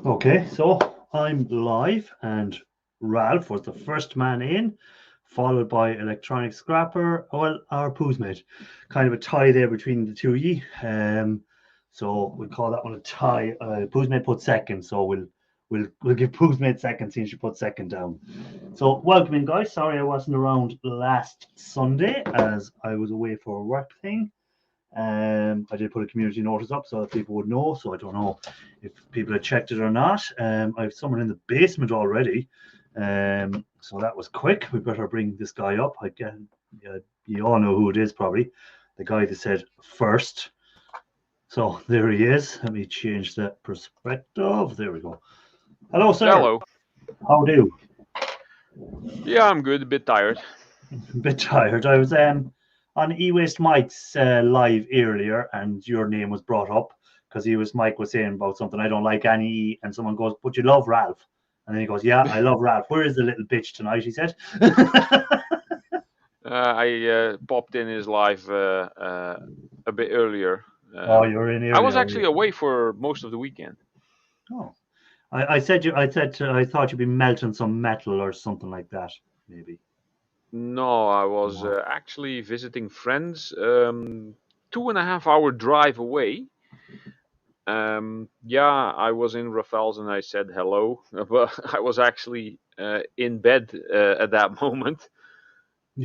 Okay, so I'm live, and Ralph was the first man in, followed by Electronic Scrapper, well, our Poosmate. Kind of a tie there between the two of ye. So we call that one a tie. Poosmate put second, so we'll give Poosmate second since you put second down. So welcome in, guys. Sorry I wasn't around last Sunday as I was away for a work thing. I did put a community notice up so that people would know. So I don't know if people had checked it or not. I have someone in the basement already. So that was quick. We better bring this guy up. You all know who it is, probably. The guy that said first. So there he is. Let me change that perspective. There we go. Hello, sir. Hello. How do you? Yeah, I'm good. A bit tired. A bit tired. I was on E-Waste Mike's live earlier, and your name was brought up because Mike was saying about something I don't like Annie, and someone goes, "But you love Ralph," and then he goes, "Yeah, I love Ralph. Where is the little bitch tonight?" He said. I popped in his live a bit earlier. Oh, you're in I was earlier. actually away for most of the weekend. Oh, I thought you'd be melting some metal or something like that, maybe. No, I was No. actually visiting friends. 2.5 hour drive away. Yeah, I was in Rafel's and I said hello, but I was actually in bed at that moment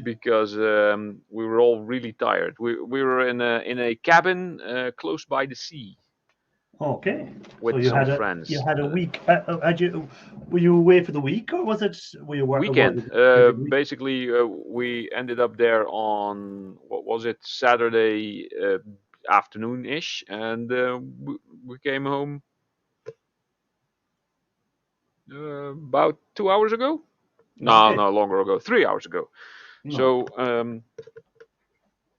because we were all really tired. We were in a cabin close by the sea Okay, so with some friends. you had a week. Were you away for the week, or were you Weekend. every week? Basically, we ended up there on what was it, Saturday afternoon ish, and we came home about 2 hours ago. No, Okay. no, longer ago, 3 hours ago. No. So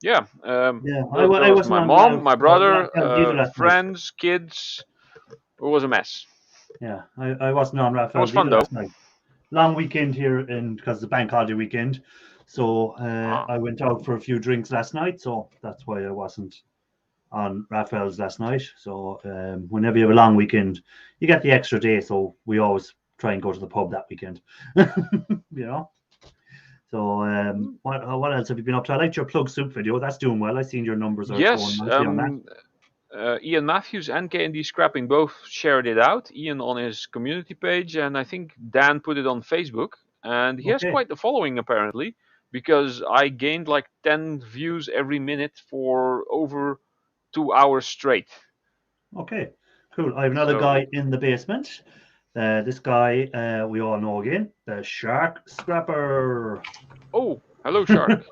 yeah, Yeah, there I was wasn't my on mom, my brother, Raphael's either last night. friends, kids. It was a mess. Yeah, I wasn't on It was Raphael's fun either though. last night. Long weekend here, and because the bank holiday weekend, so Ah, I went out for a few drinks last night. So that's why I wasn't on Raphael's last night. So whenever you have a long weekend, you get the extra day. So we always try and go to the pub that weekend. you know. So what else have you been up to? I liked your plug soup video. That's doing well. I've seen your numbers are going yes. nicely on that. Ian Matthews and K&D Scrapping both shared it out. Ian on his community page, and I think Dan put it on Facebook. And he has Okay. quite the following apparently, because I gained like 10 views every minute for over 2 hours straight. Okay, cool. I have another guy So, in the basement. This guy we all know again, the Shark Scrapper. oh, hello, Shark.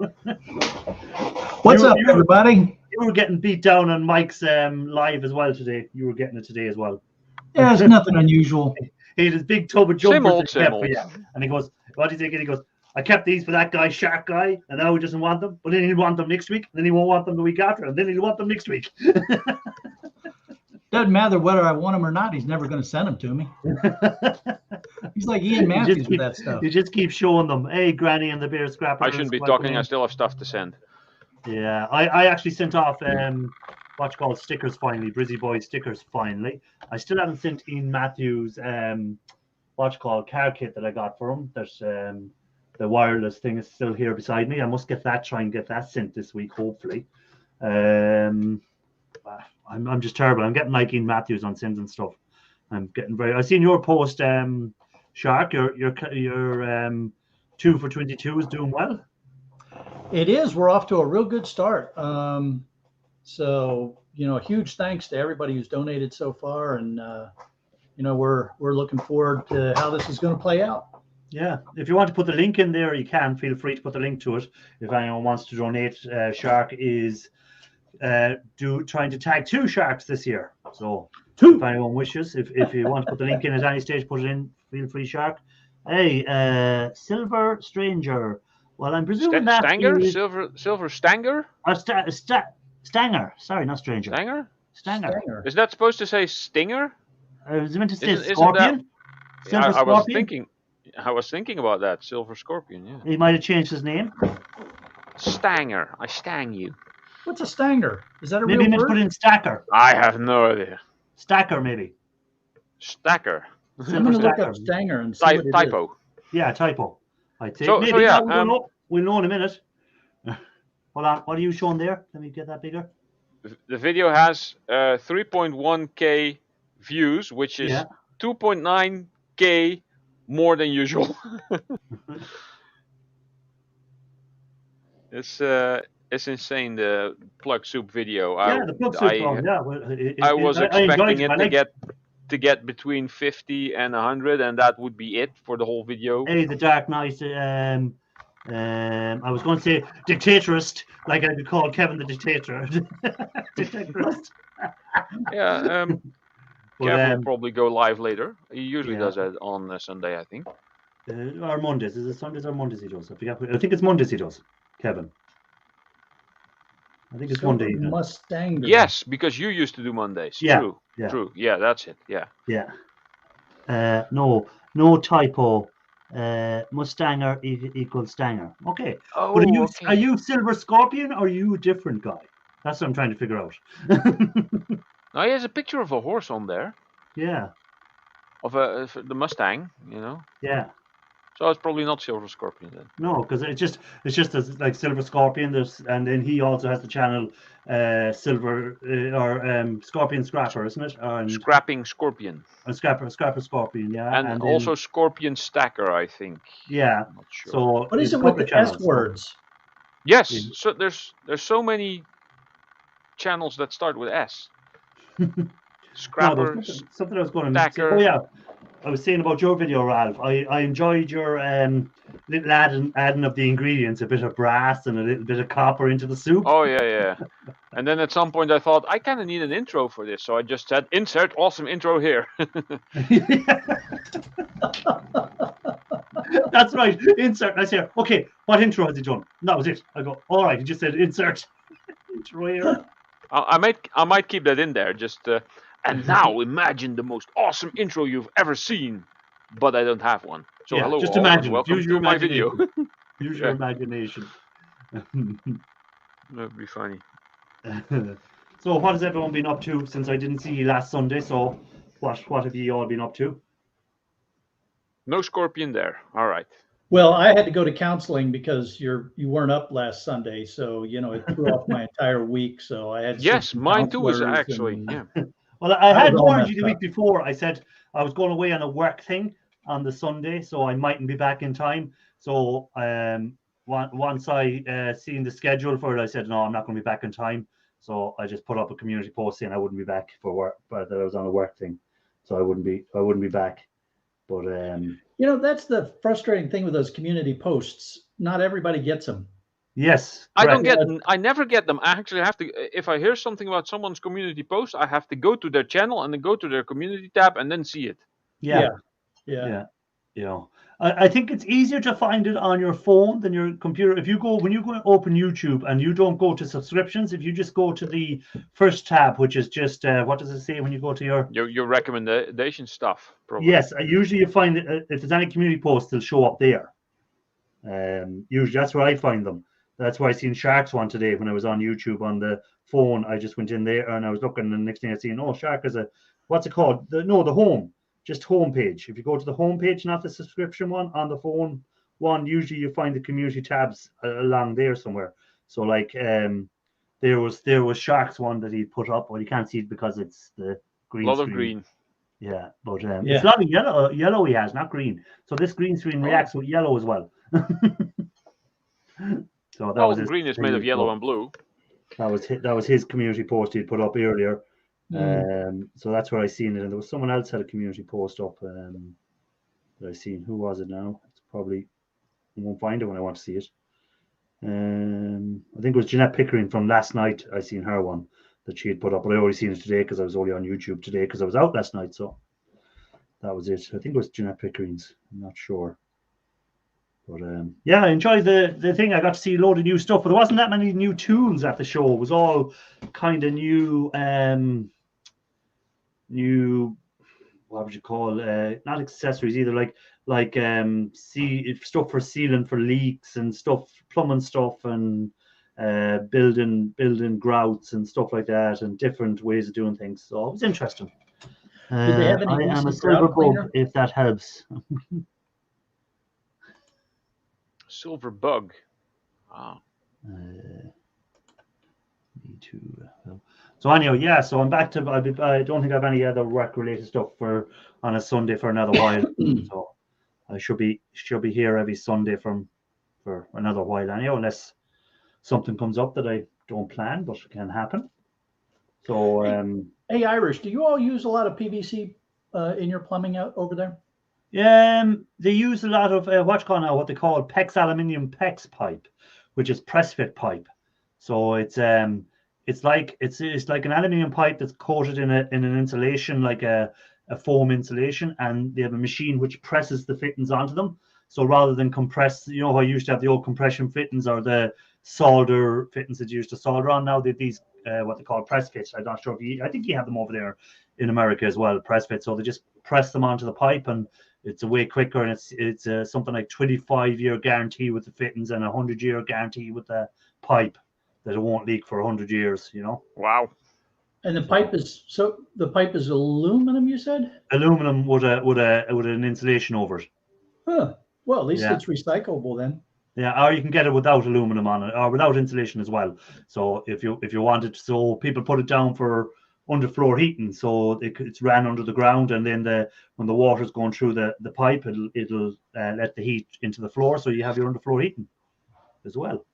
What's up, You everybody? were getting beat down on Mike's live as well today. You were getting it today as well. Yeah, it's nothing unusual. He had his big tub of Same jumpers that old, he same kept for old. you, and he goes, "What do you think?" And he goes, "I kept these for that guy, Shark guy, and now he doesn't want them. But then he'll want them next week, and then he won't want them the week after, and then he'll want them next week." Doesn't matter whether I want him or not. He's never going to send them to me. He's like Ian Matthews with that stuff. You just keep showing them, "Hey, Granny and the Bear Scrapper." I shouldn't be talking. I still have stuff to send. Yeah, I actually sent off what you call stickers finally, Brizzy Boy stickers finally. I still haven't sent Ian Matthews what you call car kit that I got for him. There's the wireless thing is still here beside me. I must try and get that sent this week, hopefully. I'm just terrible. I'm getting like Ian Matthews on sends and stuff. I'm getting very. I seen your post, Shark. Your 2 for 22 is doing well. It is. We're off to a real good start. So huge thanks to everybody who's donated so far, and we're looking forward to how this is going to play out. Yeah, if you want to put the link in there, you can. Feel free to put the link to it. If anyone wants to donate, Shark is trying to tag 2 sharks this year. So if anyone wishes, if you want to put the link in at any stage, put it in. Feel free, Shark. Hey, Silver Stranger. Well, I'm presuming that Stanger, is silver Stanger, Stanger. Sorry, not Stranger. Stanger. Stanger. Is that supposed to say Stinger? I was meant to say Isn't that? Scorpion. Silver I was Scorpion. thinking. I was thinking about that Silver Scorpion. Yeah. He might have changed his name. Stanger. I stang you. What's a stanger? Is that a Maybe he real meant to word? put in Stacker. I have no idea. Stacker, maybe. Stacker. I'm Silver going to look Stacker. up Stanger and see what it is. Typo. Yeah, typo. I'd say So maybe yeah, we don't know. We'll know in a minute. Hold on. What are you showing there? Let me get that bigger. The video has 3.1K views, which is Yeah. 2.9K more than usual. It's insane, the Plug Soup video. Yeah, the Plug Soup one. Yeah, well, I was expecting enjoyed it to get between 50 and 100, and that would be it for the whole video. Hey, the Dark Knight. I was going to say dictatorist, like I could call Kevin the dictator. Dictatorist. Yeah. But, Kevin will probably go live later. He usually yeah. does that on Sunday, I think. Or Mondays. Is it Sundays or Mondays he does? I think it's Mondays he does, Kevin. I think it's Monday. Mustang. Yes, because you used to do Mondays. Yeah. True. Yeah. True. Yeah, that's it. Yeah. Yeah. No typo. Mustanger equals Stanger. Okay. Oh, But okay. are you Silver Scorpion or are you a different guy? That's what I'm trying to figure out. Now he has a picture of a horse on there, Yeah. of the Mustang, you know. Yeah. So it's probably not Silver Scorpion then. No, because it's just like Silver Scorpion. And then he also has the channel Silver or Scorpion Scrapper, isn't it? Scrapping Scorpion. Scrapper Scorpion, yeah. And also then, Scorpion Stacker, I think. Yeah. I'm not sure. So what is it with the S words? Yes. Yeah. So there's so many channels that start with S. Scrapper. No, something I was going to Stacker. say. Oh yeah. I was saying about your video, Ralph. I enjoyed your little adding of the ingredients, a bit of brass and a little bit of copper into the soup. Oh yeah. And then at some point I thought I kind of need an intro for this, so I just said insert awesome intro here. That's right. Insert. I said, okay, what intro has he done? And that was it. I go, all right. He just said insert. Intro here. I might keep that in there. Just. And now imagine the most awesome intro you've ever seen, but I don't have one. So hello, just imagine. Welcome Use your to my video. Use your imagination. That'd be funny. So what has everyone been up to since I didn't see you last Sunday? So what have you all been up to? No Scorpion there. All right. Well, I had to go to counseling because you weren't up last Sunday, so it threw off my entire week. So I had mine too was actually. Yeah. Well, I had warned you the week before. I said I was going away on a work thing on the Sunday, so I mightn't be back in time. So once I seen the schedule for it, I said, no, I'm not going to be back in time. So I just put up a community post saying I wouldn't be back for work, but that I was on a work thing, so I wouldn't be back. But that's the frustrating thing with those community posts. Not everybody gets them. Yes, I never get them. I actually have to, if I hear something about someone's community post, I have to go to their channel and then go to their community tab and then see it. Yeah. I think it's easier to find it on your phone than your computer. When you go to open YouTube and you don't go to subscriptions, if you just go to the first tab, which is just what does it say when you go to your recommendation stuff? Probably. Yes, usually you find if there's any community posts, they'll show up there. Usually that's where I find them. That's why I seen Shark's one today when I was on YouTube on the phone. I just went in there and I was looking, and the next thing I seen, Shark is what's it called? The home, just home page. If you go to the home page, not the subscription one, on the phone one, usually you find the community tabs along there somewhere. So like there was Shark's one that he put up, but you can't see it because it's the green. A lot of green. Yeah, but it's a lot of yellow he has, not green. So this green screen reacts with yellow as well. So that was green is made of yellow and blue. That was his community post he'd put up earlier. So that's where I seen it, and there was someone else had a community post up that I seen. Who was it now? It's probably, I won't find it when I want to see it. I think it was Jeanette Pickering from last night. I seen her one that she had put up, but I already seen it today because I was only on YouTube today because I was out last night. So that was it. I think it was Jeanette Pickering's. I'm not sure. But I enjoyed the thing. I got to see a load of new stuff, but there wasn't that many new tunes at the show. It was all kind of new, what would you call? Not accessories either. Like stuff for sealing for leaks and stuff, plumbing stuff, and building grouts and stuff like that, and different ways of doing things. So it was interesting. Did they have any I am a decent silver grout cleaner? bug, if that helps. Silver bug. Ah. Me too. So anyhow, yeah. So I'm back to. I don't think I have any other work-related stuff for on a Sunday for another while. So I should be here every Sunday for another while anyhow, unless something comes up that I don't plan, but it can happen. So Hey, Irish, do you all use a lot of PVC in your plumbing out over there? they use a lot of what they call PEX aluminium PEX pipe, which is press fit pipe. So it's like an aluminium pipe that's coated in an insulation, like a foam insulation, and they have a machine which presses the fittings onto them. So rather than compress, you know how you used to have the old compression fittings or the solder fittings that you used to solder on, now they have these what they call press fits. I'm not sure if I think you have them over there in America as well, press fits. So they just press them onto the pipe, and it's a way quicker, and it's something like 25-year guarantee with the fittings and 100-year guarantee with the pipe, that it won't leak for 100 years, you know. Wow. And the pipe is aluminum, you said? Aluminum with an insulation over it. Huh. Well, at least Yeah. it's recyclable then. Yeah, or you can get it without aluminum on it, or without insulation as well. So if you wanted, so people put it down for underfloor heating, so it's ran under the ground, and then when the water's going through the pipe, it'll let the heat into the floor, so you have your underfloor heating as well.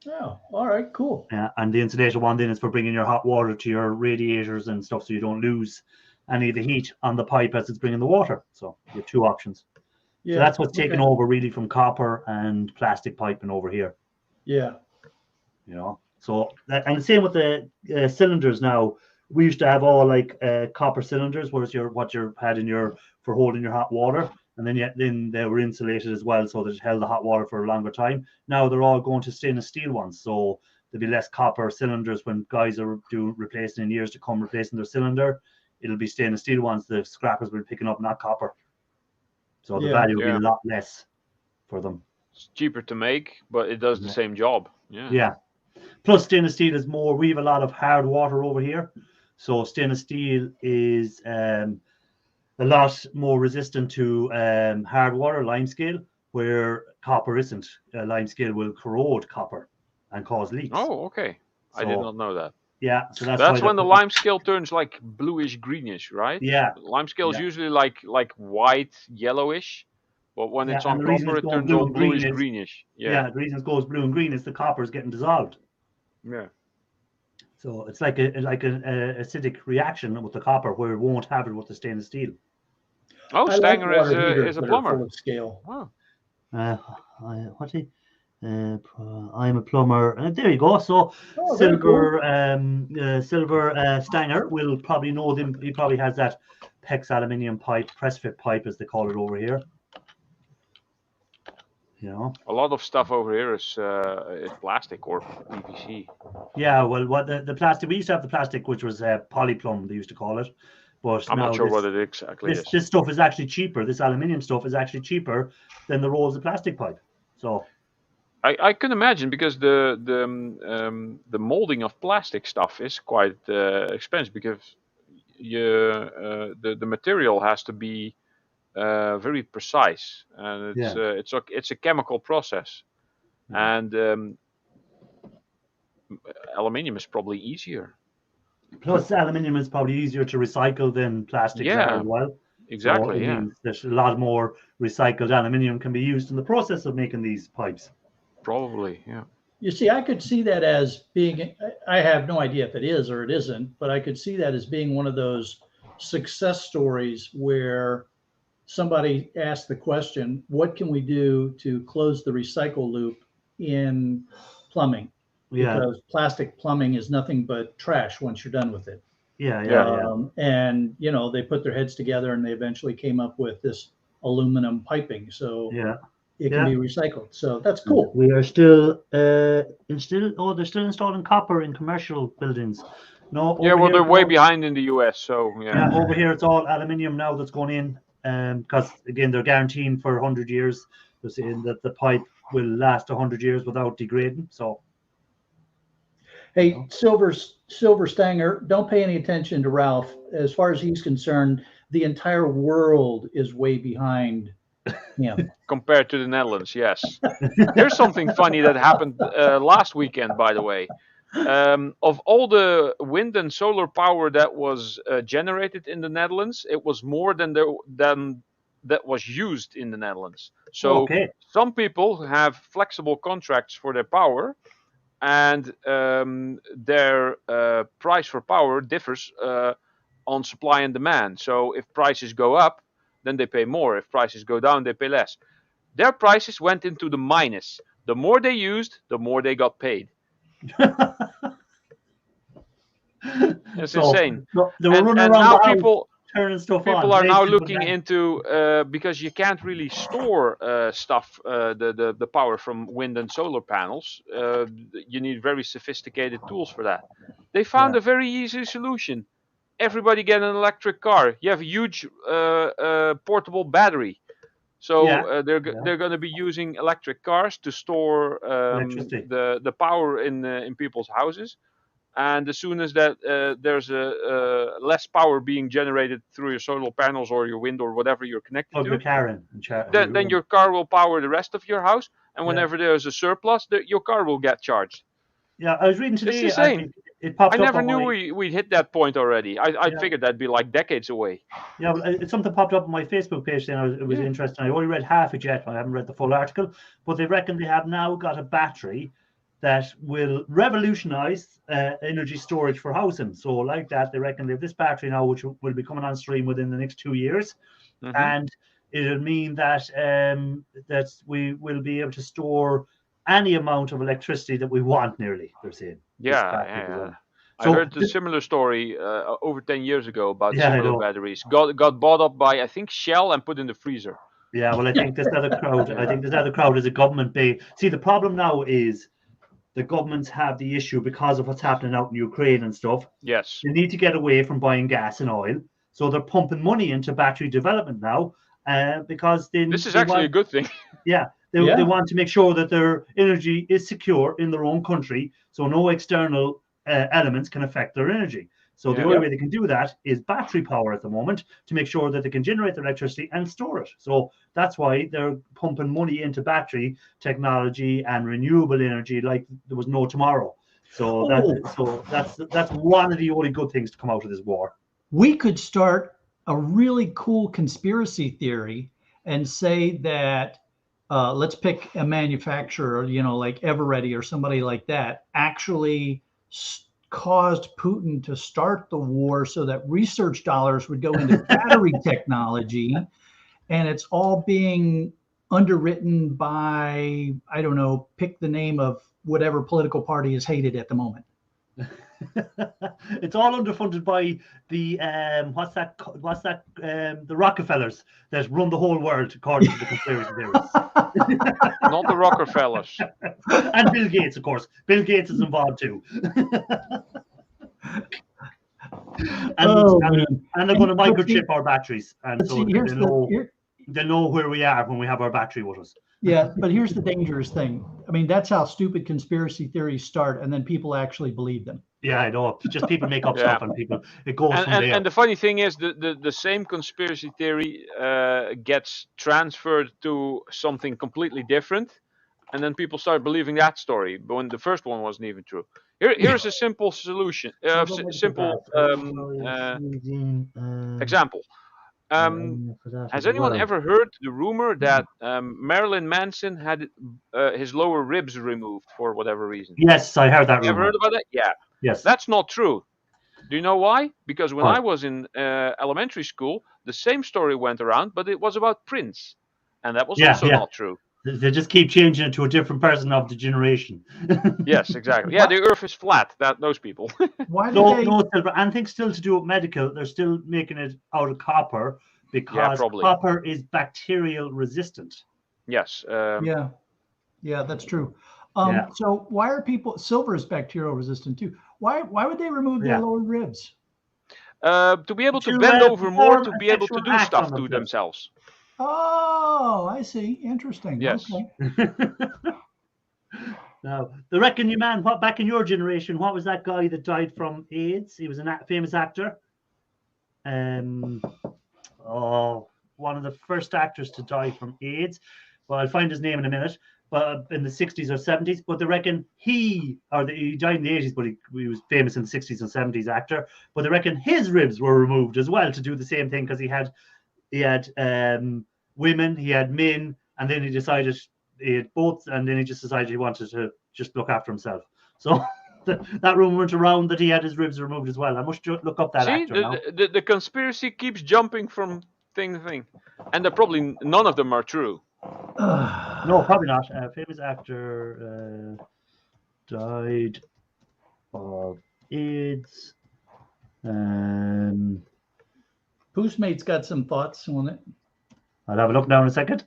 Oh, all right, cool. And the insulated one then is for bringing your hot water to your radiators and stuff, so you don't lose any of the heat on the pipe as it's bringing the water. So you have two options. Yeah. So that's what's taken over really from copper and plastic piping over here. Yeah. You know, so and the same with the cylinders now. We used to have all like copper cylinders, whereas what you had for holding your hot water, and then they were insulated as well, so that it held the hot water for a longer time. Now they're all going to stainless steel ones, so there'll be less copper cylinders when guys are replacing in years to come, replacing their cylinder. It'll be stainless steel ones. The scrappers will be picking up, not copper. So the value will be a lot less for them. It's cheaper to make, but it does the same job. Yeah. Yeah. Plus stainless steel is more. We have a lot of hard water over here, so stainless steel is a lot more resistant to hard water, limescale, where copper isn't. Limescale will corrode copper and cause leaks. Oh, okay. So, I did not know that. Yeah, so that's when the limescale turns like bluish greenish, right? Yeah. Limescale is usually like white, yellowish, but when it's on copper, it turns all bluish greenish. Yeah, the reason it goes blue and green is the copper is getting dissolved. Yeah. So it's like an acidic reaction with the copper, where it won't have it with the stainless steel. Oh, Stanger is a plumber. Full of scale. Wow. I'm a plumber. There you go. So Silver Stanger will probably know them. He probably has that PEX aluminium pipe, press fit pipe as they call it over here. You know, a lot of stuff over here is plastic or PVC. Yeah, well, what the plastic, we used to have the plastic, which was polyplumb, they used to call it. But I'm not sure what it exactly is. This stuff is actually cheaper. This aluminium stuff is actually cheaper than the rolls of plastic pipe. So I can imagine, because the molding of plastic stuff is quite expensive, because the material has to be very precise, and it's a chemical process, and aluminium is probably easier. Plus, aluminium is probably easier to recycle than plastic as well. Exactly. So means that a lot more recycled aluminium can be used in the process of making these pipes. Probably, yeah. You see, I could see that as being, I have no idea if it is or it isn't, but I could see that as being one of those success stories where somebody asked the question, what can we do to close the recycle loop in plumbing? Because plastic plumbing is nothing but trash once you're done with it. And, you know, they put their heads together and they eventually came up with this aluminum piping. So it can be recycled. So that's cool. We are still they're still installing copper in commercial buildings. No, well, they're way behind in the US. So over here it's all aluminium now that's going in, because again they're guaranteeing for 100 years. They're saying that the pipe will last 100 years without degrading. So, hey, Silver Stanger, don't pay any attention to Ralph. As far as he's concerned, the entire world is way behind him. Compared to the Netherlands, yes. Here's something funny that happened last weekend, by the way. Of all the wind and solar power that was generated in the Netherlands, it was more than that was used in the Netherlands. So Okay. some people have flexible contracts for their power, and their price for power differs on supply and demand. So if prices go up, then they pay more. If prices go down, they pay less. Their prices went into the minus. The more they used, the more they got paid. It's insane. So they were running And around now the house people turning stuff people on. are now Wasting looking money. into because you can't really store stuff, the power from wind and solar panels. You need very sophisticated tools for that. They found Yeah. a very easy solution. Everybody get an electric car. You have a huge portable battery. So Yeah. they're Yeah. they're going to be using electric cars to store Electricity. the power in people's houses. And as soon as that there's less power being generated through your solar panels or your wind or whatever you're connected Plug your to, car in and chat. then your car will power the rest of your house. And Yeah. whenever there's a surplus, your car will get charged. Yeah, I was reading It's today. insane. It popped I up never on knew my we'd hit that point already. I Yeah. figured that'd be like decades away. Yeah, well, something popped up on my Facebook page. Then it was Yeah. interesting. I only read half it yet. I haven't read the full article, but they reckon they have now got a battery that will revolutionize energy storage for housing. So, like that, they reckon they have this battery now, which will be coming on stream within the next 2 years, Mhm. and it'll mean that that we will be able to store any amount of electricity that we want. Nearly, they're saying. This Yeah, battery yeah. design. I So heard a similar story over 10 years ago about Yeah, I similar know. batteries. Got bought up by, I think, Shell and put in the freezer. Yeah, well, I think this other crowd. I think this other crowd is a government base. See, the problem now is the governments have the issue because of what's happening out in Ukraine and stuff. Yes. They need to get away from buying gas and oil, so they're pumping money into battery development now, because This is actually a good thing. Yeah, they want to make sure that their energy is secure in their own country, so no external elements can affect their energy. So the only way they can do that is battery power at the moment to make sure that they can generate the electricity and store it. So that's why they're pumping money into battery technology and renewable energy like there was no tomorrow. So that's one of the only good things to come out of this war. We could start a really cool conspiracy theory and say that let's pick a manufacturer, like Eveready or somebody like that, actually caused Putin to start the war so that research dollars would go into battery technology, and it's all being underwritten by, I don't know, pick the name of whatever political party is hated at the moment. It's all underfunded by the the Rockefellers that run the whole world, according to the conspiracy theories. Not the Rockefellers. And Bill Gates, of course. Bill Gates is involved too. And they're going to microchip our batteries, and so they know where we are when we have our battery with us. Yeah, but here's the dangerous thing. I mean, that's how stupid conspiracy theories start, and then people actually believe them. Yeah, I know. Just people make up stuff, and it goes from there. And the funny thing is, the same conspiracy theory gets transferred to something completely different, and then people start believing that story, but when the first one wasn't even true. Here's a simple solution, example. Has anyone ever heard the rumor that Marilyn Manson had his lower ribs removed for whatever reason? Yes, I heard that rumor. Ever heard about that? Yeah. Yes. That's not true. Do you know why? Because when I was in elementary school, the same story went around, but it was about Prince, and that was also not true. They just keep changing it to a different person of the generation. Yes, exactly. Yeah, the Earth is flat. Those people. Why no, anything still to do with medical. They're still making it out of copper because copper is bacterial resistant. Yes. Yeah, that's true. So why are silver is bacterial resistant too? Why would they remove their lower ribs? To be able to bend over more, to be able to do stuff to themselves. Oh, I see. Interesting. Yes. Okay. Now, the reckon you man, back in your generation, what was that guy that died from AIDS? He was a famous actor. one of the first actors to die from AIDS. Well, I'll find his name in a minute. But in the 60s or 70s, but they reckon he died in the 80s, but he was famous in the 60s and 70s actor. But they reckon his ribs were removed as well to do the same thing, because he had women, he had men, and then he decided he had both, and then he just decided he wanted to just look after himself. So that rumor went around that he had his ribs removed as well. I must look up that actor now. The conspiracy keeps jumping from thing to thing, and probably none of them are true. No, probably not. Famous actor died of AIDS. Postmate's got some thoughts on it. I'll have a look now in a second.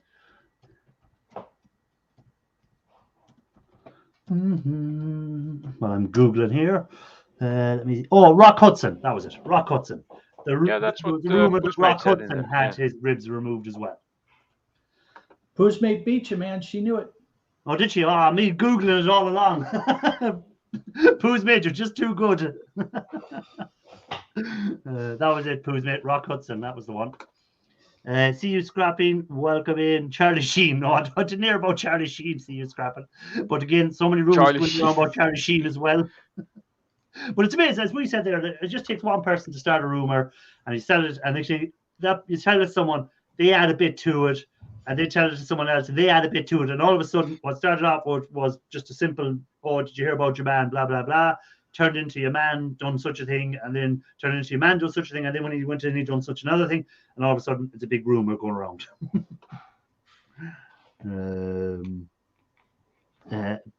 Well, I'm Googling here. Let me. Oh, Rock Hudson. That was it. Rock Hudson. That's what the rumor that Rock said Hudson had his ribs removed as well. Postmate beat you, man. She knew it. Oh, did she? Oh, me Googling it all along. Postmate, you're just too good. That was it, Postmate. Rock Hudson. That was the one. See you scrapping. Welcome in. Charlie Sheen. No, I didn't hear about Charlie Sheen. See you scrapping. But again, so many rumors going on about Charlie Sheen as well. But it's amazing, as we said there, that it just takes one person to start a rumor, and you sell it, and actually that you tell it to someone, they add a bit to it, and they tell it to someone else, and they add a bit to it, and all of a sudden, what started off was just a simple, oh, did you hear about your man, blah, blah, blah, turned into your man, done such a thing, and then turned into your man, done such a thing, and then when he went in, he done such another thing, and all of a sudden, it's a big rumor going around.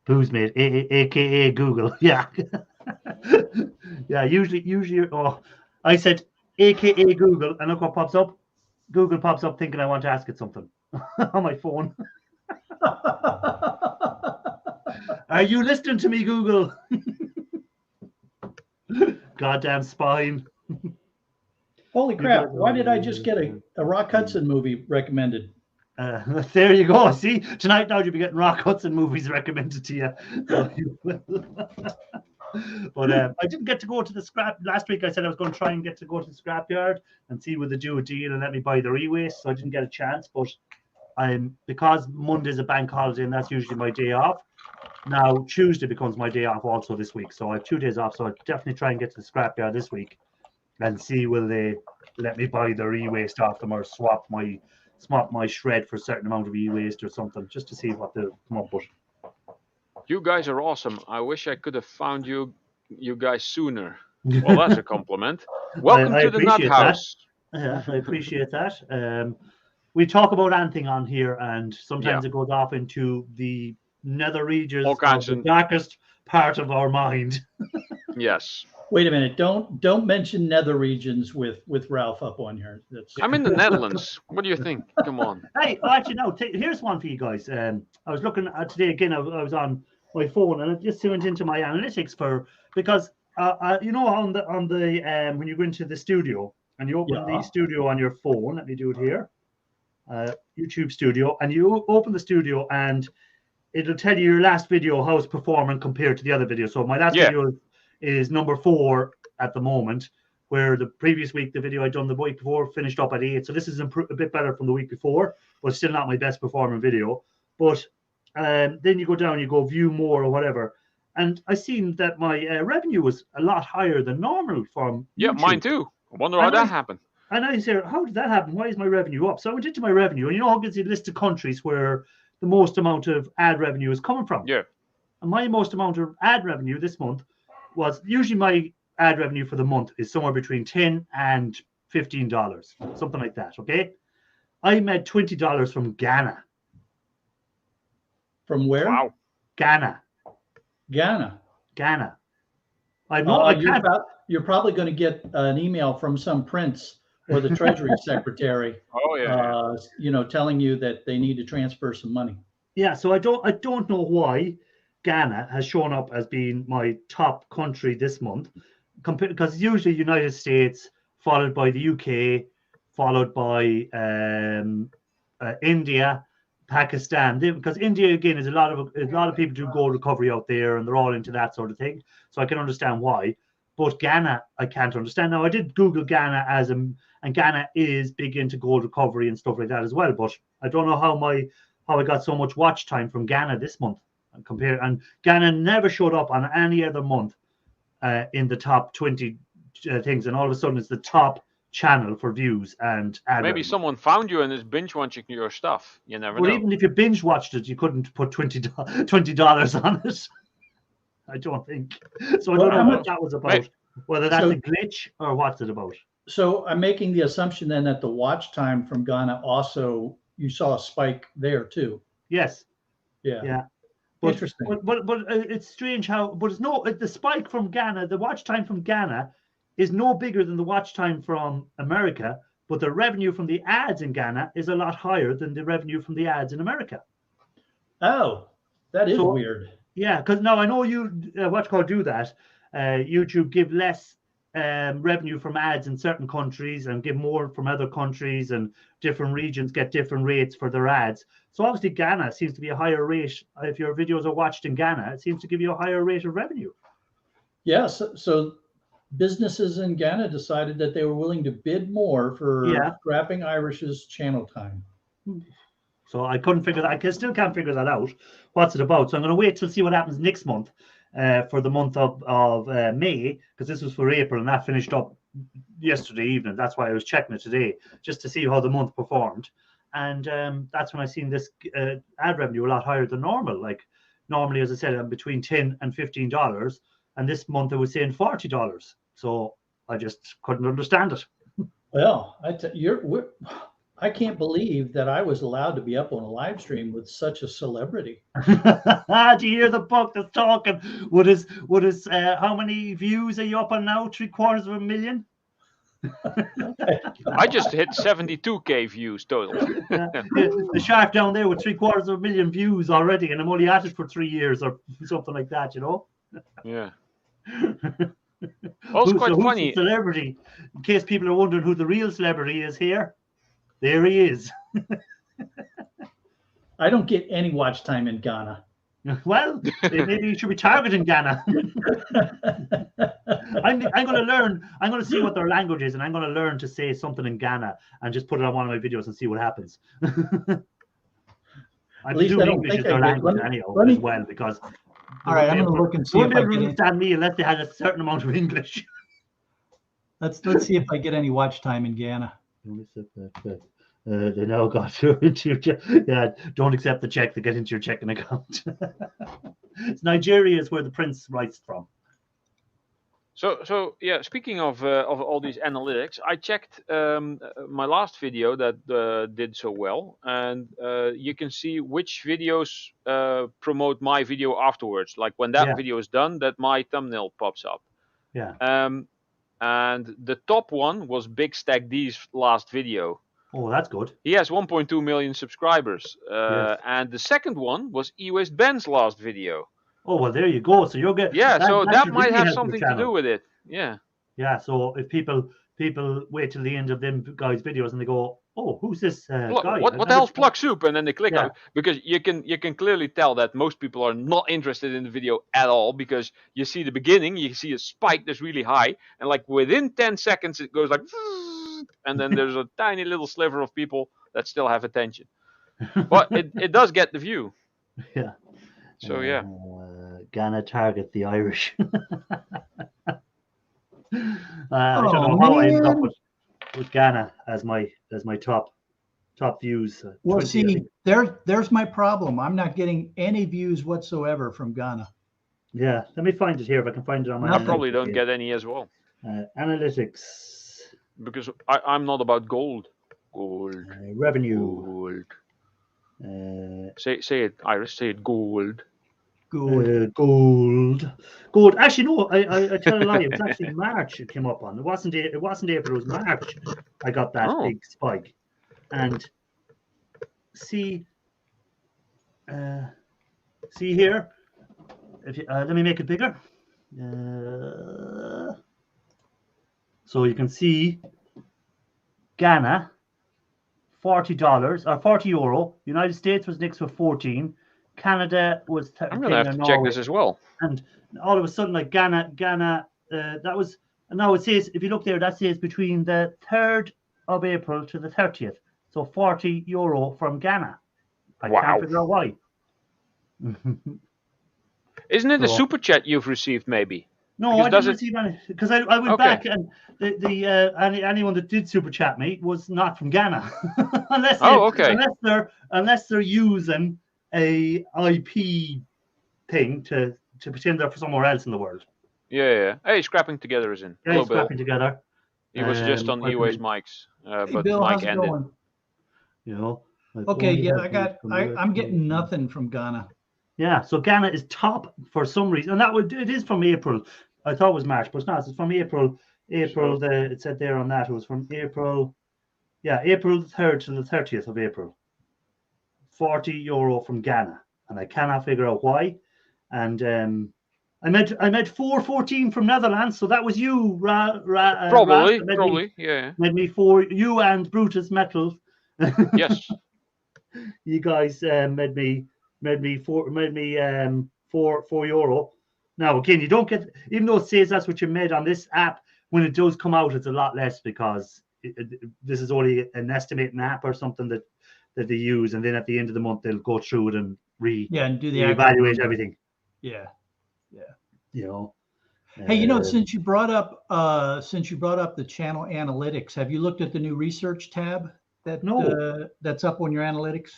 Postmate, aka Google, yeah. Yeah, usually, oh, I said aka Google, and look what pops up. Google pops up thinking I want to ask it something on my phone. Are you listening to me, Google? Goddamn spine. Holy crap, why did I just get a Rock Hudson movie recommended? There you go. See, tonight now you'll be getting Rock Hudson movies recommended to you. But I didn't get to go to the scrap last week. I said I was going to try and get to go to the scrapyard and see whether they do a deal and let me buy the e-waste. So I didn't get a chance. But because Monday's a bank holiday and that's usually my day off. Now Tuesday becomes my day off also this week. So I have 2 days off. So I'll definitely try and get to the scrapyard this week and see will they let me buy the e-waste off them or swap my shred for a certain amount of e-waste or something, just to see what they'll come up with. You guys are awesome. I wish I could have found you guys sooner. Well, that's a compliment. Welcome to the Nut House. Yeah, I appreciate that. We talk about anything on here, and sometimes it goes off into the nether regions, the darkest part of our mind. Yes. Wait a minute! Don't mention nether regions with Ralph up on here. I'm in the Netherlands. What do you think? Come on. Hey, actually, no. Here's one for you guys. I was looking at today again. I was on my phone and I just went into my analytics because you know on the when you go into the studio and you open the studio on your phone. Let me do it here. YouTube Studio, and you open the studio and it'll tell you your last video how it's performing compared to the other video. So my last video is number 4 at the moment, where the previous week, the video I'd done the week before finished up at 8. So this is a bit better from the week before, but still not my best performing video. But then you go down, you go view more or whatever. And I seen that my revenue was a lot higher than normal from YouTube. Mine too. I wonder how that happened. And I said, how did that happen? Why is my revenue up? So I went into my revenue, and you know how it gives you a list of countries where the most amount of ad revenue is coming from. Yeah. And my most amount of ad revenue this month was, usually my ad revenue for the month is somewhere between $10 and $15, something like that. Okay. I made $20 from Ghana. From where? Wow. Ghana. I know. You're probably going to get an email from some prince or the Treasury Secretary. Oh yeah. Telling you that they need to transfer some money. Yeah. So I don't know why Ghana has shown up as being my top country this month, because usually United States, followed by the UK, followed by India, Pakistan. Because India again is a lot of people do gold recovery out there, and they're all into that sort of thing. So I can understand why. But Ghana, I can't understand. Now, I did Google Ghana and Ghana is big into gold recovery and stuff like that as well. But I don't know how I got so much watch time from Ghana this month. And Ghana never showed up on any other month in the top 20 things, and all of a sudden it's the top channel for views and ad Maybe revenue. someone found you and is binge watching your stuff. You never But know. even if you binge watched it, you couldn't put $20 on it. I don't think. So I don't know what that was about. Whether that's a glitch or what's it about. So I'm making the assumption then that the watch time from Ghana also, you saw a spike there too. Yes. Yeah. But, Interesting. But it's strange how. But it's no the spike from Ghana. The watch time from Ghana is no bigger than the watch time from America. But the revenue from the ads in Ghana is a lot higher than the revenue from the ads in America. Oh, that is weird. Yeah, because now I know you do that. YouTube give less revenue from ads in certain countries and give more from other countries, and different regions get different rates for their ads. So obviously Ghana seems to be a higher rate. If your videos are watched in Ghana, it seems to give you a higher rate of revenue. Yeah, so businesses in Ghana decided that they were willing to bid more for Scrapping Irish's channel time. So I couldn't figure that. I still can't figure that out. What's it about? So I'm going to wait to see what happens next month for the month of May, because this was for April and that finished up yesterday evening. That's why I was checking it today, just to see how the month performed. And that's when I seen this ad revenue a lot higher than normal. Like normally, as I said, I'm between $10 and $15, and this month I was saying $40. So I just couldn't understand it. Well, I can't believe that I was allowed to be up on a live stream with such a celebrity. Do you hear the buck that's talking? What is how many views are you up on now? 750,000? I just hit 72K views total. The shark down there with 750,000 views already, and I'm only at it for 3 years or something like that, you know? Yeah. Well, it's quite funny. Who's the celebrity? In case people are wondering who the real celebrity is here, there he is. I don't get any watch time in Ghana. Well, maybe you should be targeting Ghana. I'm going to learn. I'm going to see what their language is, and I'm going to learn to say something in Ghana and just put it on one of my videos and see what happens. I'm doing English as their language anyhow as well, because. All right, I'm going to look and see if I can understand me unless they had a certain amount of English. Let's see if I get any watch time in Ghana. They now got to don't accept the check to get into your checking account. It's Nigeria is where the prince writes from. So yeah, speaking of all these analytics, I checked my last video that did so well, and you can see which videos promote my video afterwards. Like when that video is done, that my thumbnail pops up. Yeah. And the top one was Big Stack D's last video. Oh, that's good. He has 1.2 million subscribers. And the second one was E-Waste Ben's last video. Oh, well, there you go. So you'll get that might have something to do with it. Yeah. Yeah. So if people wait till the end of them guys' videos and they go, "Oh, who's this guy? What the hell's Plug Soup?" And then they click on it, because you can clearly tell that most people are not interested in the video at all, because you see the beginning, you see a spike that's really high, and like within 10 seconds it goes like, and then there's a tiny little sliver of people that still have attention. But it does get the view. Yeah. So yeah. Ghana target the Irish. I don't know how I ended up with Ghana as my top views. Well, see, there's my problem. I'm not getting any views whatsoever from Ghana. Yeah, let me find it here if I can find it on my. I probably don't get any as well. Analytics. Because I'm not about gold. Revenue. Gold. Say it, Iris. Say it, gold. Gold. Actually, no. I tell a lie. It was actually March. It came up on. It wasn't April. It was March. I got that big spike. And see here. If you, let me make it bigger. So you can see Ghana, $40 or €40. United States was next with 14. Canada was 13. I'm gonna have to check this as well. And all of a sudden, like Ghana that was. Now it says, if you look there, that says between the 3rd of April to the 30th. So €40 from Ghana. I Wow. can't figure out why. Isn't it a So- super chat you've received, maybe? No, Because I does didn't it- receive any because I went Okay. back and anyone that did super chat me was not from Ghana, Oh, okay. unless they're using a IP thing to pretend they're somewhere else in the world. Yeah. Hey, Scrapping Together is in. Yeah, Hello, it's Bill. scrapping together. He was just on welcome EWA's in. mics, Hey, but Bill, Mike how's it ended. going? You know. I've Okay, only yeah, had these I'm getting conversations. nothing from Ghana. Yeah, so Ghana is top for some reason, and it is from April. I thought it was March, but it's not. It's from April. So- It said there on that it was from April. Yeah, April 3rd to the 30th of April. €40 from Ghana, and I cannot figure out why. And I met 414 from Netherlands, so that was you, Probably, that made probably, yeah. made me four. You and Brutus Metal. Yes. You guys made me €4. Now again, you don't get, even though it says that's what you made on this app, when it does come out, it's a lot less because this is only an estimating app or something that they use, and then at the end of the month they'll go through it and And do the reevaluate actual- everything. Yeah. You know. Hey, you know, since you brought up the channel analytics, have you looked at the new research tab that's up on your analytics?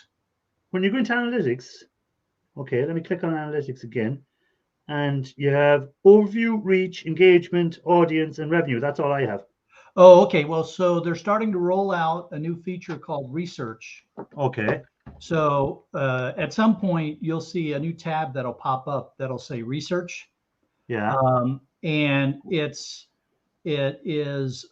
When you go into analytics, okay, let me click on analytics again, and you have overview, reach, engagement, audience, and revenue. That's all I have. Oh, okay. Well, so they're starting to roll out a new feature called research. Okay. So at some point, you'll see a new tab that'll pop up that'll say research. Yeah. And it is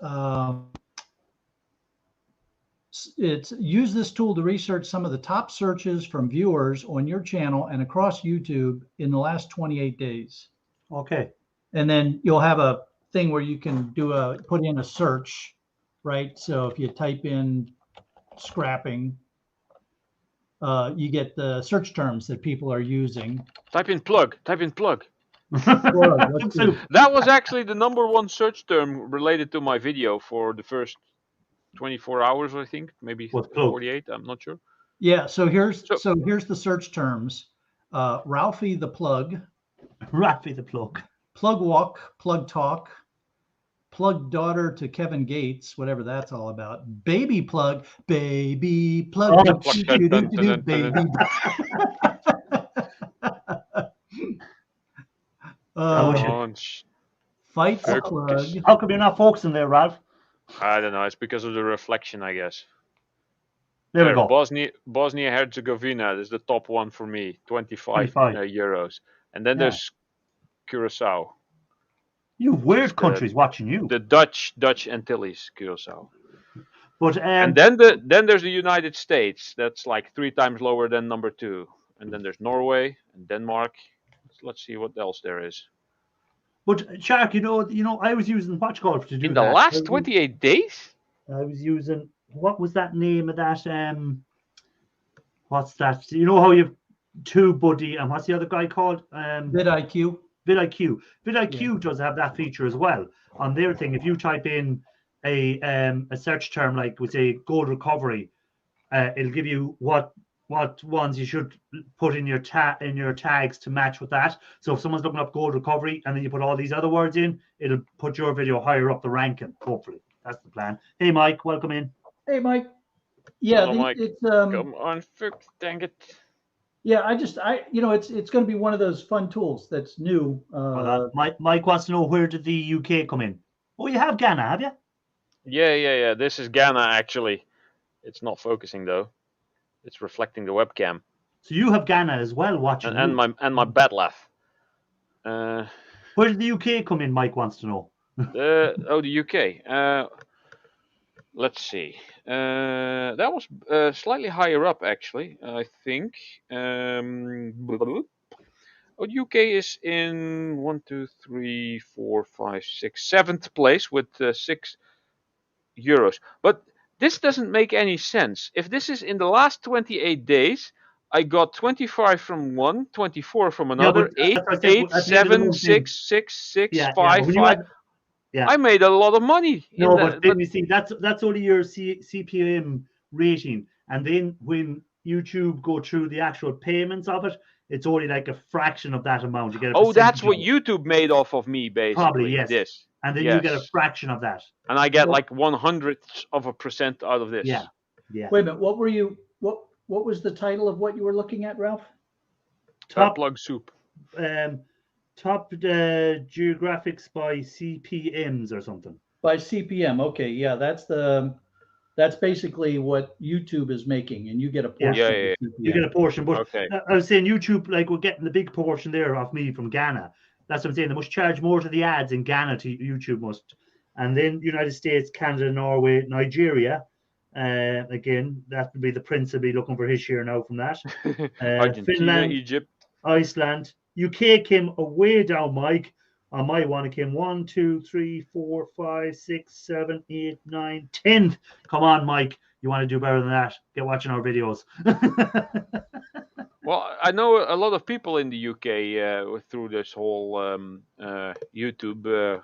it's use this tool to research some of the top searches from viewers on your channel and across YouTube in the last 28 days. Okay. And then you'll have a thing where you can put in a search, right? So if you type in scrapping, you get the search terms that people are using. Type in plug. Let's see. That was actually the #1 search term related to my video for the first 24 hours, I think, maybe What's plug? 48. I'm not sure. Yeah. So here's the search terms: Ralphie the plug, Ralphie the plug, plug walk, plug talk, plug daughter to Kevin Gates, whatever that's all about. Baby plug, baby plug, Oh, baby. Fight the plug. How come you're not focusing there, Ralph? I don't know. It's because of the reflection, I guess. There we go. Bosnia-Herzegovina is the top one for me, 25 euros. And then there's Curacao. You weird countries watching you. The Dutch Antilles, Curacao. But and then there's the United States. That's like 3 times lower than #2. And then there's Norway and Denmark. Let's see what else there is. But Shark, you know, I was using WatchGolf to do in the last 28 days. I was using, what was that name of that? What's that? You know how you've TubeBuddy and what's the other guy called? vidIQ. vidIQ does have that feature as well on their thing. If you type in a search term like, we say, gold recovery, it'll give you what ones you should put in your tags to match with that. So if someone's looking up gold recovery and then you put all these other words in, it'll put your video higher up the ranking. Hopefully, that's the plan. Hey, Mike, welcome in. Hey, Mike. Yeah, hello, Mike. It's come on, fuck, dang it. Yeah, it's going to be one of those fun tools that's new. Mike wants to know, where did the UK come in? Oh, you have Ghana, have you? Yeah. This is Ghana, actually. It's not focusing though. It's reflecting the webcam. So you have Ghana as well watching. And my bad laugh. Where did the UK come in? Mike wants to know. The UK. Let's see. That was slightly higher up, actually. I think. The UK is in 1, 2, 3, 4, 5, 6, 7th place with €6. But this doesn't make any sense. If this is in the last 28 days, I got 25 from one, 24 from Yeah, another, but that's what I said, 8, at the end of the 7, month, then- 6, 6, 6, yeah, 5, but when you 5. add, yeah, I made a lot of money in no, that. but then you see that's only your CPM rating, and then when YouTube go through the actual payments of it, it's only like a fraction of that amount. You get a Oh, that's percentage what of it. YouTube made off of me, basically. Probably, yes. This. And then you get a Yes. fraction of that. And I get Well- like 1/100% out of this. Yeah, yeah. Wait a minute. What were you? What was the title of what you were looking at, Ralph? Top Plug soup. top geographics by CPMs or something. By CPM. Okay, yeah, that's basically what YouTube is making, and you get a portion. Yeah, of yeah, the You get CPM. a portion, but Okay. I was saying YouTube, like we're getting the big portion there off me from Ghana. That's what I'm saying. They must charge more to the ads in Ghana to YouTube must, and then United States, Canada, Norway, Nigeria. Again, that would be the prince will be looking for his share now from that. Argentina, Finland, Egypt. Iceland, UK came way down, Mike. On my one, it came 1, 2, 3, 4, 5, 6, 7, 8, 9, 10th. Come on, Mike. You want to do better than that? Get watching our videos. Well, I know a lot of people in the UK through this whole YouTube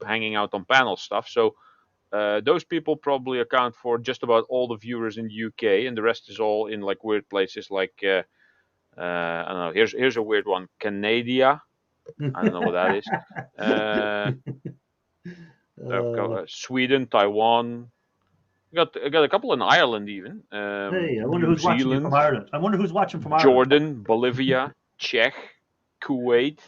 hanging out on panel stuff. So those people probably account for just about all the viewers in the UK, and the rest is all in like weird places like I don't know. Here's a weird one, Canada. I don't know what that is. Sweden, Taiwan. I got a couple in Ireland even. Hey, I wonder New who's watching you Zealand, from Ireland. I wonder who's watching from Ireland. Jordan, Bolivia, Czech, Kuwait,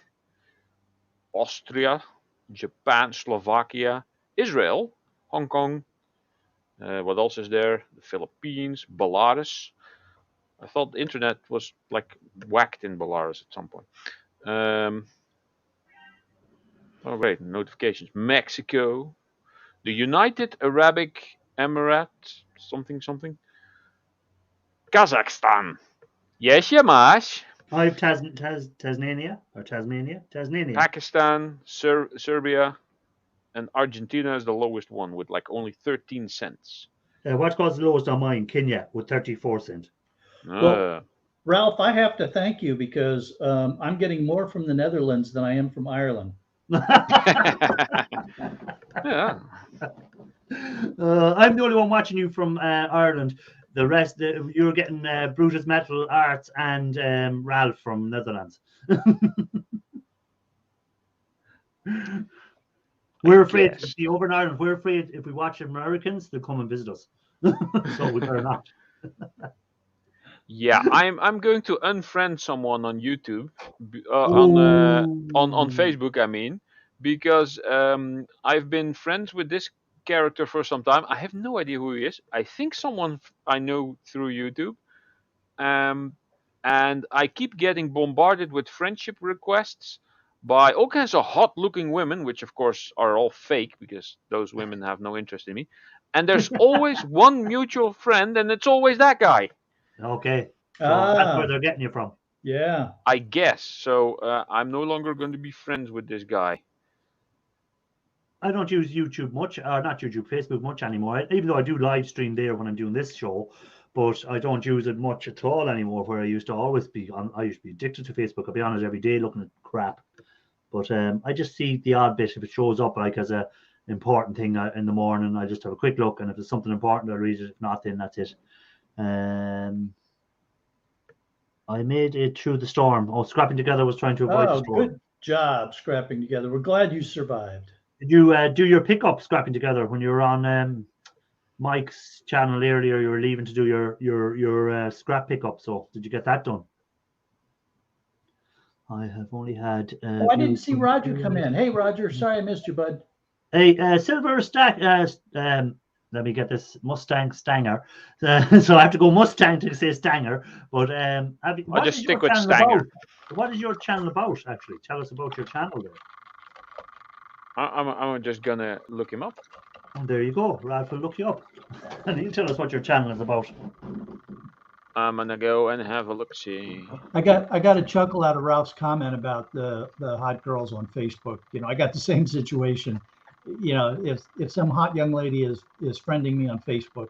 Austria, Japan, Slovakia, Israel, Hong Kong. What else is there? The Philippines, Belarus. I thought the internet was like whacked in Belarus at some point. Oh wait, notifications. Mexico, the United Arab Emirates, something. Kazakhstan. Yes, you mash. I have Tasmania. Pakistan, Serbia, and Argentina is the lowest one with like only 13 cents. What was the lowest on mine? Kenya with 34 cents. Well, Ralph, I have to thank you because I'm getting more from the Netherlands than I am from Ireland. Yeah. I'm the only one watching you from Ireland. The rest, you're getting Brutus Metal Arts and Ralph from Netherlands. We're afraid to be over in Ireland. We're afraid if we watch Americans, they'll come and visit us. So we better not. Yeah, I'm going to unfriend someone on YouTube, on Facebook. I mean, because I've been friends with this character for some time. I have no idea who he is. I think someone I know through YouTube, and I keep getting bombarded with friendship requests by all kinds of hot-looking women, which of course are all fake because those women have no interest in me. And there's always one mutual friend, and it's always that guy. Okay. So that's where they're getting you from. Yeah. I guess. So I'm no longer going to be friends with this guy. I don't use YouTube much, or not YouTube, Facebook much anymore. Even though I do live stream there when I'm doing this show, but I don't use it much at all anymore. Where I used to always be, I used to be addicted to Facebook. I'll be on it every day looking at crap. But I just see the odd bit if it shows up like as a important thing in the morning. I just have a quick look, and if there's something important, I'll read it. If not, then that's it. I made it through the storm. Oh, Scrapping Together was trying to avoid the storm. Good job, Scrapping Together. We're glad you survived. Did you do your pickup Scrapping Together when you were on Mike's channel earlier? You were leaving to do your scrap pickup. So did you get that done? I have only had. I didn't see Roger come in. Hey, Roger. Sorry I missed you, bud. Hey, Silver Stack. Let me get this Mustang Stanger. So I have to go Mustang to say Stanger. But I'll just stick with Stanger. What is your channel about? Actually, tell us about your channel there. I'm just gonna look him up. And there you go. Ralph will look you up, and you tell us what your channel is about. I'm gonna go and have a look. See. I got a chuckle out of Ralph's comment about the hot girls on Facebook. You know, I got the same situation. You know, if some hot young lady is friending me on Facebook,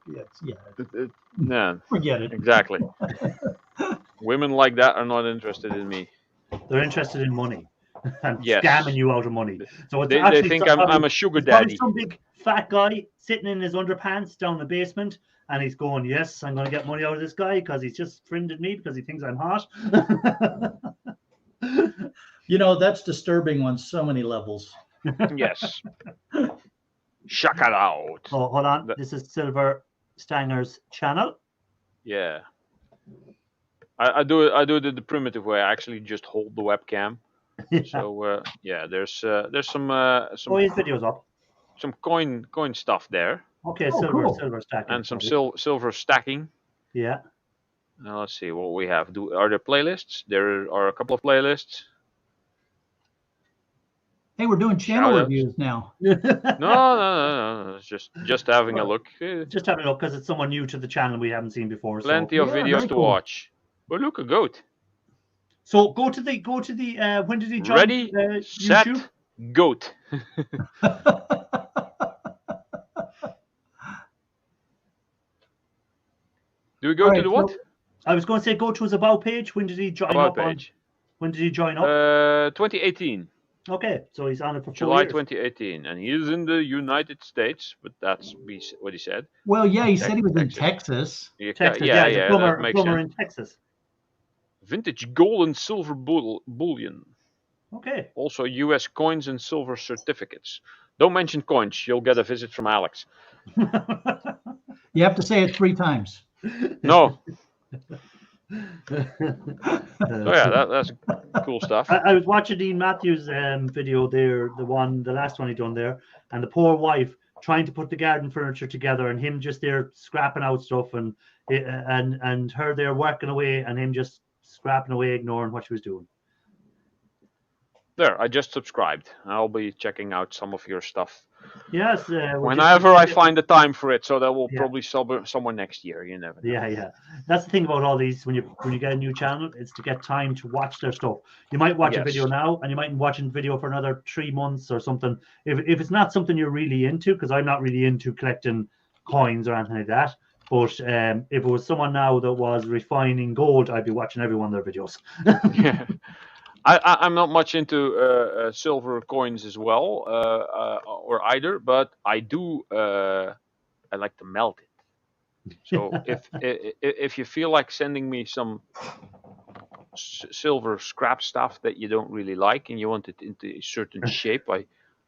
Yeah, forget it. exactly. Women like that are not interested in me. They're interested in money and Yes. scamming you out of money. So it's They actually think probably- I'm a sugar it's probably daddy. some big fat guy sitting in his underpants down the basement, and he's going, "Yes, I'm going to get money out of this guy because he's just friended me because he thinks I'm hot." You know, that's disturbing on so many levels. Yes. Check it out. Oh, hold on. But- This is Silver Stanger's channel. Yeah. I do it the primitive way. I actually just hold the webcam. So yeah, there's some Oh, his video's up. some coin stuff there, Okay, Oh, silver, cool. silver stacking. and some silver stacking. Yeah. Now let's see what we have. Are there playlists? There are a couple of playlists. Hey, we're doing channel Shout-outs. reviews now. No. It's just having a look. Just having a look because it's someone new to the channel we haven't seen before. Plenty So, of Yeah, videos very to cool. watch. But look, a goat. so go to the when did he join Ready, set, YouTube? goat. Do we go All to right, the what? so- I was going to say go to his about page. When did he join About up on? page. When did he join up? 2018. Okay, so he's on it for 4 July years. 2018, and he is in the United States, but that's what he said. Well, yeah, he said he was in Texas. Texas. Yeah, Texas, yeah, he's a that plumber, makes sense. in Texas. Vintage gold and silver bullion. Okay. Also US coins and silver certificates. Don't mention coins, you'll get a visit from Alex. You have to say it 3 times. No. Oh yeah, that's cool stuff. I was watching Dean Matthews' video there, the last one he done there, and the poor wife trying to put the garden furniture together, and him just there scrapping out stuff, and her there working away, and him just scrapping away, ignoring what she was doing. There, I just subscribed. I'll be checking out some of your stuff Yes. whenever I find the time for it. So that will Yeah. probably somewhere next year. You never know. Yeah. That's the thing about all these. When you get a new channel, it's to get time to watch their stuff. You might watch a Yes. video now, and you might watch a video for another 3 months or something. If it's not something you're really into, because I'm not really into collecting coins or anything like that. But if it was someone now that was refining gold, I'd be watching every one of their videos. Yeah. I'm not much into silver coins as well, or either, but I do. I like to melt it. So if you feel like sending me some silver scrap stuff that you don't really like and you want it into a certain shape,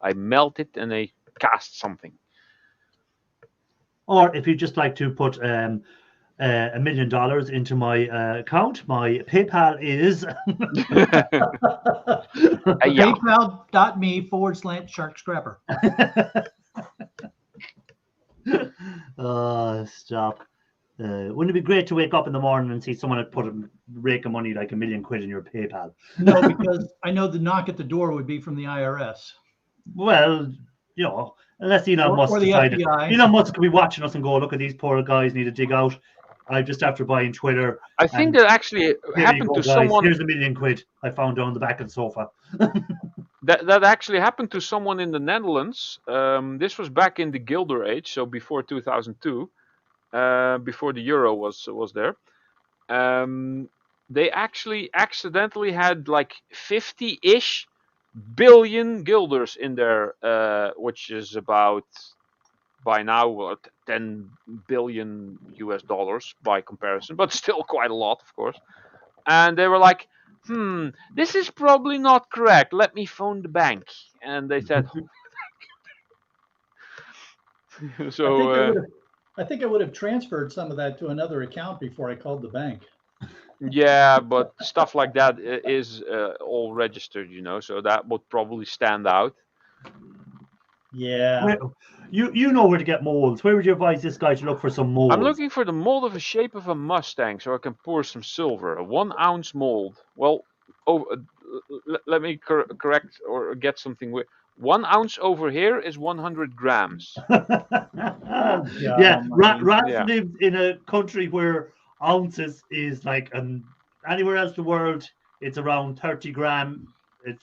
I melt it and I cast something. Or if you just like to put $1 million into my account, my PayPal is Yeah. PayPal.me/Shark Scrapper. Stop. Wouldn't it be great to wake up in the morning and see someone had put a rake of money like £1 million in your PayPal? No, because I know the knock at the door would be from the IRS. Well, unless Elon Musk Or the decided. FBI. Elon Musk could be watching us and go, look at these poor guys need to dig out. I just after buying Twitter. I think And that actually Here you happened go, to guys. someone. Here's £1 million I found on the back of the sofa. That actually happened to someone in the Netherlands. This was back in the Gilder age, so before 2002, before the euro was there. They actually accidentally had like 50-ish billion guilders in there, which is about by now what, 10 billion US dollars by comparison, but still quite a lot, of course. And they were like, this is probably not correct. Let me phone the bank. And they said, so I think I would have transferred some of that to another account before I called the bank. yeah, but stuff like that is all registered, so that would probably stand out. Yeah. You know where to get molds. Where would you advise this guy to look for some molds? I'm looking for the mold of the shape of a Mustang so I can pour some silver. A 1 ounce mold. Well, let me correct or get something. 1 ounce over here is 100 grams. Yeah, Ralph Yeah. lives in a country where ounces is like anywhere else in the world, it's around 30 grams,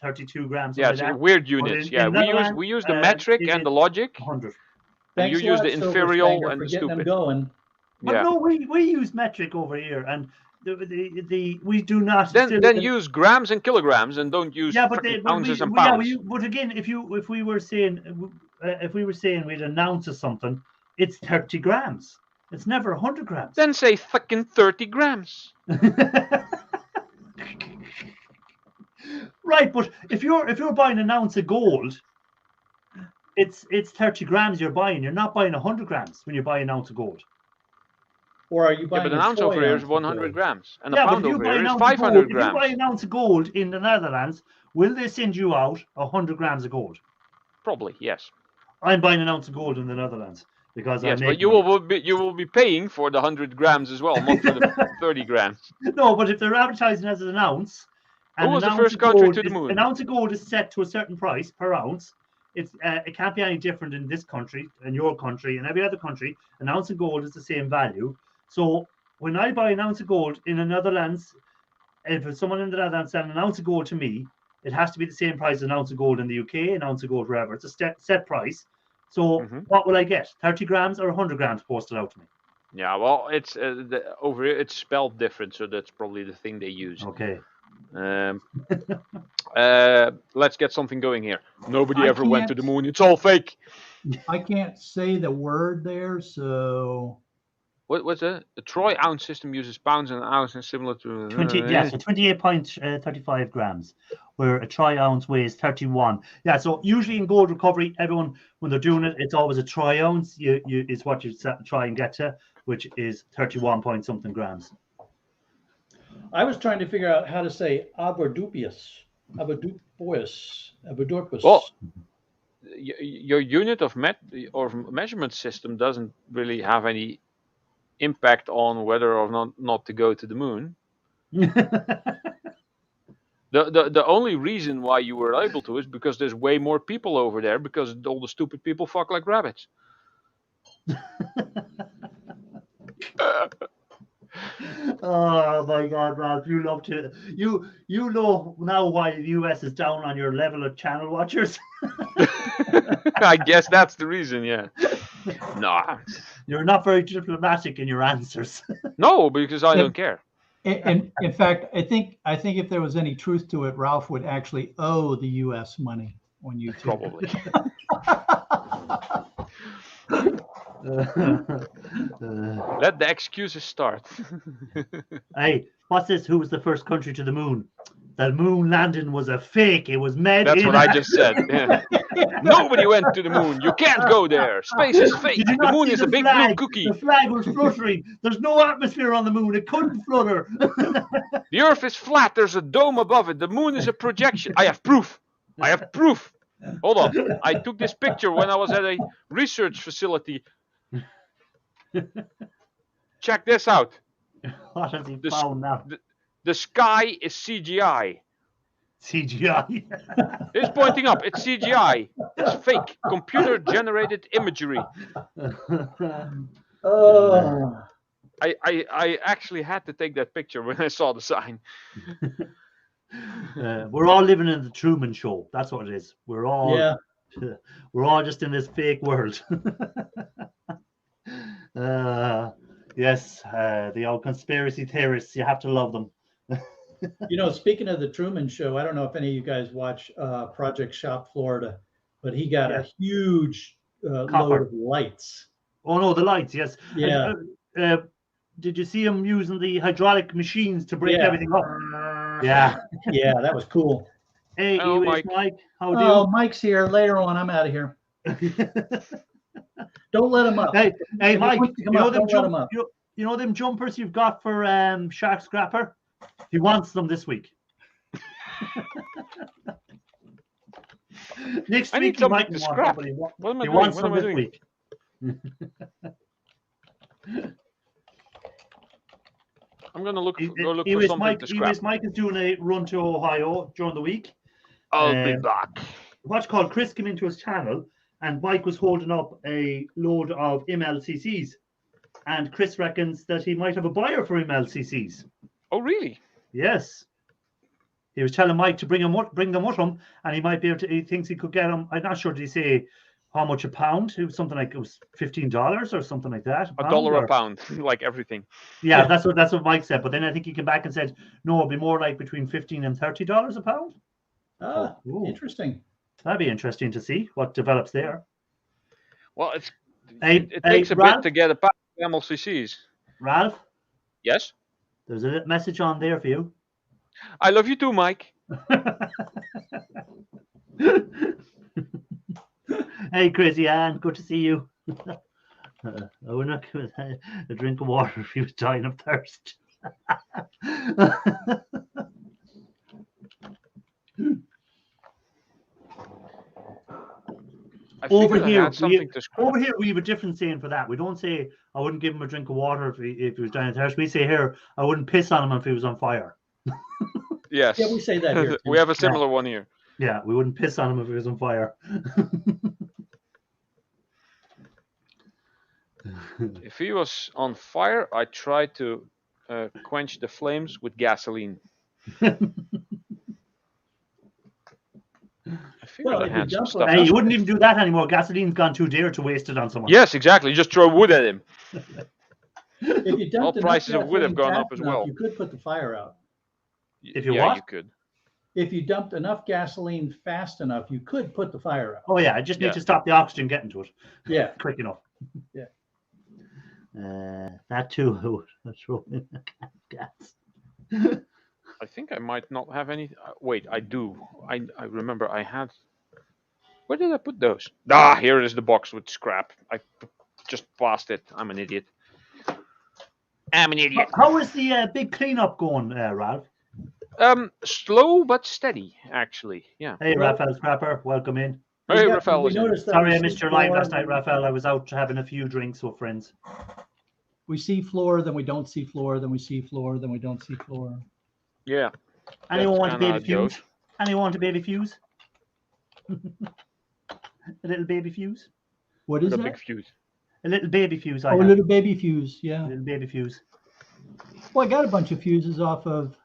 32 grams. Yeah, Like so that. weird units. in Yeah, Netherlands, we use the metric it and the is logic. 100. And you Thanks a use lot, the Silver inferior Stanger, and for the getting them stupid. going. But Yeah. no, we use metric over here, and we do not. Then use grams and kilograms, and don't use ounces and pounds. But again, if we were saying we'd an ounce of something, it's 30 grams. It's never 100 grams. Then say fucking 30 grams. Right, but if you're buying an ounce of gold, it's 30 grams you're buying. You're not buying 100 grams when you buy an ounce of gold. Or are you buying? Yeah, but an ounce over here is 100 grams, and a Yeah, pound but if you over buy here an is ounce of 500 gold, if you grams. buy an ounce of gold in the Netherlands, will they send you out 100 grams of gold? Probably, yes. I'm buying an ounce of gold in the Netherlands because Yes, I but make you money. will be paying for the 100 grams as well, not for the 30 grams. No, but if they're advertising as an ounce, Who was an the ounce first of country gold to the is- moon? An ounce of gold is set to a certain price per ounce. It can't be any different in this country, in your country, and every other country. An ounce of gold is the same value. So when I buy an ounce of gold in the Netherlands, if someone in the Netherlands selling an ounce of gold to me, it has to be the same price as an ounce of gold in the UK, an ounce of gold wherever. It's a set price. So what will I get? 30 grams or 100 grams posted out to me? Yeah, well, it's over here it's spelled different, so that's probably the thing they use. Okay. Let's get something going here. Nobody I ever went to can't- the moon. It's all fake. I can't say the word there, so What's a troy ounce system uses pounds and ounces similar to 28.35 grams, where a troy ounce weighs 31. Yeah, so usually in gold recovery, everyone when they're doing it, it's always a troy ounce. Is what you try and get to, which is 31 point something grams. I was trying to figure out how to say avoirdupois. Well, your unit of measurement system doesn't really have any impact on whether or not to go to the moon. The only reason why you were able to is because there's way more people over there because all the stupid people fuck like rabbits. Oh my God, Ralph, you love to you know now why the US is down on your level of channel watchers. I guess that's the reason, yeah. No. You're not very diplomatic in your answers. No, because I don't care. in fact, I think if there was any truth to it, Ralph would actually owe the U.S. money on YouTube. Probably. Let the excuses start. Hey, what's this? Who was the first country to the moon? The moon landing was a fake. It was made. That's what I just said. Yeah. Nobody went to the moon. You can't go there. Space is fake. Did you The not moon see is the a big flag? blue cookie. The flag was fluttering. There's no atmosphere on the moon. It couldn't flutter. The Earth is flat. There's a dome above it. The moon is a projection. I have proof. I have proof. Hold on. I took this picture when I was at a research facility. Check this out. What have you found now? The sky is CGI. CGI. It's pointing up. It's CGI. It's fake. Computer-generated imagery. Oh. I actually had to take that picture when I saw the sign. We're all living in the Truman Show. That's what it is. We're all just in this fake world. Yes, the old conspiracy theorists. You have to love them. You know, speaking of the Truman Show, I don't know if any of you guys watch Project Shop Florida, but he got a huge load of lights. Oh no, the lights. Yes. Yeah. Did you see him using the hydraulic machines to break everything up? Yeah. Yeah, that was cool. Hey, Hello, Mike. How do Oh, Mike's here. Later on, I'm out of here. you? Don't let him up. Hey, Mike. You know them jumpers you've got for Shark Scrapper? He wants them this week. Next I week need something to scrap. What am I He doing? wants What them am I this doing? week. I'm gonna look for something to Mike scrap. is doing a run to Ohio during the week. I'll be back. What's called Chris came into his channel, and Mike was holding up a load of MLCCs, and Chris reckons that he might have a buyer for MLCCs. Oh, really? Yes. He was telling Mike to bring them with him, and he might be able to. He thinks he could get them. I'm not sure. Did he say how much a pound? It was something like it was $15 or something like that. $1 or- a pound, like everything. Yeah, that's what Mike said. But then I think he came back and said, no, it'll be more like between $15 and $30 a pound. Ah, Ooh. interesting. That'd be interesting to see what develops there. Well, Hey, it takes a Ralph? bit to get a pack of MLCCs. Ralph, Yes. there's a little message on there for you. I love you too, Mike. Hey, Crazy Ann, good to see you. I would not give a drink of water if he was dying of thirst. I Over figured I here, had something to scrap. Over here, we have a different saying for that. We don't say, I wouldn't give him a drink of water if he was dying of thirst. We say here, I wouldn't piss on him if he was on fire. Yes. Yeah, we say that here. Too. We have a similar one here. Yeah, we wouldn't piss on him if he was on fire. If he was on fire, I try to quench the flames with gasoline. I figured Well, I if you had some dump stuff. Hey, you wouldn't even do that anymore. Gasoline's gone too dear to waste it on someone. Yes, exactly. Just throw wood at him. If you dumped All enough prices of wood have gasoline gone up fast as enough, well. You could put the fire out. If you yeah, what? you could. If you dumped enough gasoline fast enough, you could put the fire out. Oh yeah, I just need Yeah. to stop the oxygen getting to it Yeah. quick enough. Yeah. That too. That's rolling gas. I think I might not have any. Wait, I do. I remember I had. Where did I put those? Ah, here is the box with scrap. I just passed it. I'm an idiot. I'm an idiot. How is the big cleanup going, Ralph? Slow but steady, actually. Yeah. Hey, Well- Raphael Scrapper, welcome in. Hey, We Raphael is in. noticed that Sorry we I missed see your live floor, last night, Raphael. I was out having a few drinks with friends. We see floor, then we don't see floor, then we see floor, then we don't see floor. Yeah. Anyone want a kinda how baby it goes. fuse? Anyone want a baby fuse? A little baby fuse? What is The that? big fuse. A little baby fuse, I Oh, a have. little baby fuse. Yeah. A little baby fuse. Well, I got a bunch of fuses off of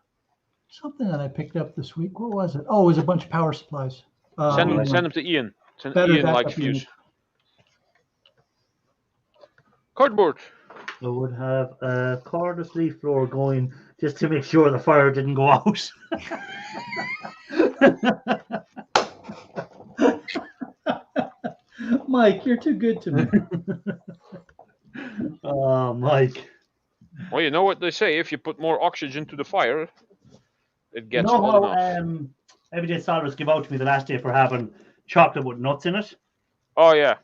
something that I picked up this week. What was it? Oh, it was a bunch of power supplies. Send right. them to Ian. Better Ian backup likes unit. fuse. Cardboard. I would have a cordless leaf blower going just to make sure the fire didn't go out. Mike, you're too good to me. Oh, Mike. Well, you know what they say. If you put more oxygen to the fire, it You gets know hot how enough. Everyday Soliders give out to me the last day for having chocolate with nuts in it? Oh yeah.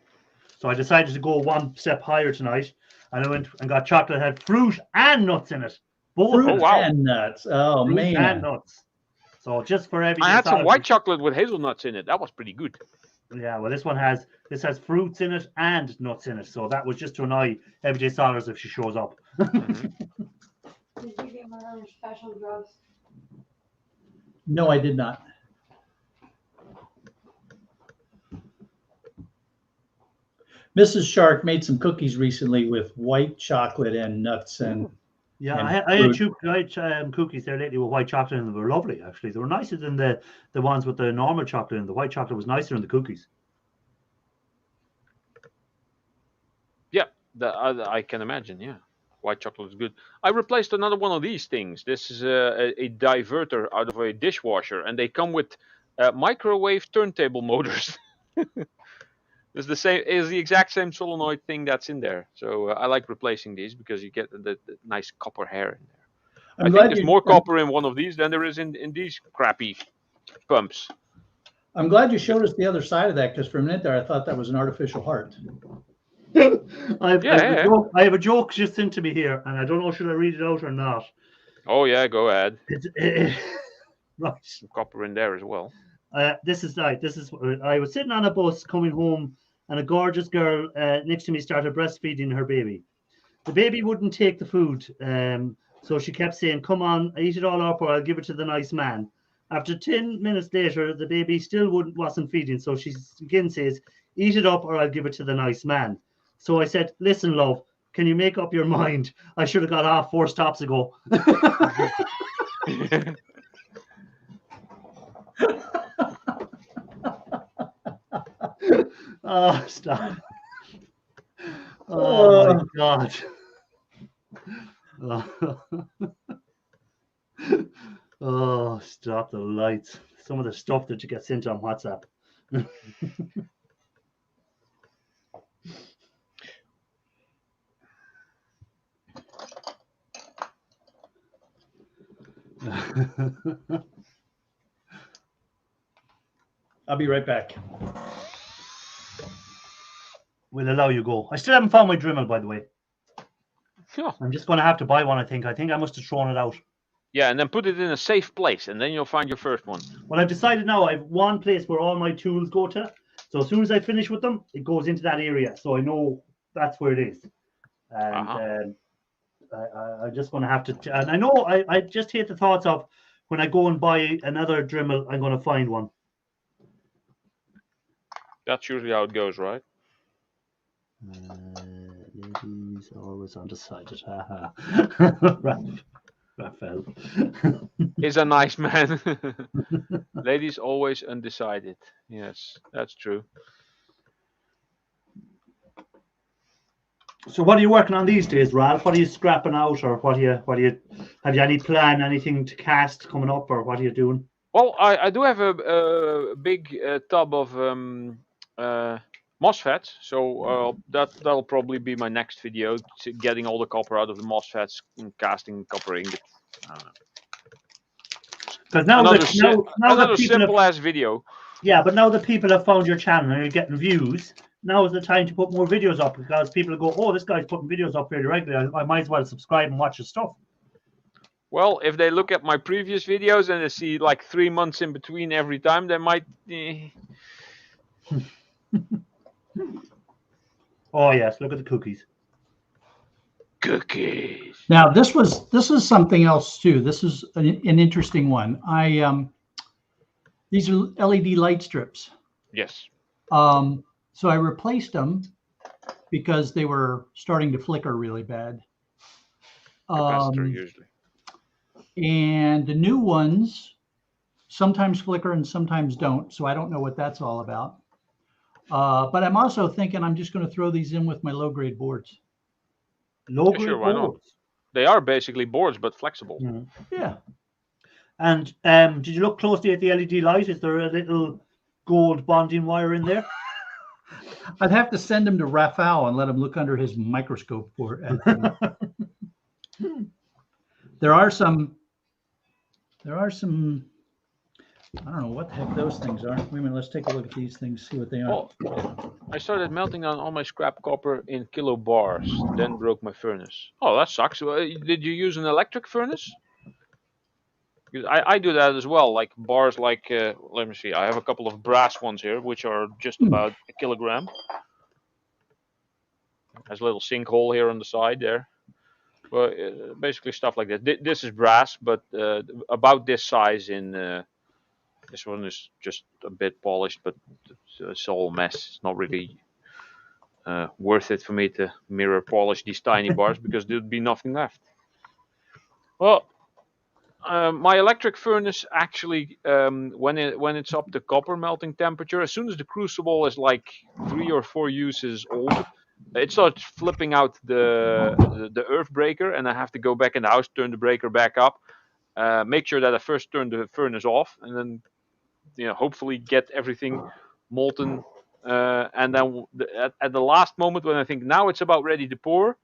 So I decided to go one step higher tonight. And I went and got chocolate that had fruit and nuts in it. Both Fruit Oh, wow. and nuts. Oh, fruit and man. nuts. So just for everyday I had some Soliders- white chocolate with hazelnuts in it. That was pretty good. Yeah, well, this has fruits in it and nuts in it. So that was just to annoy Everyday Soliders if she shows up. Mhm. Did you get one of those special drugs? No, I did not. Mrs. Shark made some cookies recently with white chocolate and nuts and Yeah, And I had cookies there lately with white chocolate in them. They were lovely, actually. They were nicer than the ones with the normal chocolate in. The white chocolate was nicer than the cookies. Yeah, I can imagine. Yeah, white chocolate is good. I replaced another one of these things. This is a diverter out of a dishwasher, and they come with microwave turntable motors. It's the exact same solenoid thing that's in there. So I like replacing these because you get the nice copper hair in there. I think there's more copper in one of these than there is in these crappy pumps. I'm glad you showed us the other side of that because for a minute there I thought that was an artificial heart. I have a joke just into me here, and I don't know should I read it out or not. Oh yeah, go ahead. Right. Some copper in there as well. This is I was sitting on a bus coming home, and a gorgeous girl next to me started breastfeeding her baby. The baby wouldn't take the food, so she kept saying, "Come on, eat it all up, or I'll give it to the nice man." After 10 minutes later, the baby still wasn't feeding, so she again says, "Eat it up, or I'll give it to the nice man." So I said, "Listen, love, can you make up your mind? I should have got off 4 stops ago." Oh, stop. Oh my God. Oh, stop the lights. Some of the stuff that you get sent on WhatsApp. I'll be right back. We'll allow you go. I still haven't found my Dremel, by the way. Yeah. I'm just going to have to buy one, I think. I think I must have thrown it out. Yeah, and then put it in a safe place, and then you'll find your first one. Well, I've decided now I have one place where all my tools go to. So as soon as I finish with them, it goes into that area. So I know that's where it is. And I'm just going to have to. And I know I just hate the thoughts of when I go and buy another Dremel, I'm going to find one. That's usually how it goes, right? Ladies always undecided. Raphael. Is a nice man. Ladies always undecided. Yes, that's true. So what are you working on these days, Ralph? What are you scrapping out, or what have you any plan, anything to cast coming up, or what are you doing? Well, I do have a big tub of MOSFETs, so that'll probably be my next video, getting all the copper out of the MOSFETs and casting copper ingot. Because now another simple ass video. Yeah, but now that people have found your channel and you're getting views, now is the time to put more videos up, because people go, oh, this guy's putting videos up fairly regularly. I might as well subscribe and watch his stuff. Well, if they look at my previous videos and they see like 3 months in between every time, they might. Oh yes, look at the cookies. Cookies. Now this is something else too. This is an interesting one. These are LED light strips. Yes. So I replaced them because they were starting to flicker really bad. Capacitor usually. And the new ones sometimes flicker and sometimes don't. So I don't know what that's all about. But I'm also thinking I'm just going to throw these in with my low-grade boards. Low-grade why not? boards. They are basically boards, but flexible. Mm. Yeah. And did you look closely at the LED light? Is there a little gold bonding wire in there? I'd have to send him to Raphael and let him look under his microscope for it. There are some, I don't know what the heck those things are. Wait a minute, let's take a look at these things, see what they are. Oh, I started melting down all my scrap copper in kilobars, then broke my furnace. Oh, that sucks. Did you use an electric furnace? Because I do that as well, like bars like, let me see, I have a couple of brass ones here, which are just about a kilogram. There's a little sinkhole here on the side there. Well, basically stuff like that. This is brass, but about this size in... this one is just a bit polished, but it's all a mess. It's not really worth it for me to mirror polish these tiny bars because there'd be nothing left. Well, my electric furnace actually, when it's up to copper melting temperature, as soon as the crucible is like 3 or 4 uses old, it starts flipping out the earth breaker, and I have to go back in the house, turn the breaker back up, make sure that I first turn the furnace off, and then hopefully get everything molten, and then at the last moment when I think now it's about ready to pour,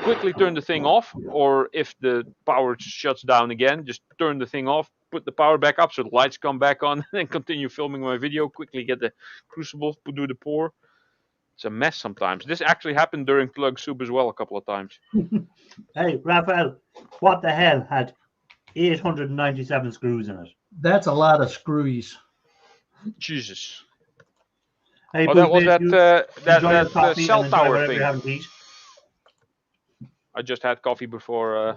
quickly turn the thing off, or if the power shuts down again, just turn the thing off, put the power back up so the lights come back on, and then continue filming my video, quickly get the crucible, do the pour. It's a mess sometimes. This actually happened during Plug Soup as well a couple of times. Hey, Raphael, what the hell had 897 screws in it? That's a lot of screws. Jesus. Hey, Oh, that was that cell tower thing. I just had coffee before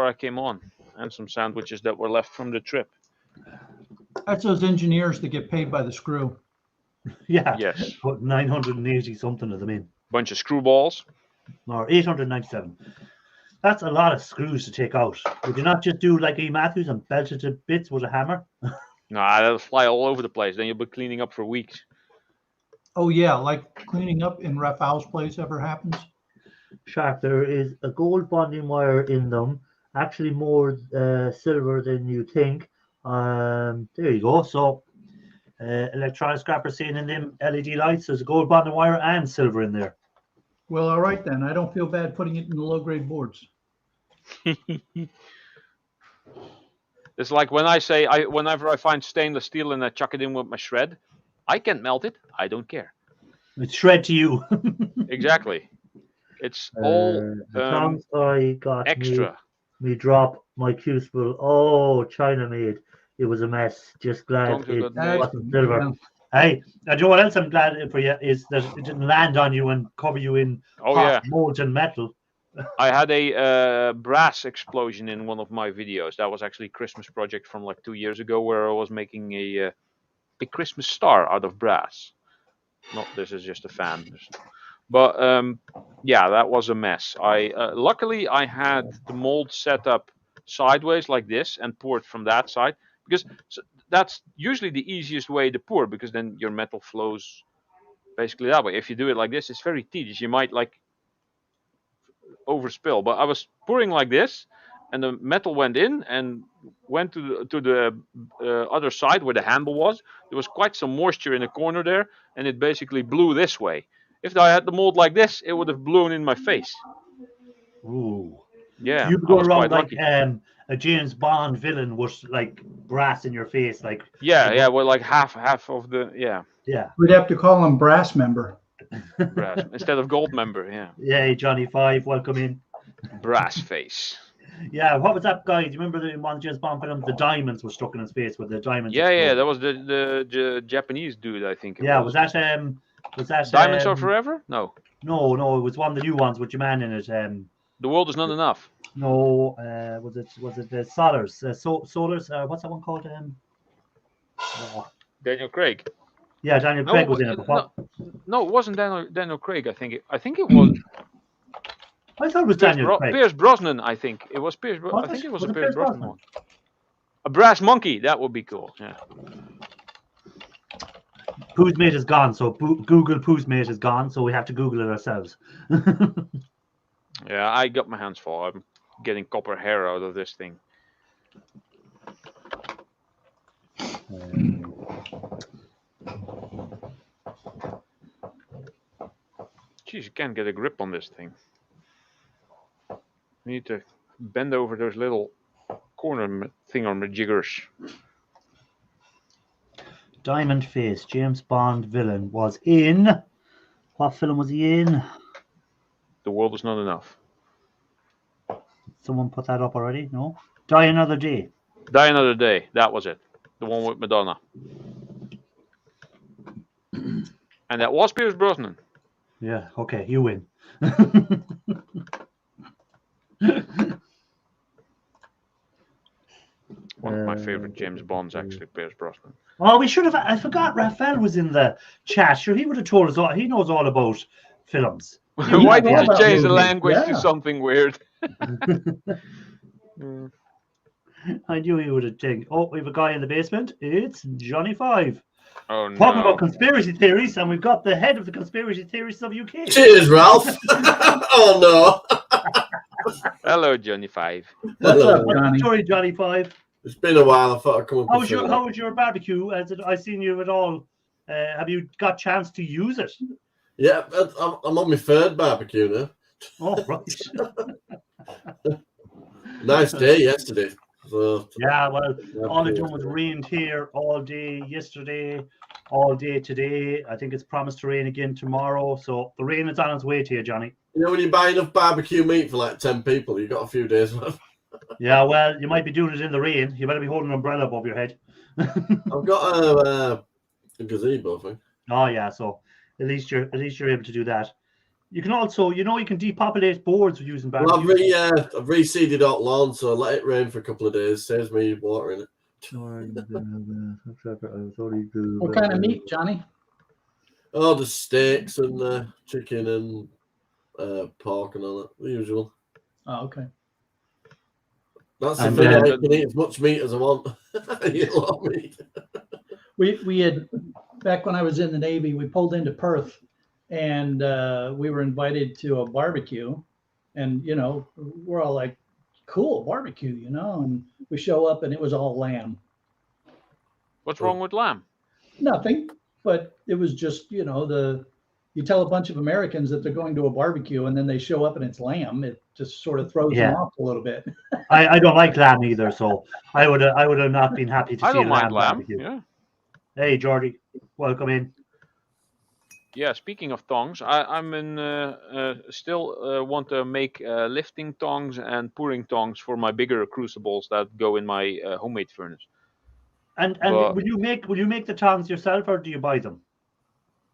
I came on, and some sandwiches that were left from the trip. That's those engineers that get paid by the screw. Yeah. Yes. Put 980 something of them in. Bunch of screwballs. Or 897. That's a lot of screws to take out. Would you not just do like E. Matthews and belt it to bits with a hammer? Nah, that'll fly all over the place. Then you'll be cleaning up for weeks. Oh yeah, like cleaning up in Raphael's place ever happens? Shark, there is a gold bonding wire in them. Actually, more silver than you think. There you go. So, electronic scrapper saying in them LED lights, there's a gold bonding wire and silver in there. Well, all right then. I don't feel bad putting it in the low grade boards. It's like when I say whenever I find stainless steel and I chuck it in with my shred, I can't melt it. I don't care. It's shred to you. Exactly. It's all the times I got extra. me drop my crucible. Oh, China made. It was a mess. Just glad it wasn't silver. Yeah. Hey, you know what else I'm glad for you is that it didn't land on you and cover you in hot molten metal. I had a brass explosion in one of my videos. That was actually a Christmas project from like 2 years ago, where I was making a Christmas star out of brass. Not this is just a fan, but yeah, that was a mess. I luckily I had the mold set up sideways like this and poured from that side, because that's usually the easiest way to pour, because then your metal flows basically that way. If you do it like this, it's very tedious. You might like overspill, but I was pouring like this, and the metal went in and went to the other side where the handle was. There was quite some moisture in the corner there, and it basically blew this way. If I had the mold like this, it would have blown in my face. Ooh. Yeah, you go around like a James Bond villain with like brass in your face, like yeah, well, like half of the yeah. We'd have to call him brass member. Brass instead of gold member. Yeah. Yeah, Johnny Five, welcome in. Brass face. Yeah, what was that guy? Do you remember in one James Bond film, the diamonds were stuck in his face with the diamonds? Yeah, that was the Japanese dude, I think. Was that Diamonds Are Forever? No, it was one of the new ones with your man in it. The World Is Not Enough. No, was it the Solars? Solars. What's that one called? Daniel Craig. Yeah, Daniel Craig was in it. No, it wasn't Daniel Craig. I think it was. I thought it was Daniel Craig. Pierce Brosnan. I think it was Pierce. I think it was a Pierce Brosnan one. A brass monkey. That would be cool. Yeah. Pooh's Mate is gone, so Google Pooh's Mate is gone, so we have to Google it ourselves. Yeah, I got my hands full. I'm getting copper hair out of this thing. Jeez, you can't get a grip on this thing. You need to bend over those little corner thingamajigers. Diamond Face, James Bond villain, was in. What film was he in? The World Is Not Enough. Someone put that up already? No? Die Another Day. Die Another Day. That was it. The one with Madonna. And that was Pierce Brosnan. Yeah, okay, you win. One of my favorite James Bonds, actually, Pierce Brosnan. Oh, we should have. I forgot Raphael was in the chat. Sure, he would have told us all. He knows all about films. Why did you change the language to something weird? I knew he would have taken. Oh, we have a guy in the basement. It's Johnny Five. Oh, no. Talking about conspiracy theories, and we've got the head of the conspiracy theories of UK. Cheers, Ralph. Oh no. Hello, Johnny Five. Hello, Johnny. Sorry, Johnny Five. It's been a while. I thought I'd come up. How was your barbecue? I seen you at all. Have you got chance to use it? Yeah, I'm on my third barbecue now. Oh, right. Nice day yesterday. So, yeah, well, all it done was rained here all day yesterday, all day today. I think it's promised to rain again tomorrow. So the rain is on its way to you, Johnny. You know, when you buy enough barbecue meat for like 10 people, you've got a few days left. Yeah, well, you might be doing it in the rain. You better be holding an umbrella above your head. I've got a gazebo thing. Oh yeah, so at least you're able to do that. You can also, you can depopulate boards using barbecue. Well, I've reseeded out lawn, so let it rain for a couple of days. Saves me watering it. What kind of meat, Johnny? Oh, the steaks and chicken and pork and all that, the usual. Oh, okay. That's the thing. I can eat as much meat as I want. I eat a lot of meat. We had back when I was in the Navy, we pulled into Perth, and we were invited to a barbecue, and we're all like, "Cool barbecue," and we show up, and it was all lamb. What's wrong with lamb? Nothing, but it was just you tell a bunch of Americans that they're going to a barbecue, and then they show up and it's lamb. It just sort of throws them off a little bit. I don't like lamb either, so I would have not been happy to see I don't mind lamb. barbecue. Yeah. Hey, Geordie, welcome in. Yeah. Speaking of tongs, I'm in still want to make lifting tongs and pouring tongs for my bigger crucibles that go in my homemade furnace. And But- will you make the tongs yourself, or do you buy them?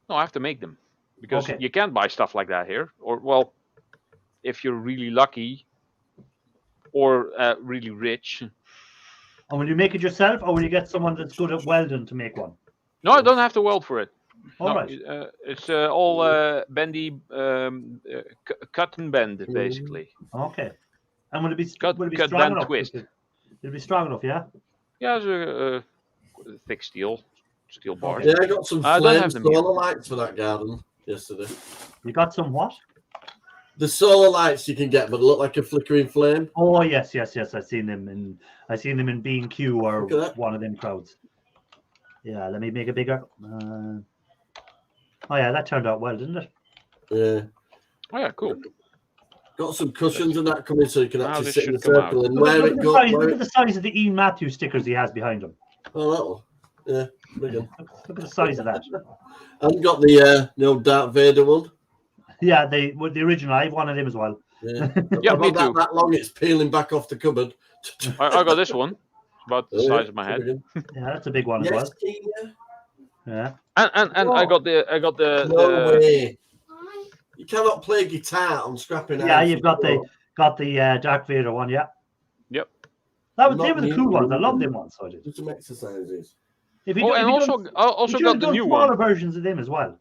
No, I have to make them because Okay. you can't buy stuff like that here. Or well, if you're really lucky or really rich. And will you make it yourself, or will you get someone that's good at welding to make one? No, I don't have to weld for it. All No, right. it's all bendy, cut and bend basically. Okay. And will it be Cut- will it be cut, strong bend, enough? twist. It'll be strong enough, yeah. Yeah, it's a thick steel bars. Yeah, I got some I don't flame have them yet. solar lights for that garden yesterday. You got some what? The solar lights you can get, but look like a flickering flame. Oh yes. I've seen them in B&Q or Look at that. one of them crowds. Yeah, let me make it bigger. Oh yeah, that turned out well, didn't it? Yeah. Oh yeah, cool. Got some cushions and that coming so you can Now actually this sit in a should come out. circle and Look, where at it the goes. size, look at the size of the Ian Matthews stickers he has behind him. Oh, that one. Yeah, big one. Look at the size of that. And got the old Darth Vader one. Yeah, the original. I have one of them as well. Yeah, Yeah, I've me had that too. that long it's peeling back off the cupboard. I got this one. It's about the Oh, size of my head. big one. Yeah, that's a big one as Yes, well. Tina. Yeah. And I got the No way. You cannot play guitar on scrapping Yeah, iron. you've got the Darth Vader one. Yeah. Yep. They were Not the me. cool ones. I love them ones. So I did. Do some exercises. If you Oh, do- and if you also don't- I also you should got have the done new smaller one. versions of them as well.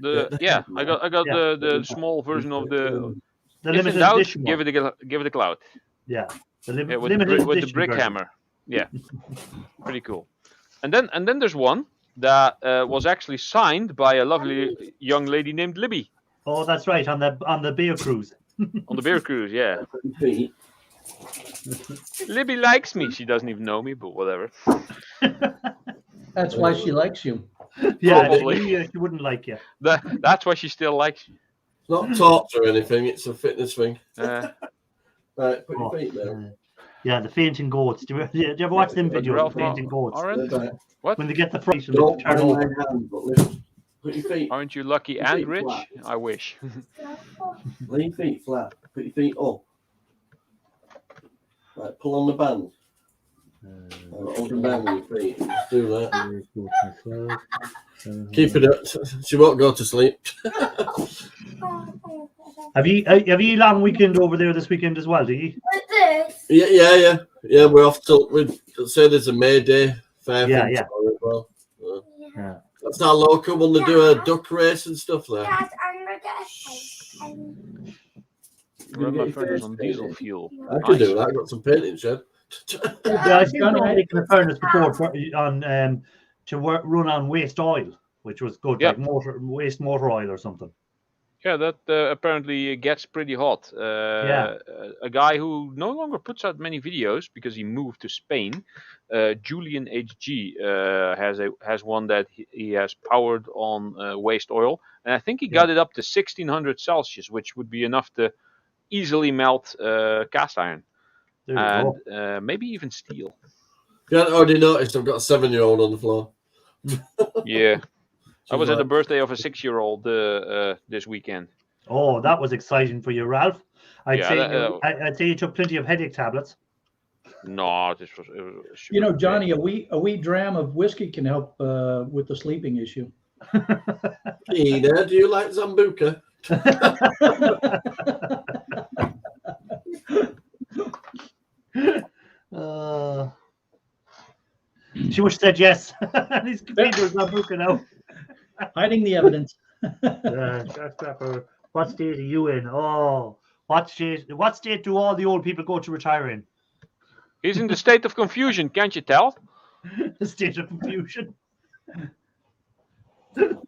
I got Yeah. the small version of the. The If in limited doubt, edition give one. it a clout. Yeah. The Yeah, with limited with the edition brick version. hammer. Yeah, pretty cool. And then there's one that was actually signed by a lovely young lady named Libby Oh, that's right. On the beer cruise. on the beer cruise. Yeah, Feet. Libby likes me. She doesn't even know me, but whatever. That's why she likes you. Yeah, Probably. she wouldn't like you. That's why she still likes you. It's not torture or anything, it's a fitness thing. Uh, Right, put your Oh, feet down. yeah, the fainting goats. Do you ever watch them But videos? Ralph The fainting goats. aren't, Right. When they get the fright and Don't they turn bang over. my hand, but lift. Put your feet. aren't you lucky Your and feet rich? flat. I wish. Lay your feet flat. Put your feet up. Right, pull on the band. Hold them down with your feet. Just do that. Keep it up. She won't go to sleep. Have you long weekend over there this weekend as well? Do you? Yeah. We're off till we say there's a May Day fair. Yeah, thing yeah. tomorrow as well. Yeah. That's our local one. They do a duck race and stuff there. Dad, I'm gonna get Run my your furnace face on painted. diesel fuel. I could do that. I got some painting shed. Yeah, I seen someone making a furnace before run on waste oil, which was good, Yeah. like waste motor oil or something. Yeah, that apparently gets pretty hot. A guy who no longer puts out many videos because he moved to Spain, Julian HG, has one that he has powered on waste oil, and I think he got it up to 1600 Celsius, which would be enough to easily melt cast iron There you and go. maybe even steel. You hadn't already noticed I've got a 7-year-old on the floor. Yeah, I was at the like- birthday of a 6-year-old this weekend. Oh, that was exciting for you, Ralph. I'd Yeah, say I'd say you took plenty of headache tablets. No, it was You know, Johnny, a wee dram of whiskey can help with the sleeping issue. Tina, do you like Zambuca? She would have said yes. He's completely Zambuca now. Hiding the evidence. Skyscraper. What state are you in? Oh, what state do all the old people go to retire in? He's in the state of confusion, can't you tell? The state of confusion. I'm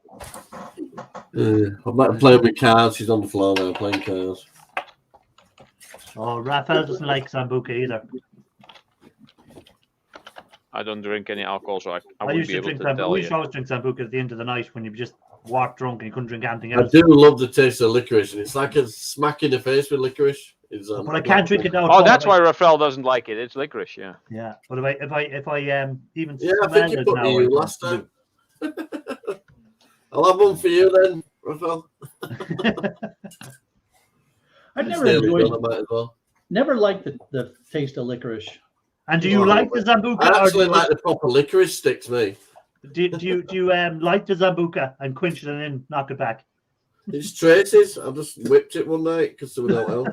not playing with cards. She's on the floor now playing cards. Oh, Raphael doesn't like Sambuca either. I don't drink any alcohol, so I I wouldn't used be to able drink to Sambuca. tell We you. used to always drink Sambuca at the end of the night when you just walked drunk and you couldn't drink anything I else. do love the taste of licorice, and it's like a smack in the face with licorice. It's, But I can't drink it now. Oh, that's why Raphael doesn't like it. It's licorice, yeah. Yeah, but if I even Yeah, I smell think you it put now, me I in don't last do time. I'll have one for you then, Raphael. I've never Nearly enjoyed, done, I might as well. never liked the taste of licorice. And do you Oh, like the Sambuca? I or actually do you like the proper licorice sticks, me. Do you like the Sambuca and quench it and then knock it back? It's Tracy's. I just whipped it one night because there was no help.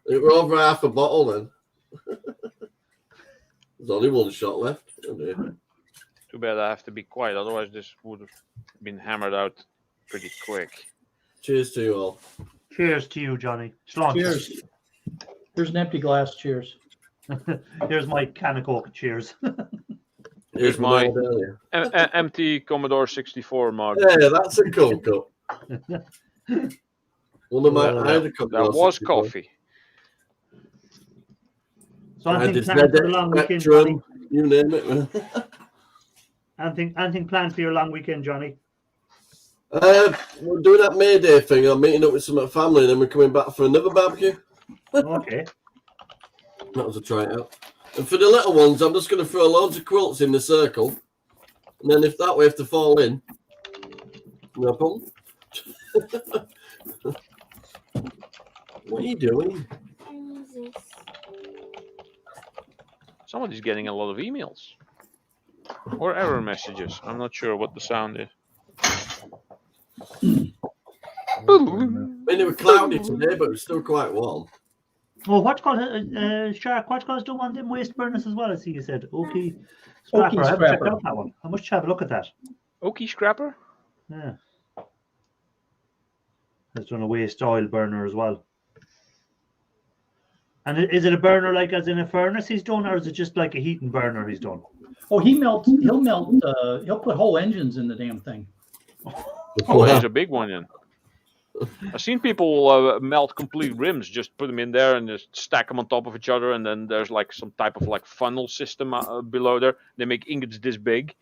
It was over half a bottle then. There's only one shot left. Oh dear. Too bad I have to be quiet, otherwise this would have been hammered out pretty quick. Cheers to you all. Cheers to you, Johnny. Slán. Cheers. Here's an empty glass. Cheers. Here's my can of Coke. Cheers. Here's my earlier. empty Commodore 64 mug. Yeah, that's a cold cup. One of my I had a couple That of was 64. coffee. So I anything had planned for the long weekend, Johnny? Spectrum, you name it. Anything planned for your long weekend, Johnny? We're doing that May Day thing. I'm meeting up with some family, and then we're coming back for another barbecue. Okay. That was a tryout. And for the little ones, I'm just going to throw loads of quilts in the circle, and then if that way, if they fall in, no problem. What are you doing? Somebody's getting a lot of emails. Or error messages. I'm not sure what the sound is. I mean, they were cloudy today, but it was still quite warm. Oh, what's called Shark? What's called doing one of them waste burners as well? I see you said Oaky Scrapper. I haven't checked out that one. I must have a look at that. Oaky Scrapper? Yeah. Has done a waste oil burner as well. And is it a burner like as in a furnace he's done, or is it just like a heating burner he's done? Oh, he'll put whole engines in the damn thing. Oh, there's a big one in. I've seen people melt complete rims, just put them in there and just stack them on top of each other, and then there's like some type of like funnel system below there. They make ingots this big.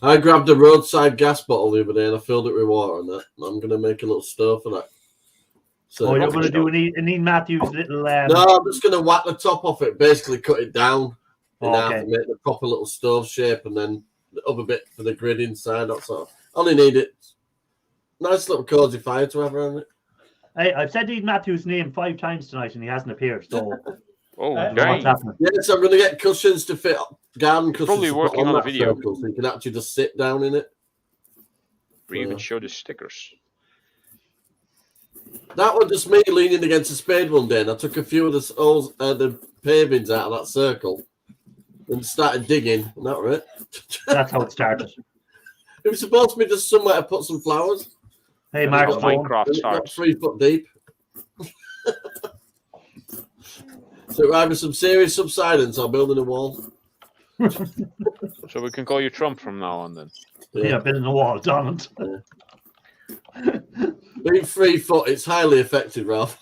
I grabbed a roadside gas bottle the other day and I filled it with water and that. I'm going to make a little stove for that. So You're going to do an Ian Matthews little... No, I'm just going to whack the top off it, basically cut it down in half and make the proper little stove shape, and then the other bit for the grid inside. That's all. Only need it. Nice little cozy fire to have around it. Hey, I've said Ian Matthews' name 5 times tonight and he hasn't appeared, so... Oh, what's happening? Yes, I'm going to get cushions to fit garden cushions. Probably working on a video. Circle, so you can actually just sit down in it. Or even show the stickers. That was just me leaning against a spade one day, and I took a few of the pavings out of that circle and started digging, and that was it. That's how it started. It was supposed to be just somewhere to put some flowers. Hey, Mark, Minecraft starts. 3 foot deep. So we're having some serious subsidence or building a wall. So we can call you Trump from now on then. Yeah, building a wall, Donald. Yeah. Being 3 foot, it's highly effective, Ralph.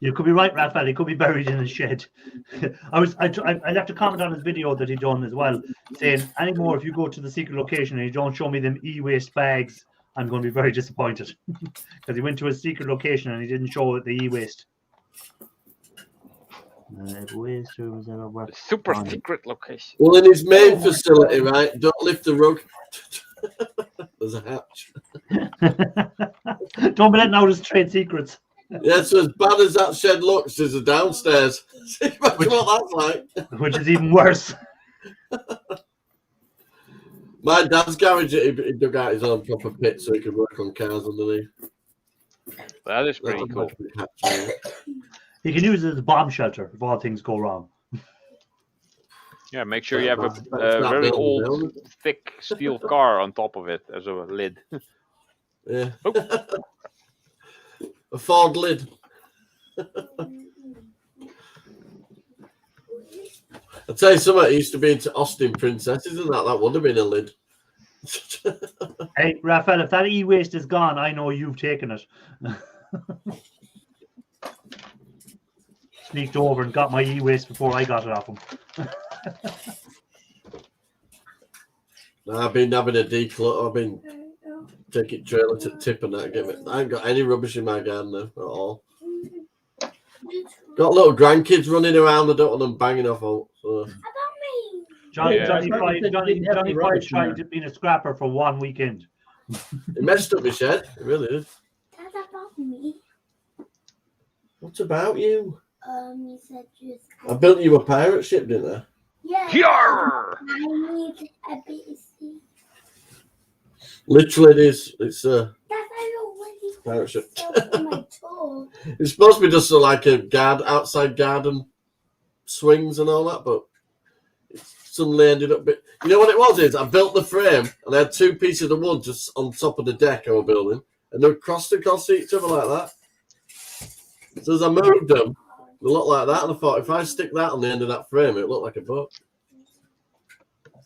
You could be right, Raphael. He could be buried in a shed. I'd have to comment on his video that he done as well, saying anymore if you go to the secret location and you don't show me them e-waste bags, I'm going to be very disappointed because he went to a secret location and he didn't show the e-waste. Super secret location. Well, in his main facility, right? Don't lift the rug. There's a hatch. Don't be letting out his trade secrets. Yeah, so as bad as that shed looks, there's a downstairs. See what that's like. Which is even worse. My dad's garage, he dug out his own proper pit so he could work on cars underneath. That is pretty cool. He can use it as a bomb shelter if all things go wrong. Yeah, make sure you have a very old, thick steel car on top of it as a lid. Yeah. Oh. A Ford lid. I tell you something, I used to be into Austin Princesses, and that would have been a lid. Hey, Raphael, if that e-waste is gone, I know you've taken it. Sneaked over and got my e-waste before I got it off him. I've been having a declutter. I've been taking trailer to tip and that. I ain't got any rubbish in my garden now at all. Got little grandkids running around. I don't want them banging off all. So. Johnny I thought you said you didn't have any Boy rubbish in tried there. to be a scrapper for one weekend. It messed up my shed. It really is. That's about me. What's about you? You said you. I built you a pirate ship, didn't I? Yeah. Yarr! I need a BC. Literally, it is. It's a That's already pirate ship. on my toe. It's supposed to be just like a outside garden swings and all that, but it suddenly ended up. You know what it was? Is I built the frame and I had two pieces of wood just on top of the deck I was building, and they were crossed across each other like that. So as I moved them, they looked like that, and I thought if I stick that on the end of that frame, it looked like a boat.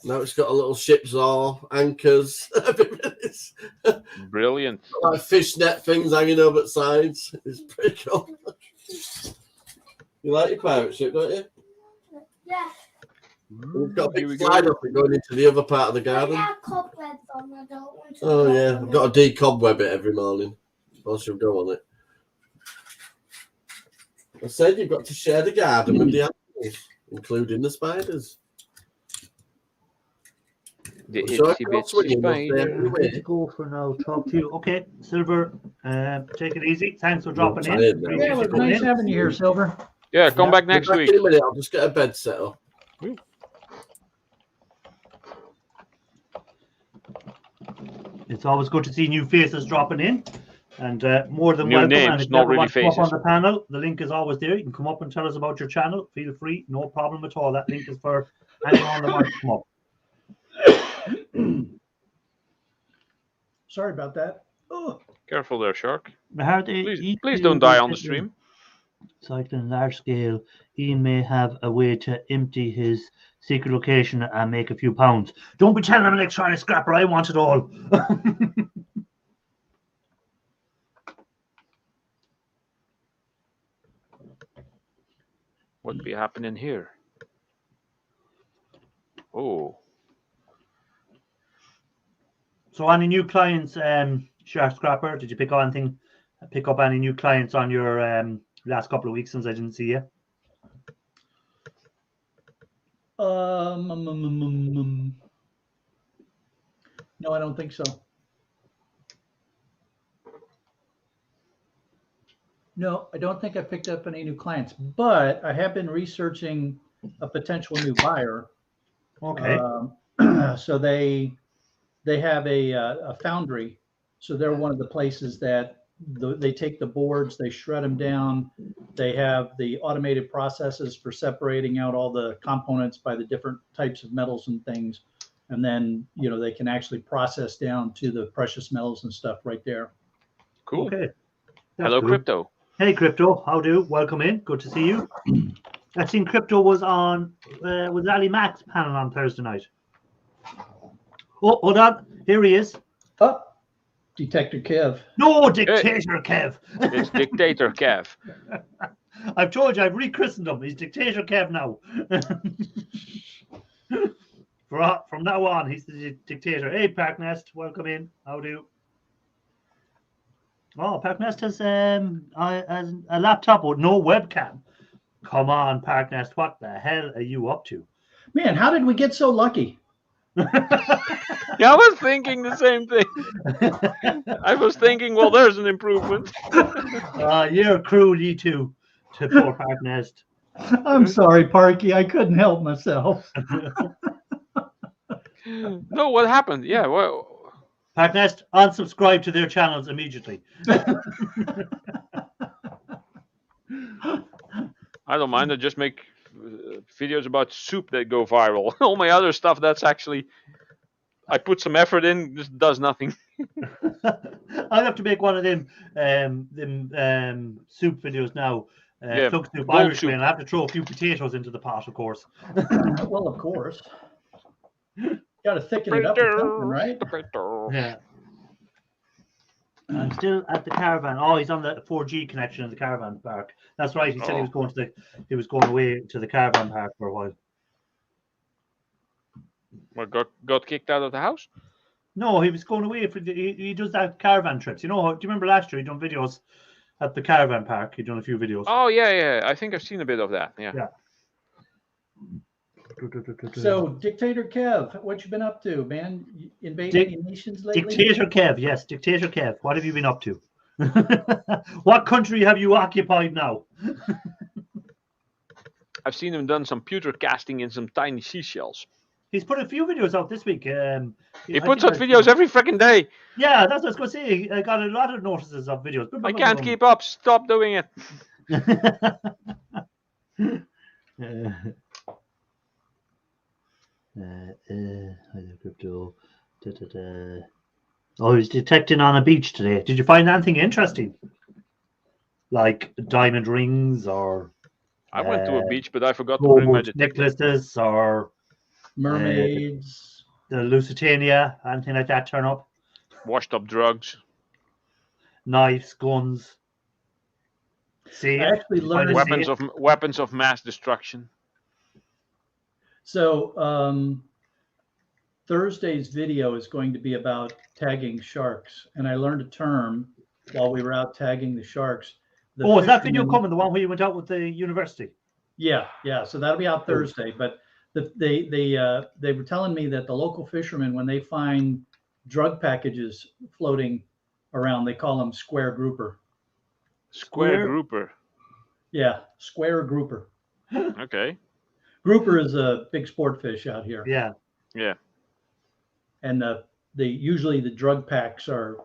Now it's got a little ship's oar, anchors, Brilliant. like fishnet things hanging over the sides. It's pretty cool. You like your pirate ship, don't you? Yeah. We've got a Here we big go. slide up and going into the other part of the I garden. have cobwebs on. I don't want to. Oh yeah, I've got to decobweb it every morning. Or she'll go on it. I said you've got to share the garden with the animals, including the spiders. The So itsy across bitsy with you, they'll stay spider. everywhere. Let's go for now. Talk to you. Okay, Silver, take it easy. Thanks for dropping in. tired now. Appreciate Yeah, it you was coming nice in. having you here, Silver. Yeah, come back Be next back week. in a minute. I'll just get a bed set up. It's always good to see new faces dropping in, and more than New welcome. names, And if you not ever really want to come up on faces. the panel, the link is always there. You can come up and tell us about your channel. Feel free, no problem at all. That link is for anyone that wants to come up. Sorry about that. Oh, Careful there, shark. Please don't die on the stream. Cycling large scale, he may have a way to empty his secret location and make a few pounds. Don't be telling him electronic scrapper. I want it all. What be happening here? Oh, So, any new clients, Shark Scrapper? Did you pick up any new clients on your last couple of weeks since I didn't see you? No, I don't think so. No, I don't think I picked up any new clients, but I have been researching a potential new buyer. Okay. So they have a foundry. So they're one of the places that they take the boards, they shred them down. They have the automated processes for separating out all the components by the different types of metals and things. And then, they can actually process down to the precious metals and stuff right there. cool. Okay. Hello, cool. Crypto. Hey, Crypto. How do? Welcome in. Good to see you. I've seen Crypto was on with Ali Mack's panel on Thursday night. Oh, hold on. Here he is. Oh, Detector Kev. No, Dictator Kev. It's Dictator Kev. I've told you, I've rechristened him. He's Dictator Kev now. From now on, he's the dictator. Hey, Packnest, welcome in. How do? Oh, Packnest has a laptop with no webcam. Come on, Packnest, what the hell are you up to? Man, how did we get so lucky? Yeah, I was thinking the same thing. I was thinking, well, there's an improvement. You're cruel, you two, to poor Packnest. I'm sorry, Parky. I couldn't help myself. No, what happened? Yeah, well, Packnest, unsubscribe to their channels immediately. I don't mind. I just make videos about soup that go viral. All my other stuff, that's actually, I put some effort in, just does nothing. I'll have to make one of them soup videos now. Yeah, Plug soup, bowl Irish soup. way, and I have to throw a few potatoes into the pot, of course. Well, of course. Got to thicken it up with something, right? Yeah. I'm still at the caravan. Oh, he's on the 4G connection in the caravan park. That's right. He said he was going away to the caravan park for a while. What, got kicked out of the house? No, he was going away he does that caravan trips. You know, do you remember last year he done videos at the caravan park? He done a few videos. Oh yeah. I think I've seen a bit of that. Yeah. So, Dictator Kev, what you been up to, man? Invading any nations lately? Dictator Kev, yes, Dictator Kev. What have you been up to? What country have you occupied now? I've seen him done some pewter casting in some tiny seashells. He's put a few videos out this week. He puts out videos every freaking day. Yeah, that's what I was going to say. I got a lot of notices of videos. I can't keep up. Stop doing it. Crypto. Oh, he's detecting on a beach today. Did you find anything interesting? Like diamond rings or... I went to a beach, but I forgot to bring my detector. Necklaces or... Mermaids. The Lusitania, anything like that turn up? Washed up drugs. Knives, guns. See, I actually learned weapons of mass destruction. So Thursday's video is going to be about tagging sharks, and I learned a term while we were out tagging the sharks. Is that video coming? The one where you went out with the university? Yeah. So that'll be out Thursday. But they were telling me that the local fishermen, when they find drug packages floating around, they call them square grouper. Square grouper. Yeah, square grouper. Okay. Grouper is a big sport fish out here. Yeah. And usually the drug packs are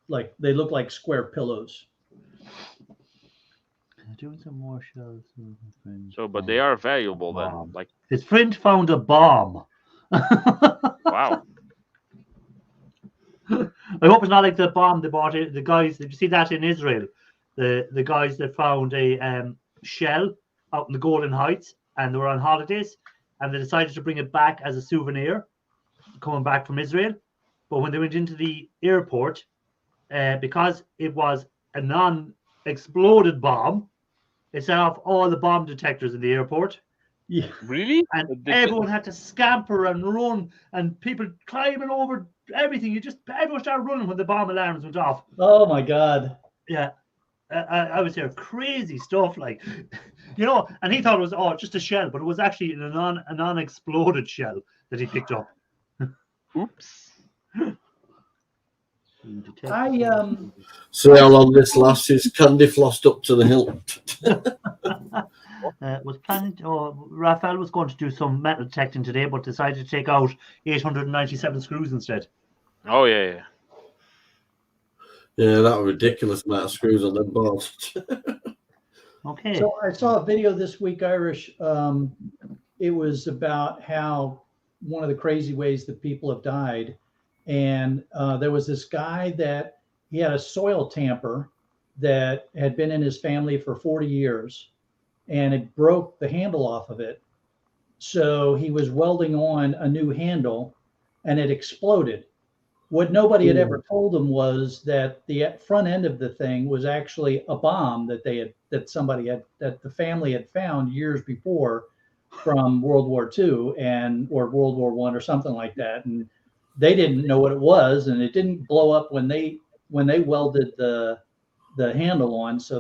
like, they look like square pillows. Doing some more shows. So, but they are valuable then. Like his friend found a bomb. Wow. I hope it's not like the bomb they bought. The guys, did you see that in Israel? The guys that found a shell out in the Golan Heights, and they were on holidays, and they decided to bring it back as a souvenir, coming back from Israel. But when they went into the airport, because it was a non-exploded bomb, it set off all the bomb detectors in the airport. Yeah. Really? And everyone had to scamper and run, and people climbing over everything. Everyone started running when the bomb alarms went off. Oh my God. Yeah. I was there, crazy stuff, like, you know, and he thought it was just a shell, but it was actually a non-exploded shell that he picked up. Oops. See how long this lasts. Is candy flossed up to the hilt. Raphael was going to do some metal detecting today, but decided to take out 897 screws instead. Oh yeah. Yeah, that was ridiculous amount of screws on them boards. Okay. So I saw a video this week, Irish. It was about how one of the crazy ways that people have died. And there was this guy that he had a soil tamper that had been in his family for 40 years, and it broke the handle off of it. So he was welding on a new handle, and it exploded. What nobody had ever told him was that the front end of the thing was actually a bomb that the family had found years before from World War II or World War I or something like that. And they didn't know what it was, and it didn't blow up when they welded the handle on. So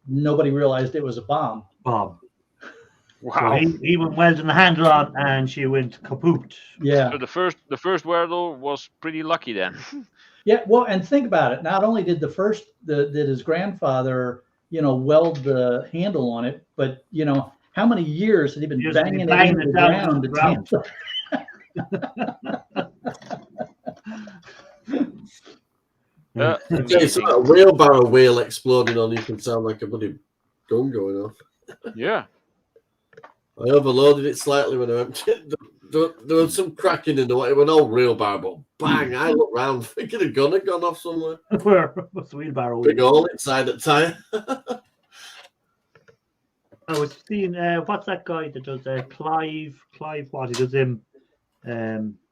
nobody realized it was a bomb. Wow. So he went welding the handle on, and she went kaput. Yeah. So the first welder was pretty lucky then. Yeah. Well, and think about it. Not only did did his grandfather, weld the handle on it, but how many years had he been banging it into the ground to tamper? It's like a wheelbarrow wheel exploding on you can sound like a bloody gun going off. Yeah. I overloaded it slightly when I went. There was some cracking in the way. It was an old wheelbarrow, but bang! I looked round thinking a gun had gone off somewhere. Where was the wheelbarrow? Big hole inside the tyre. I was seeing what's that guy that does Clive what he does him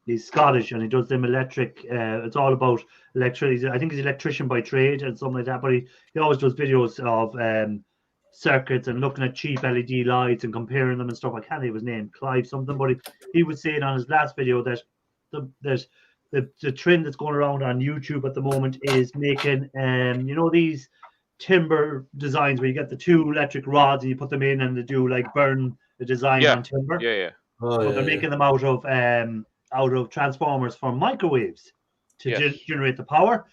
he's Scottish and he does them electric it's all about electricity. I think he's an electrician by trade and something like that, but he always does videos of circuits and looking at cheap LED lights and comparing them and stuff. I can't think of his name, Clive something, but he was saying on his last video that the trend that's going around on YouTube at the moment is making you know, these timber designs where you get the two electric rods and you put them in and they do like burn the design on timber. Yeah. Oh, But they're making them out of transformers from microwaves to generate the power.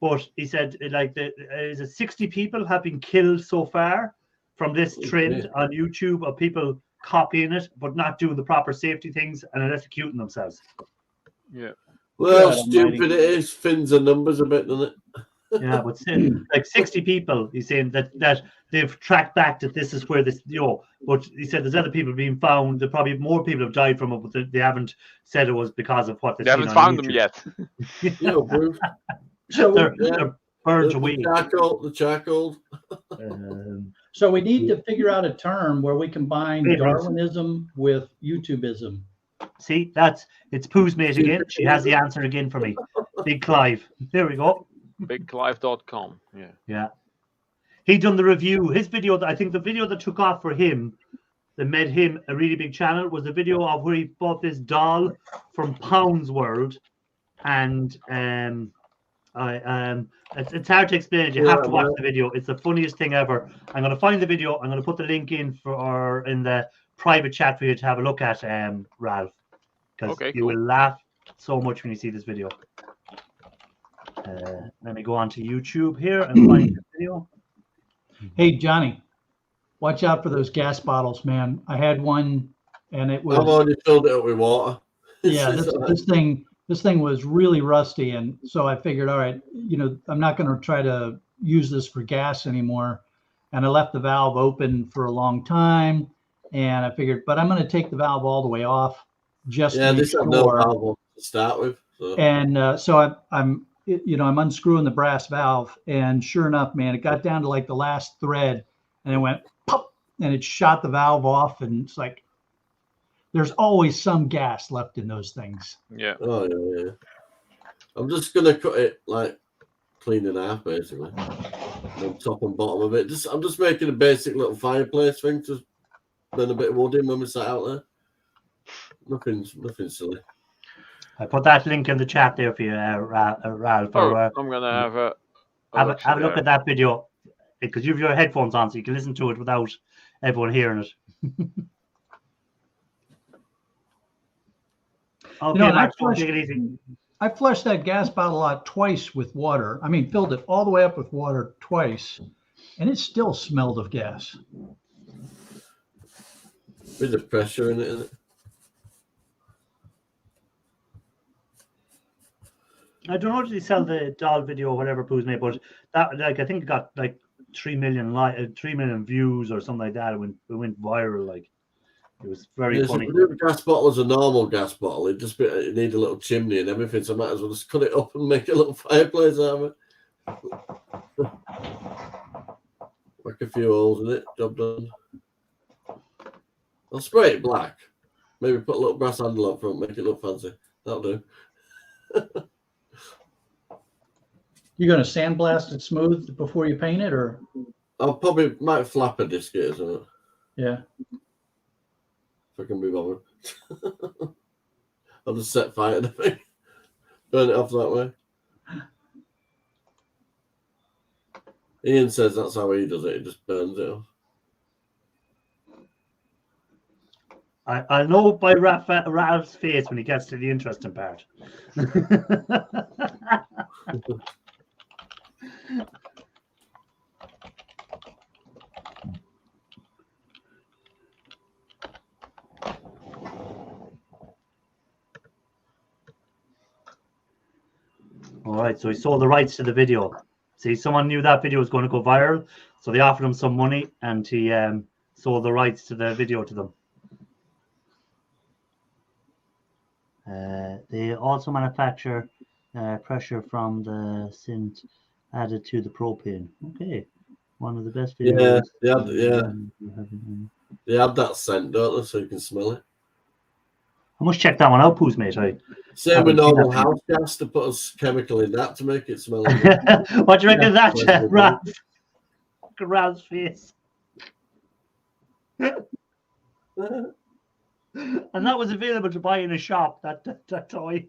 But he said like is it 60 people have been killed so far from this trend on YouTube of people copying it but not doing the proper safety things and electrocuting themselves. Yeah. Well, stupid it is. Fins and numbers a bit, doesn't it? Yeah, but like 60 people, he's saying that they've tracked back that this is where this, you know, but he said there's other people being found. There probably more people have died from it, but they haven't said it was because of what they haven't found them yet. So they're burned away. The charcoal. So we need to figure out a term where we combine Darwinism with YouTubeism. See, it's Pooh's mate again. She has the answer again for me. Big Clive. There we go. BigClive.com. Yeah. He done the review. His video, I think the video that took off for him, that made him a really big channel, was the video of where he bought this doll from Pounds World, and it's hard to explain it. You have to watch the video. It's the funniest thing ever. I'm going to find the video. I'm going to put the link in in the private chat for you to have a look at, Ralph, because you will laugh so much when you see this video. Let me go on to YouTube here and find the video. Hey, Johnny, watch out for those gas bottles, man. I had one, and it was. I've already filled it up with water. Yeah, this thing was really rusty, and so I figured, all right, you know, I'm not going to try to use this for gas anymore. And I left the valve open for a long time, and I figured, but I'm going to take the valve all the way off just to make sure. No valve to start with. So. And so I'm unscrewing the brass valve, and sure enough, man, it got down to like the last thread, and it went pop, and it shot the valve off, and it's like there's always some gas left in those things. Yeah. Oh yeah. I'm just gonna cut it like clean in half, basically, on top and bottom of it. I'm just making a basic little fireplace thing to burn a bit of wood in when we sat out there. Nothing silly. I put that link in the chat there for you, Ralph. I'm gonna have a look at that video because you have your headphones on, so you can listen to it without everyone hearing it. Okay, take it easy. I flushed that gas bottle out twice with water. I mean, filled it all the way up with water twice, and it still smelled of gas. With the pressure in it, isn't it? I don't know if they sell the doll video or whatever Pooh's made, but that, like, I think it got like 3 million views or something like that. It went viral. Like, it was very funny. The gas bottle is a normal gas bottle. It needs a little chimney and everything, so I might as well just cut it up and make a little fireplace out of it. Whack a few holes in it. Job done. I'll spray it black. Maybe put a little brass handle up front, make it look fancy. That'll do. You going to sandblast it smooth before you paint it, or? I'll probably might flap a disc or something. Yeah. If I can be bothered. I'll just set fire to the thing. Burn it off that way. Ian says that's how he does it. He just burns it off. I know by Ralph's face when he gets to the interesting part. All right, so he sold the rights to the video. See, someone knew that video was going to go viral, so they offered him some money, and he sold the rights to the video to them. They also manufacture pressure from the synth added to the propane. Okay, One of the best Yeah, videos. They have that scent, don't they? So you can smell it. I must check that one out, Poos, mate. Same with haven't seen normal that house gas to put a chemical in that to make it smell. What do you reckon of that, Yeah. Ralph? Look at Ralph's face. And that was available to buy in a shop, that toy.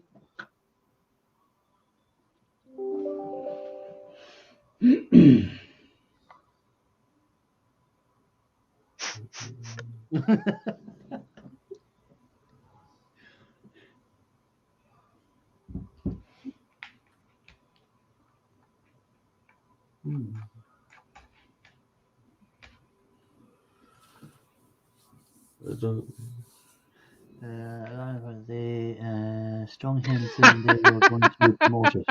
The strong hints in they were going to be promoted.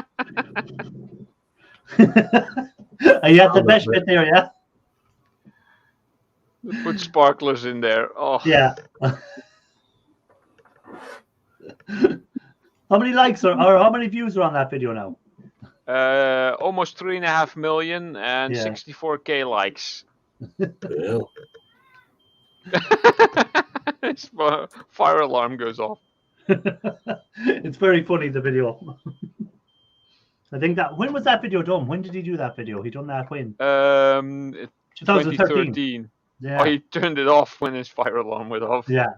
You had the best bit there, yeah? Put sparklers in there. Oh, Yeah. How many likes or how many views are on that video now? almost 3.5 million and Yeah. 64k likes. Yeah. His fire alarm goes off. It's very funny, the video. I think when was that video done? When did he do that video? He done that when? 2013. Yeah. Oh, he turned it off when his fire alarm went off. Yeah.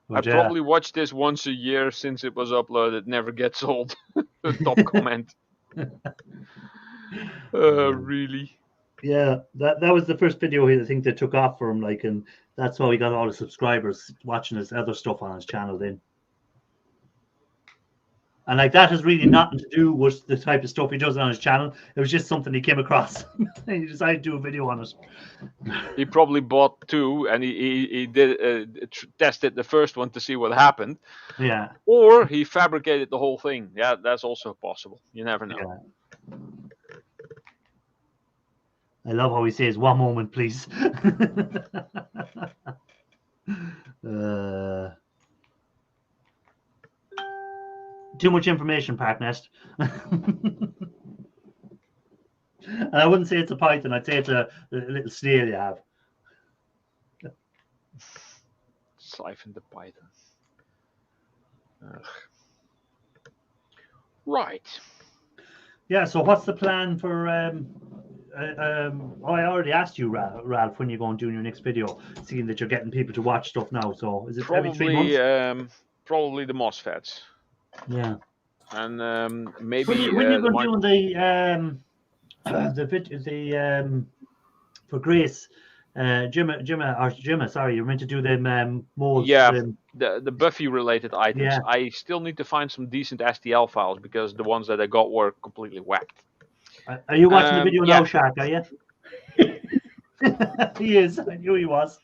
I But, probably watch this once a year since it was uploaded. Never gets old. The top comment. Really? Yeah, that was the first video I think that took off for him, like, and that's how he got all the subscribers watching his other stuff on his channel then. And like that has really nothing to do with the type of stuff he does on his channel. It was just something he came across and he decided to do a video on it. He probably bought two and he did tested the first one to see what happened. Yeah. Or he fabricated the whole thing. Yeah, that's also possible. You never know. Yeah. I love how he says, "One moment, please." Too much information, Parknest. And I wouldn't say it's a python. I'd say it's a little snail you have. Siphon the python. Ugh. Right. Yeah. So what's the plan for? I already asked you, Ralph, when you're going to do your next video, seeing that you're getting people to watch stuff now. So is it every 3 months? Probably the MOSFETs. Yeah. And maybe when you're doing the for Grace, Jimma, sorry, you're meant to do them molds. Yeah, the Buffy related items. Yeah. I still need to find some decent STL files because the ones that I got were completely whacked. Are you watching the video yeah. now, Shark? Are you? He is. I knew he was.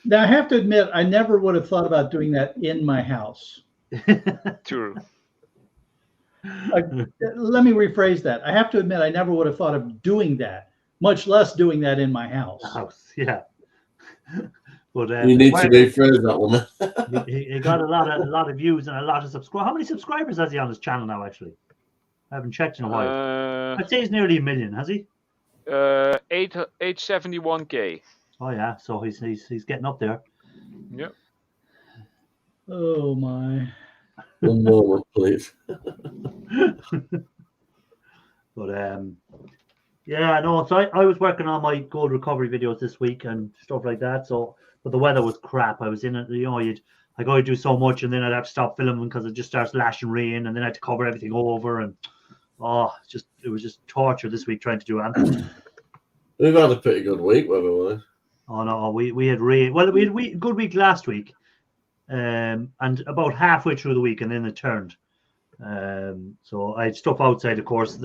Now, I have to admit, I never would have thought about doing that in my house. True. Let me rephrase that. I have to admit, I never would have thought of doing that, much less doing that in my house. Yeah. But you need to rephrase that one. he got a lot of views and a lot of subscribers. How many subscribers has he on his channel now? Actually, I haven't checked in a while. I'd say he's nearly 1 million. Has he? 871k. Oh yeah, so he's getting up there. Yep. Oh my. One moment, please. But yeah, no. So I was working on my gold recovery videos this week and stuff like that. So, but the weather was crap. I was in it. I got to do so much, and then I'd have to stop filming because it just starts lashing rain, and then I had to cover everything over, and it was just torture this week trying to do it. We've had a pretty good week, weather-wise. Oh no, we had rain. Well, we had a good week last week, and about halfway through the week, and then it turned. So I had stuff outside, of course,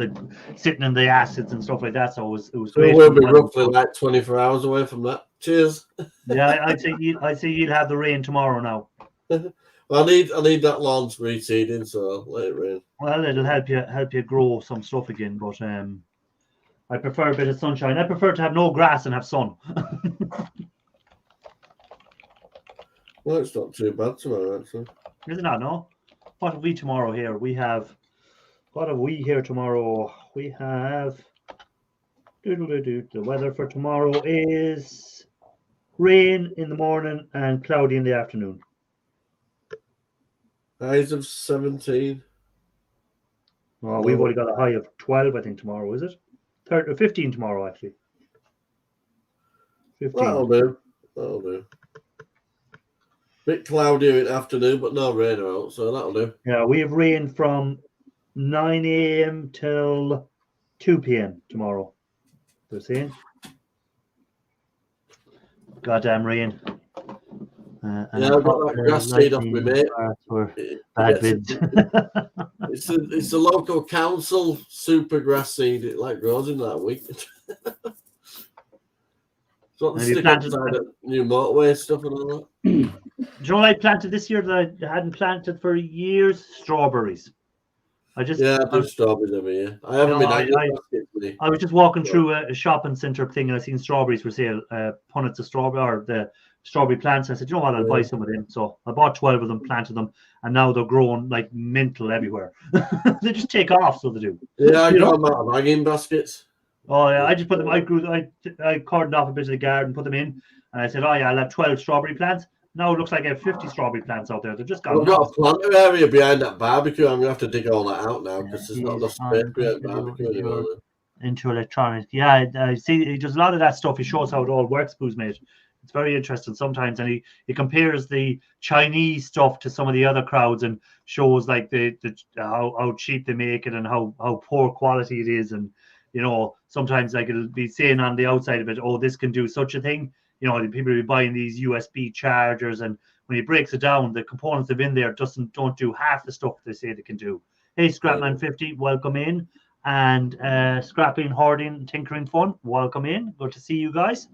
sitting in the acids and stuff like that. So it was great. We'll be roughly like 24 hours away from that. Cheers. Yeah, I'd say you'll have the rain tomorrow now. Well, I need that lawn's reseeding, so I'll let it rain. Well, it'll help you grow some stuff again, but I prefer a bit of sunshine. I prefer to have no grass and have sun. Well, it's not too bad tomorrow, actually. Is it not? No. What have we tomorrow here? What have we here tomorrow? We have. The weather for tomorrow is rain in the morning and cloudy in the afternoon. Highs of 17. Oh, we've only got a high of 12, I think, tomorrow, is it? 15 tomorrow, actually. 15. That'll do. Bit cloudy in the afternoon, but no rain out, so that'll do. Yeah, we have rain from 9 a.m. till 2 p.m. tomorrow. They're saying. Goddamn rain. Yeah, I've got that grass seed off my mate. Bad vids. It's a local council super grass seed. It grows in that week. So the stick outside of new motorway stuff and all that. Do you know what I planted this year that I hadn't planted for years? Strawberries. I do strawberries every year. I haven't been. I was just walking through a shopping centre thing and I seen strawberries for sale. Punnets of strawberry or the strawberry plants. And I said, you know what, I'll buy some of them. So I bought 12 of them, planted them, and now they're growing like mental everywhere. They just take off, so they do. Yeah, I got them out of hanging baskets. Oh yeah, I just put them. I cordoned off a bit of the garden, put them in, and I said, oh yeah, I'll have 12 strawberry plants. Now it looks like I have 50 strawberry plants out there. They're just gone. I've got a planter area behind that barbecue. I'm gonna have to dig all that out now because there's not enough space behind barbecue anymore. Into electronics, yeah. I see. There's a lot of that stuff. He shows how it all works, Booze Mate. It's very interesting sometimes, and he compares the Chinese stuff to some of the other crowds and shows like the how cheap they make it and how poor quality it is, and you know sometimes like it'll be saying on the outside of it, oh, this can do such a thing. You know, people will be buying these USB chargers, and when he breaks it down, the components that are in there don't do half the stuff they say they can do. Hey, Scrapman50, welcome in, and Scrapping, Hoarding, Tinkering Fun, welcome in. Good to see you guys.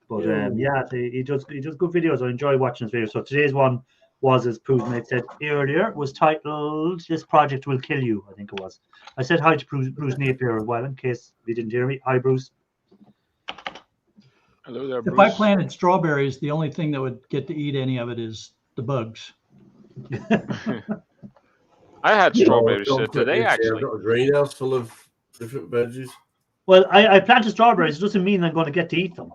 But yeah, he does good videos. I enjoy watching his videos. So today's one was, as Poosmate said earlier, was titled "This Project Will Kill You." I think it was. I said hi to Bruce Napier as well, in case you didn't hear me. Hi, Bruce. Hello there, Bruce. If I planted strawberries, the only thing that would get to eat any of it is the bugs. I had strawberries today, actually. I've got a greenhouse full of different veggies. Well, I planted strawberries. It doesn't mean I'm going to get to eat them.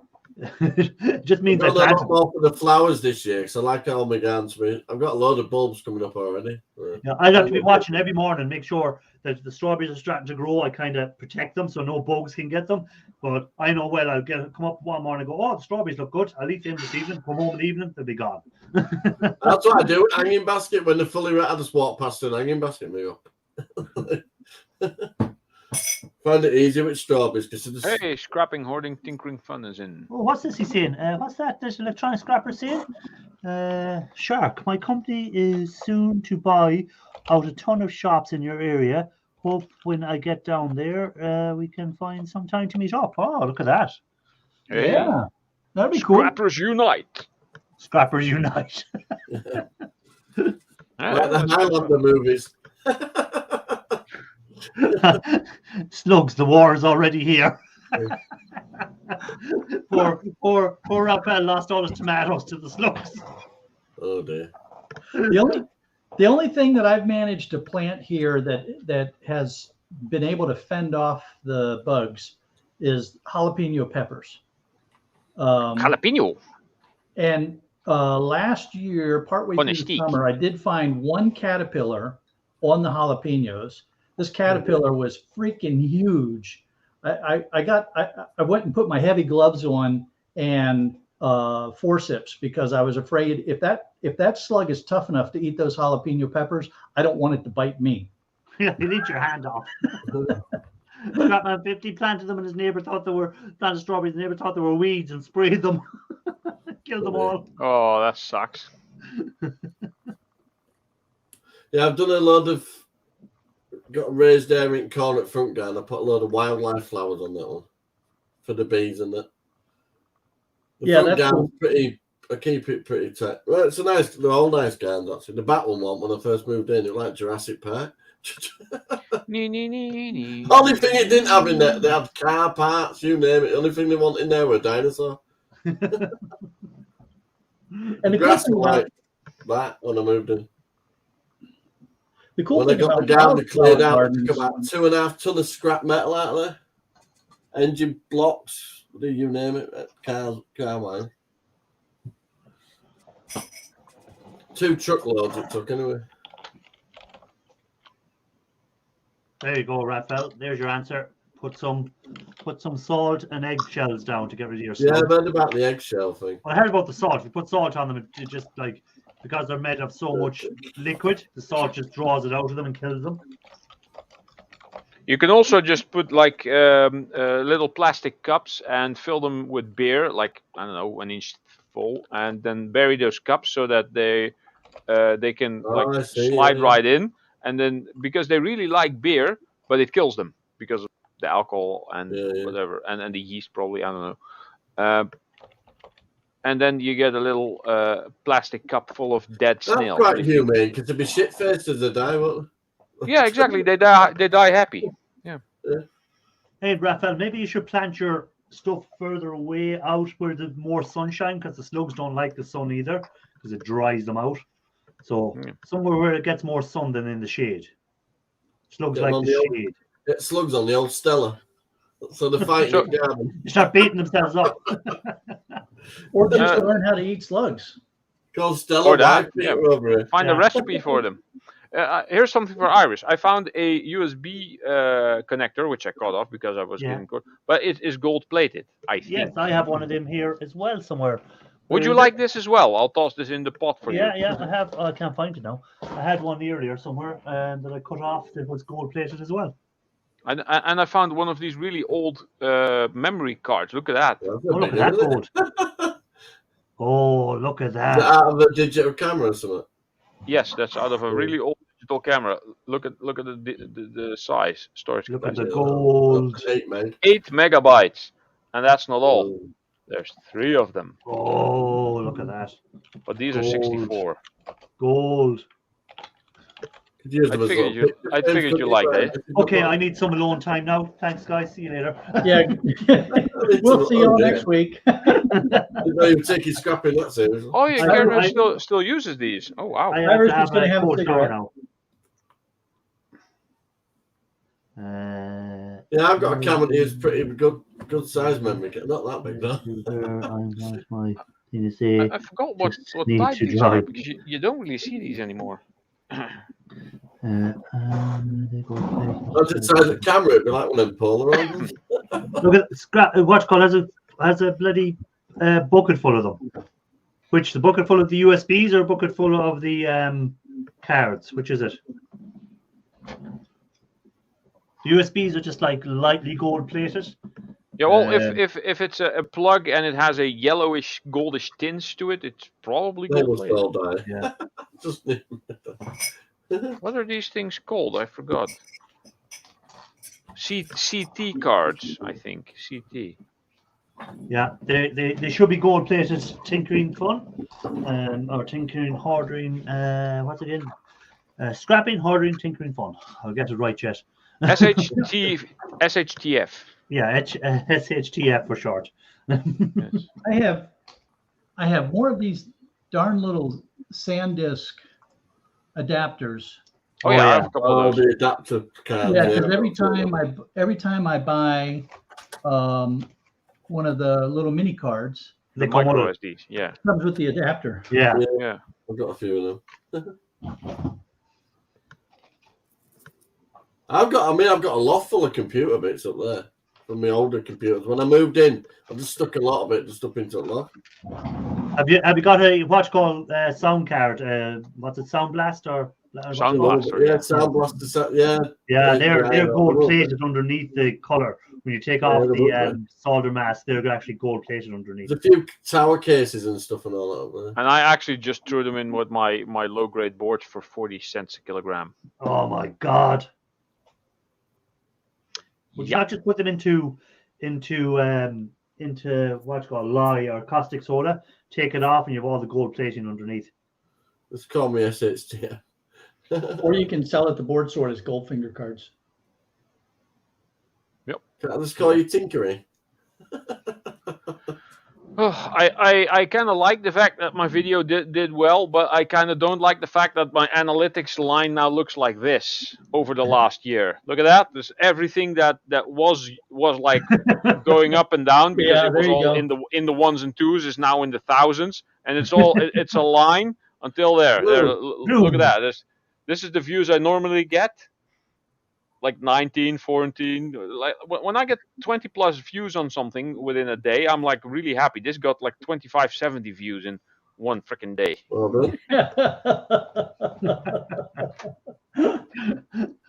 It just means I planted them. More for the flowers this year because I like all my gardens. I've got a load of bulbs coming up already. Yeah, I'd have to be watching every morning, make sure that the strawberries are starting to grow. I kind of protect them so no bugs can get them. But I know I'll come up one morning and go, oh, the strawberries look good. I'll eat them this evening. Come home in the evening, they'll be gone. That's what I do. Hanging basket when they're fully red. I just walk past an hanging basket and me up. Find it easy with strawberries because hey, Scrapping, Hoarding, Tinkering Fun is in. Oh, what's this he's saying? What's that? This electronic scrapper saying? Shark, my company is soon to buy out a ton of shops in your area. Hope when I get down there, we can find some time to meet up. Oh, look at that! Hey. Yeah, that'd be cool. Scrappers unite! Scrappers unite! Like the Highlander movies. Slugs, the war is already here. poor Raphael lost all his tomatoes to the slugs. Oh dear. The only thing that I've managed to plant here that has been able to fend off the bugs is jalapeno peppers. Jalapeno. And last year, partway through the summer, I did find one caterpillar on the jalapenos. This caterpillar was freaking huge. I went and put my heavy gloves on and forceps because I was afraid if that slug is tough enough to eat those jalapeno peppers, I don't want it to bite me. Yeah, you eat your hand off. Scrapman 50 planted them and his neighbor thought they were planted strawberries. His neighbor thought they were weeds and sprayed them. Killed them all. Oh, that sucks. Yeah, I've done a lot of got a raised area in corner at front garden. I put a load of wildlife flowers on that one for the bees and that. The front garden's pretty. I keep it pretty tight. Well, it's a nice. They're all nice gardens actually. The back one when I first moved in, it was like Jurassic Park. Only thing it didn't have in there, they had car parts, you name it. The only thing they want in there were a dinosaur. And the cool Grass thing about, like that when I moved in. the cool When I thing got the about garden cleared out, I gardens, took about 2.5 ton of scrap metal out of there. Engine blocks, do you name it? Car wire. 2 truckloads it took anyway. There you go, Raphael. There's your answer. Put some salt and eggshells down to get rid of your Yeah, slugs. I've heard about the eggshell thing. I heard about the salt. If you put salt on them, it just like, because they're made of so much liquid, the salt just draws it out of them and kills them. You can also just put like little plastic cups and fill them with beer, like I don't know, 1 inch full, and then bury those cups so that they can I see, slide yeah. right in, and then because they really like beer, but it kills them because of the alcohol and whatever, and the yeast probably, I don't know. And then you get a little plastic cup full of dead That's snails. quite humane, because they'd be shit-faced as they die, won't they? Yeah, exactly. They die happy. Yeah. Hey, Raphael, maybe you should plant your stuff further away out where there's more sunshine, because the slugs don't like the sun either, because it dries them out. So somewhere where it gets more sun than in the shade. Slugs like the shade. Get slugs on the old Stella. So they're fighting the garden. You start beating themselves up. or just learn how to eat slugs. Go Stella. Or that, over here. Find a recipe for them. Here's something for Irish. I found a USB connector, which I cut off because I was getting caught. But it is gold plated, I think. Yes, I have one of them here as well somewhere. Would you like this as well? I'll toss this in the pot for you. Yeah, I have. I can't find it now. I had one earlier somewhere that I cut off that was gold plated as well. And I found one of these really old memory cards. Look at that. Oh, look at that gold. Oh, look at that. Is it out of a digital camera or something? Yes, that's out of a really old digital camera. Look at the size, storage Look capacity. at the gold. 8 megabytes, and that's not all. There's 3 of them. Oh, look at that. But these are 64. Gold. I figured you liked it. Okay, I need some alone time now. Thanks, guys. See you later. Yeah. We'll see you all next week. You take your scrapping that seriously. Oh, yeah, Karen still uses these. Oh, wow. Irish is going to have a cigarette. now. Yeah, I've got a camera that is pretty good size memory. Not that big though. I forgot what type these are because you don't really see these anymore. That's the size of camera. It'd be like one of them Polaroids. Look at scrap. Watch call has a bloody bucket full of them. Which, the bucket full of the USBs or a bucket full of the cards? Which is it? The USBs are just like lightly gold plated. Yeah, well, if it's a plug and it has a yellowish goldish tinge to it, it's probably gold plated. Yeah. What are these things called? I forgot. CT cards, I think. CT. Yeah, they should be gold plated. Tinkering Fun, or Tinkering Hoarding. What's it again? Scrapping, Hoarding, Tinkering Fun. I'll get it right yet. SHTF. Yeah, SHTF for short. Yes. I have more of these darn little SanDisk adapters. Oh yeah, I have a couple of those. The adapter cards. Yeah, because every time I buy one of the little mini cards, The micro SDs, yeah. Comes with the adapter. Yeah. I've got a few of them. I've got a lot full of computer bits up there from my older computers. When I moved in, I just stuck a lot of it just up into a loft. Have you got a what's called sound card? What's it, Sound Blast or Sound Blaster? Yeah, Sound Blaster. Yeah. Yeah, they're gold plated underneath the color. When you take off the solder mask, they're actually gold plated underneath. There's a few tower cases and stuff and all that over there. And I actually just threw them in with my low grade boards for 40 cents a kilogram. Oh my god! Would you not just put them into what's called lye or caustic soda? Take it off, and you have all the gold plating underneath. Just call me SHT. Or you can sell it to board sort as Goldfinger cards. Yep. Can I just call you Tinkery? I kind of like the fact that my video did well, but I kind of don't like the fact that my analytics line now looks like this over the last year. Look at that. There's everything that was like going up and down because Yeah, it was there you all go. in the ones and twos is now in the thousands, and it's all it's a line until there. Look at that. This is the views I normally get. Like 19, 14. Like when I get 20 plus views on something within a day, I'm like really happy. This got like 25, 70 views in one freaking day. Well done.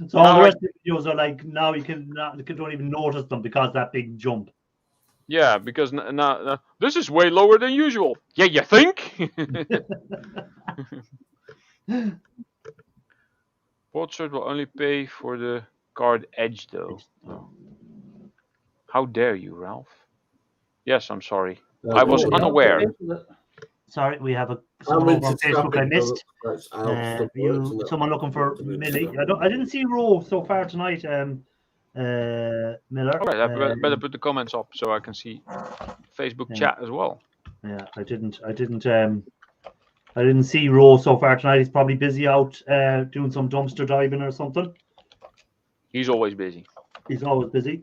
So all the rest of the videos are like now you don't even notice them because that big jump. Yeah, because now this is way lower than usual. Yeah, you think? Portrait will only pay for the card edge, though. Oh. How dare you, Ralph? Yes, I'm sorry. I was unaware. Sorry, we have someone on Facebook I missed. Someone looking for Millie. I didn't see Ro so far tonight. Miller. All right, I better put the comments up so I can see Facebook chat as well. Yeah, I didn't see Ro so far tonight. He's probably busy out doing some dumpster diving or something. He's always busy. He's always busy.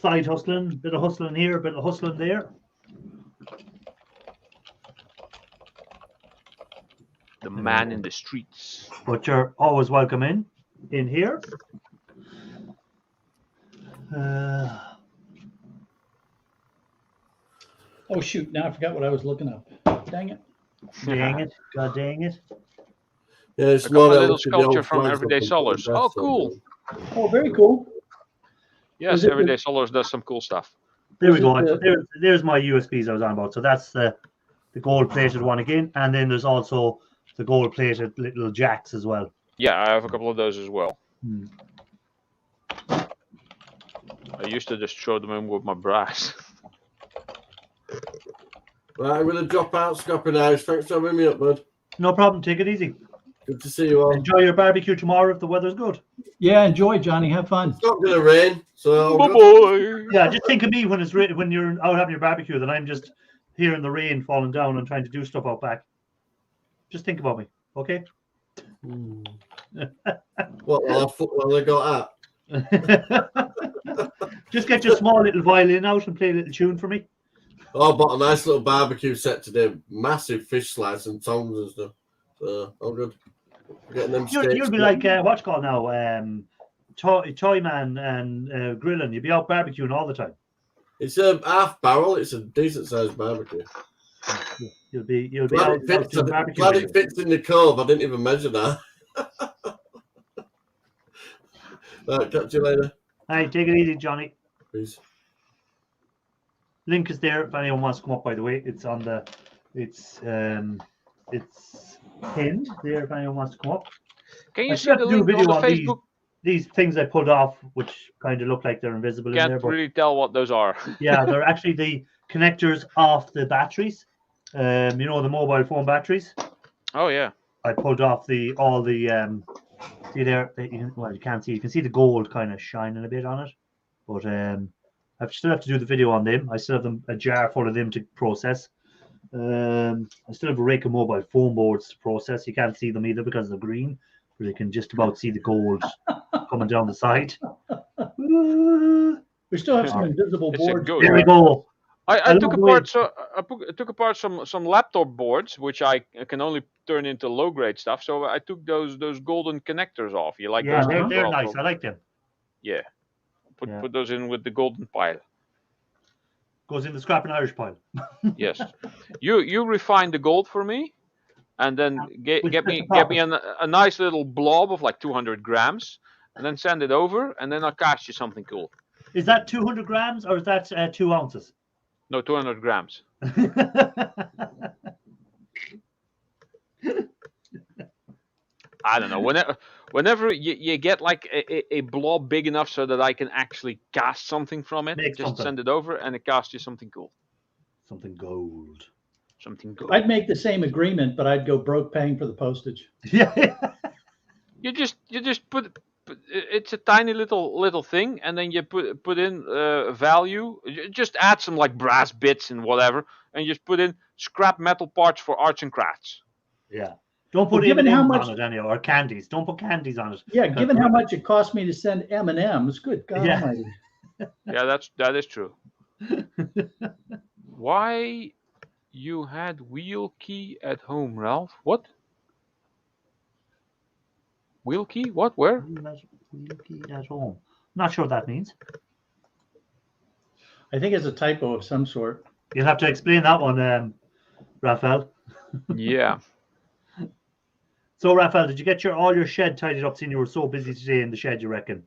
Side hustling, bit of hustling here, bit of hustling there. The man in the streets. But you're always welcome in here. Oh shoot! Now I forgot what I was looking up. Dang it! Dang it! God dang it! Yeah, it's a little sculpture from Everyday Solars. Oh, cool! Oh, very cool. Yes, Everyday Solars does some cool stuff. There we go. There's my USBs I was on about. So that's the gold-plated one again, and then there's also the gold-plated little jacks as well. Yeah, I have a couple of those as well. Hmm. I used to just throw them in with my brass. Right, I'm going to drop out, Scrapping House. Thanks for having me up, bud. No problem. Take it easy. Good to see you all. Enjoy your barbecue tomorrow if the weather's good. Yeah, enjoy, Johnny. Have fun. It's not going to rain, so... Boy. Yeah, just think of me when you're out having your barbecue, that I'm just here in the rain falling down and trying to do stuff out back. Just think about me, okay? What they got at? Just get your small little violin out and play a little tune for me. Oh, I bought a nice little barbecue set today. Massive fish slice and tongs and stuff. So, all good. Getting them You'll be like, what's it called now? Toy Man and grilling. You'll be out barbecuing all the time. It's a half barrel. It's a decent sized barbecue. You'll be glad out barbecuing. Glad it fits in the cove. I didn't even measure that. Right, catch you later. All right, take it easy, Johnny. Peace. Link is there if anyone wants to come up. By the way, it's pinned there if anyone wants to come up. Can you see the link on the Facebook? These things I pulled off, which kind of look like they're invisible in there. Can't really tell what those are. Yeah, they're actually the connectors off the batteries. The mobile phone batteries. Oh yeah. I pulled off all the see there. You can't see. You can see the gold kind of shining a bit on it, but I still have to do the video on them. I still have a jar full of them to process. I still have a rake of mobile phone boards to process. You can't see them either because they're green, but you can just about see the gold coming down the side. We still have some invisible boards. There we go. I took apart some laptop boards, which I can only turn into low grade stuff. So I took those golden connectors off. You like those? Yeah, they're nice. I like them. Yeah. Put those in with the golden pile. Goes in the Scrapping Irish pile. Yes. You refine the gold for me, and then get me a nice little blob of like 200 grams, and then send it over, and then I'll cast you something cool. Is that 200 grams or is that 2 ounces? No, 200 grams. I don't know. Whenever you get like a blob big enough so that I can actually cast something from it, send it over and it casts you something cool. Something gold. Something gold. I'd make the same agreement, but I'd go broke paying for the postage. Yeah. You just put it's a tiny little thing, and then you put in value. Just add some like brass bits and whatever, and just put in scrap metal parts for arts and crafts. Yeah. Don't put given how M&Ms much- on it anyhow, or candies. Don't put candies on it. Yeah, given how much it cost me to send M&Ms, good God Yeah. Almighty. Yeah, that is true. Why you had wheel key at home, Ralph? What? Wheel key? What? Where? Wheel key at home. Not sure what that means. I think it's a typo of some sort. You'll have to explain that one, Raphael. Yeah. So, Raphael, did you get all your shed tidied up? Seeing you were so busy today in the shed, you reckon?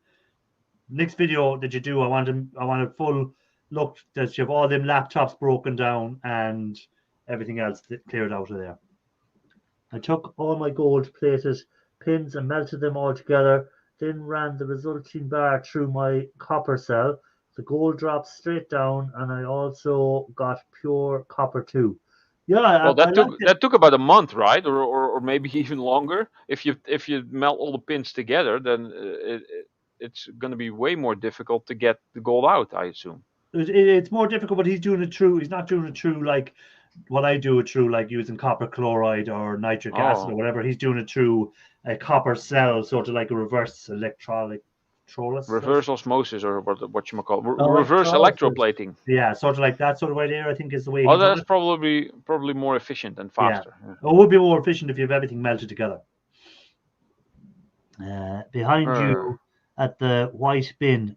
Next video that you do, I want a full look that you have all them laptops broken down and everything else cleared out of there. I took all my gold-plated pins and melted them all together, then ran the resulting bar through my copper cell. The gold dropped straight down, and I also got pure copper too. Yeah, Well, that took about a month, right? Or maybe even longer. If you melt all the pins together, then it's going to be way more difficult to get the gold out, I assume. It's more difficult, but he's doing it through. He's not doing it through like what I do it through, like using copper chloride or nitric acid or whatever. He's doing it through a copper cell, sort of like a reverse electrolysis. Reverse osmosis, or what you might call it. Oh, Reverse electrolysis. electroplating. Yeah, sort of like that sort of idea, I think, is the way. Oh, that's probably more efficient and faster. Yeah. It would be more efficient if you have everything melted together. Behind you at the white bin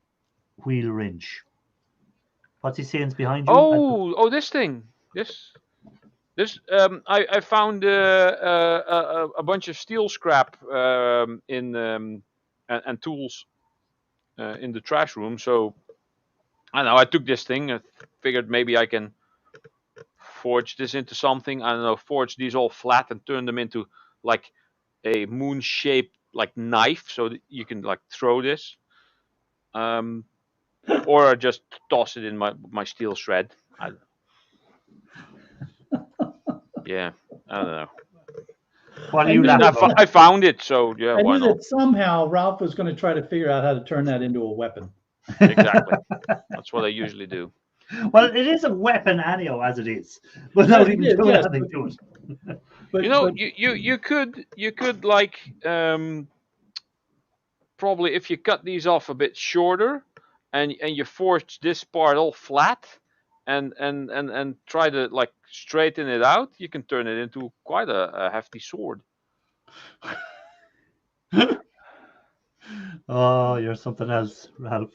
wheel wrench. What's he saying is behind you? Oh, this thing. This. I found a bunch of steel scrap and tools in the trash room. So I don't know. I took this thing. I figured maybe I can forge this into something. I don't know. Forge these all flat and turn them into like a moon-shaped like knife, so that you can like throw this. Or just toss it in my steel shred. Yeah, I don't know. What are you laughing about? I found it, so yeah, I why knew not? that somehow Ralph was going to try to figure out how to turn that into a weapon. Exactly. That's what I usually do. Well, it is a weapon anyhow, as it is, without Yeah, even it is, doing yes, anything to it. But, You know, but you could like probably if you cut these off a bit shorter, and you forge this part all flat, and try to like straighten it out, you can turn it into quite a hefty sword. Oh, you're something else, Ralph.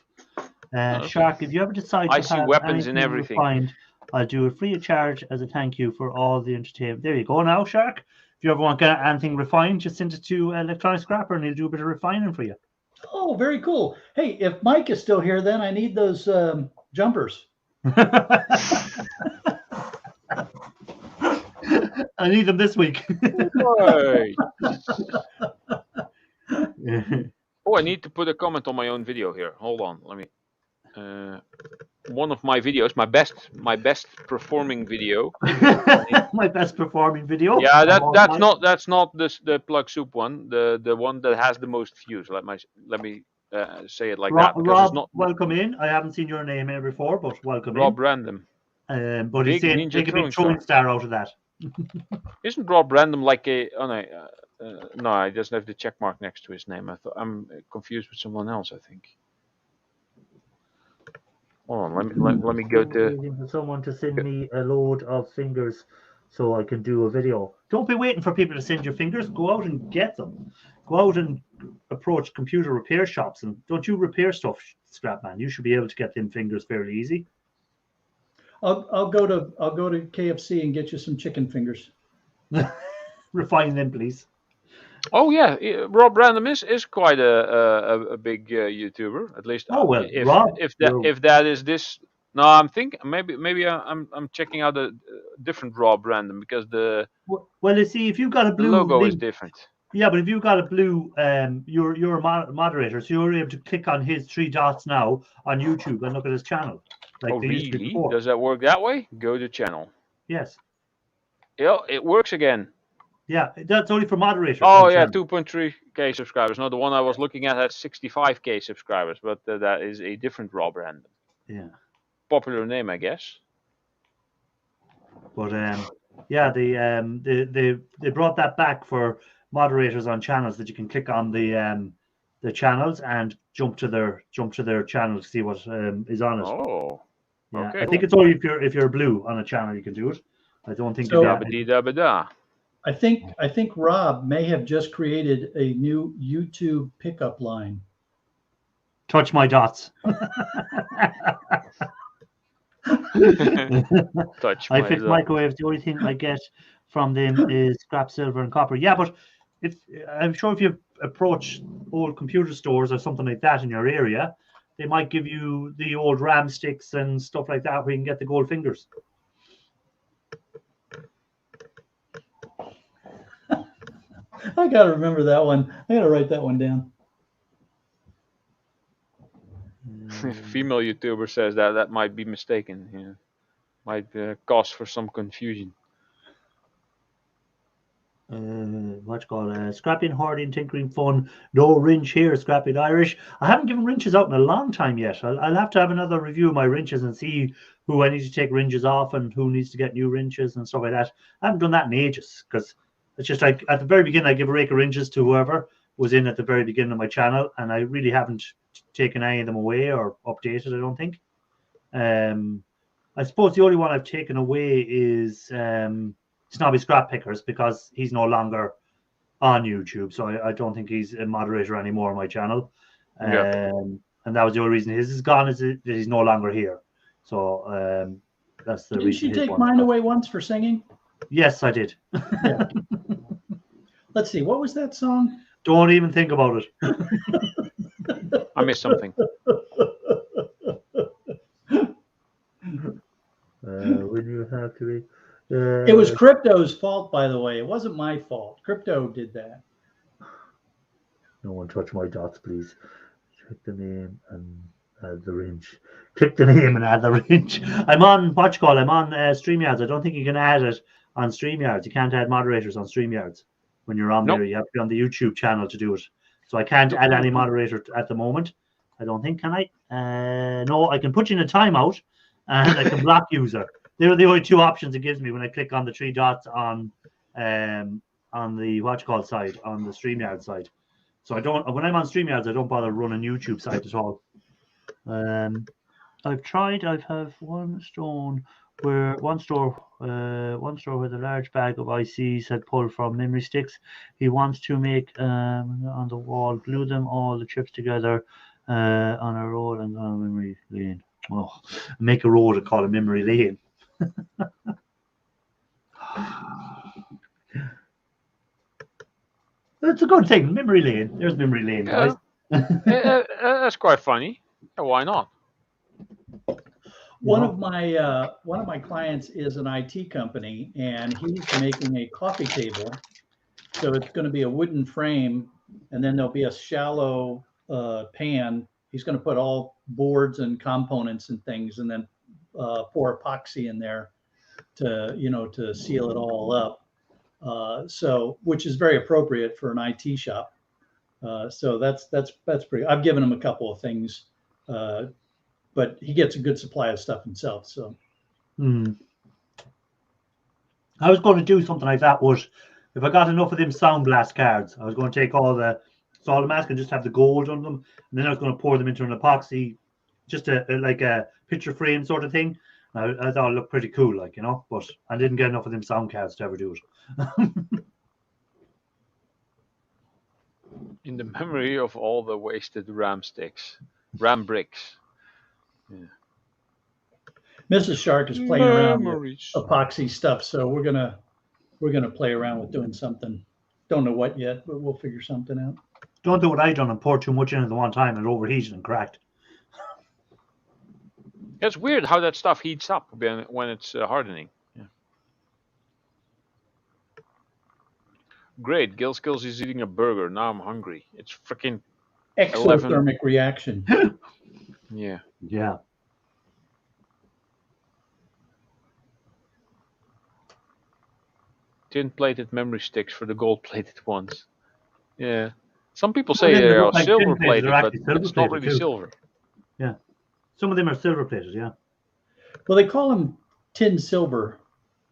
Okay. Shark, if you ever decide I to see have weapons in anything everything. refined, I'll do it free of charge as a thank you for all the entertainment. There you go now, Shark. If you ever want to get anything refined, just send it to Electronic Scrapper and he'll do a bit of refining for you. oh, very cool. Hey, if Mike is still here, then I need those jumpers. I need them this week. Right. Oh, I need to put a comment on my own video here. Hold on, let me. One of my videos, my best performing video. My best performing video. Yeah, that's not the Plug Soup one. The one that has the most views. Let me say it like that. Because Rob, it's not welcome in. I haven't seen your name here before, but welcome Rob in. Random. But he's saying take a big throwing star out of that. Isn't Rob Random like a? Oh no, no, he doesn't have the check mark next to his name. I'm confused with someone else. I think. Hold on, let me go to. Waiting for someone to send me a load of fingers so I can do a video. Don't be waiting for people to send you fingers. Go out and get them. Go out and approach computer repair shops. And don't you repair stuff, Scrapman? You should be able to get them fingers fairly easy. I'll go to KFC and get you some chicken fingers. Refine them, please. Oh yeah, Rob Random is quite a big YouTuber. At least. Oh well, if Rob, if that is this. No, I'm thinking maybe I'm checking out a different Rob Random because the well, you see, if you've got a blue logo link, is different. Yeah, but if you've got a blue, you're a moderator, so you're able to click on his 3 dots now on YouTube and look at his channel. Like Oh they used to really? before. Does that work that way? Go to channel. Yes. Yeah, it works again. Yeah, that's only for moderators. Oh on yeah, channel. 2.3K subscribers. No, the one I was looking at has 65K subscribers, but that is a different Rob Random. Yeah. Popular name, I guess. But yeah, they brought that back for moderators on channels, that you can click on the channels and jump to their channel to see what is on it. Oh, yeah. okay. I think it's only if you're blue on a channel you can do it. I don't think So- Dabba-dee-dabba-da. I think Rob may have just created a new YouTube pickup line. touch my dots. Touch I my fix dot. microwaves. The only thing I get from them is scrap silver and copper. Yeah, but I'm sure if you approach old computer stores or something like that in your area, they might give you the old RAM sticks and stuff like that where you can get the gold fingers. I got to remember that one. I got to write that one down. Female YouTuber says that might be mistaken. Yeah, might cause for some confusion. What you call scrapping, hoarding, tinkering, fun. No wrench here, scrapping Irish. I haven't given wrenches out in a long time yet. I'll have to have another review of my wrenches and see who I need to take wrenches off and who needs to get new wrenches and stuff like that. I haven't done that in ages because it's just like at the very beginning I give a rake of wrenches to whoever was in at the very beginning of my channel, and I really haven't taken any of them away or updated, I don't think. I suppose the only one I've taken away is Snobby Scrap Pickers, because he's no longer on YouTube, so I don't think he's a moderator anymore on my channel. Yeah. And that was the only reason his is gone, is that he's no longer here. So that's the Didn't reason. she his take one- mine away once for singing? Yes, I did. Let's see. What was that song? Don't even think about it. I missed something. When you have to be. It was Crypto's fault, by the way. It wasn't my fault. Crypto did that. No one touch my dots, please. Check the name and add the wrench. Click the name and add the wrench. I'm on WatchCall. I'm on StreamYards. I don't think you can add it on StreamYards. You can't add moderators on StreamYards when you're on Nope. there. You have to be on the YouTube channel to do it. So I can't add any moderator at the moment. I don't think, can I? No, I can put you in a timeout and I can block user. They're the only two options it gives me when I click on the three dots on the WatchCall side, on the StreamYard side. So I don't, when I'm on StreamYards, I don't bother running YouTube site at all. I've tried. I have one store where the large bag of ICs had pulled from memory sticks. He wants to make on the wall, glue them all the chips together on a road and on memory lane. Oh, make a road and call it memory lane. It's a good thing. Memory lane. There's memory lane, guys. That's quite funny. Yeah, why not? One of my clients is an IT company, and he's making a coffee table. So it's going to be a wooden frame, and then there'll be a shallow pan. He's going to put all boards and components and things, and then pour epoxy in there to seal it all up. So, which is very appropriate for an IT shop. So that's pretty. I've given him a couple of things, but he gets a good supply of stuff himself. So, I was going to do something like that. Was if I got enough of them Sound Blast cards, I was going to take all the solid mask and just have the gold on them, and then I was going to pour them into an epoxy, just like a picture frame sort of thing. I thought it looked pretty cool, like, but I didn't get enough of them sound cards to ever do it. In the memory of all the wasted RAM bricks. Yeah. Mrs. Shark is playing around with Memories. epoxy stuff, so we're gonna play around with doing something. Don't know what yet, but we'll figure something out. Don't do what I done and pour too much in at the one time and it overheated and cracked. It's weird how that stuff heats up when it's hardening. Yeah. Great, Gilskills is eating a burger. Now I'm hungry. It's freaking Exothermic reaction. yeah. Yeah. tin-plated memory sticks for the gold-plated ones. Yeah. Some people Some of say them they that are look like tin plated silver-plated, are but actually silver it's not plated really too. silver. Yeah. Some of them are silver plated, yeah. Well, they call them tin silver,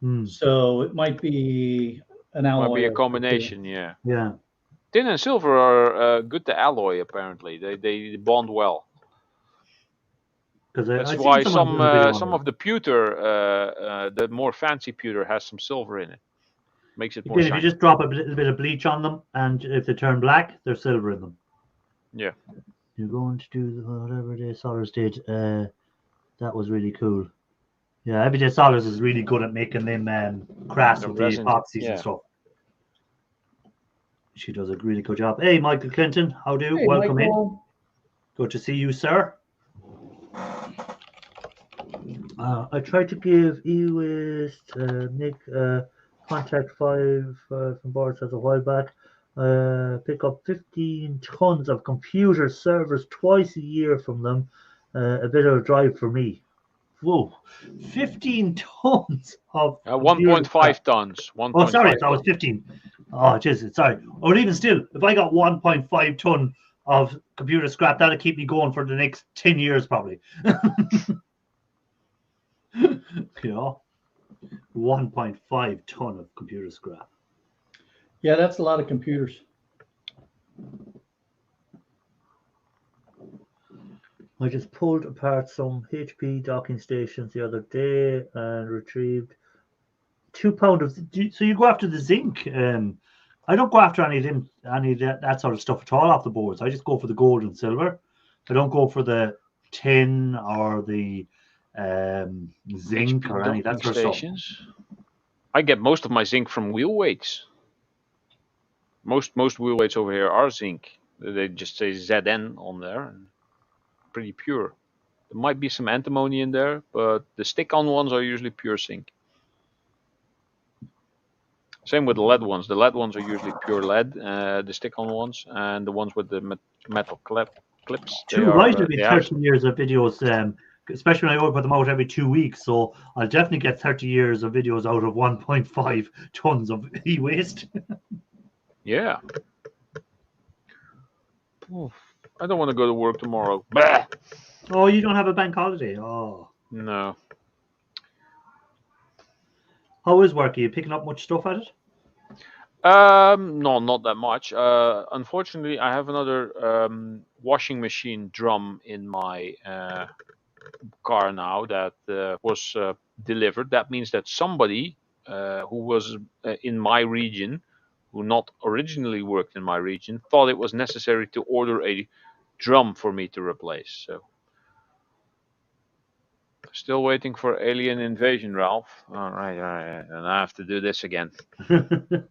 Hmm. so it might be an alloy. Might be a of the two. combination, yeah. Yeah. Tin and silver are good to alloy, apparently. They bond well. Because That's I why seen someone doing a video some on of the pewter, the more fancy pewter, has some silver in it. Makes it it. more Again, if you shiny. just drop a little bit of bleach on them, and if they turn black, there's silver in them. Yeah. You're going to do whatever the Solars did. That was really cool. Yeah, Everyday Solars is really good at making them crass The with resin, the epoxies yeah. and stuff. She does a really good job. Hey, Michael Clinton, how do? Hey, Welcome in. Michael. Good to see you, sir. I tried to give e-waste Nick contact 5 from Boris a while back. Pick up 15 tons of computer servers twice a year from them. A bit of a drive for me. Whoa, 15 tons of 1.5 tons. 1.5 Oh, sorry, that was tons. 15. Oh, Jesus, sorry. Or even still, if I got 1.5 ton of computer scrap, that'll keep me going for the next 10 years, probably. You know, 1.5 ton of computer scrap. Yeah, that's a lot of computers. I just pulled apart some HP docking stations the other day and retrieved 2 pounds of. So you go after the zinc. I don't go after any of that sort of stuff at all off the boards. I just go for the gold and silver. I don't go for the tin or the zinc HP or any of that docking sort of stuff. stations. I get most of my zinc from wheel weights. Most wheel weights over here are zinc. They just say ZN on there, and pretty pure. There might be some antimony in there, but the stick-on ones are usually pure zinc. Same with the lead ones. The lead ones are usually pure lead. The stick-on ones, and the ones with the metal clips. Too right, there'll be 30 years of videos, especially when I put them out every 2 weeks. So I'll definitely get 30 years of videos out of 1.5 tons of e-waste. Yeah. I don't want to go to work tomorrow. Bah! Oh, you don't have a bank holiday? Oh. No. How is work? Are you picking up much stuff at it? No, not that much. Unfortunately, I have another washing machine drum in my car now that was delivered. That means that somebody who was in my region, who not originally worked in my region, thought it was necessary to order a drum for me to replace. So, still waiting for Alien Invasion, Ralph. All right, and I have to do this again. An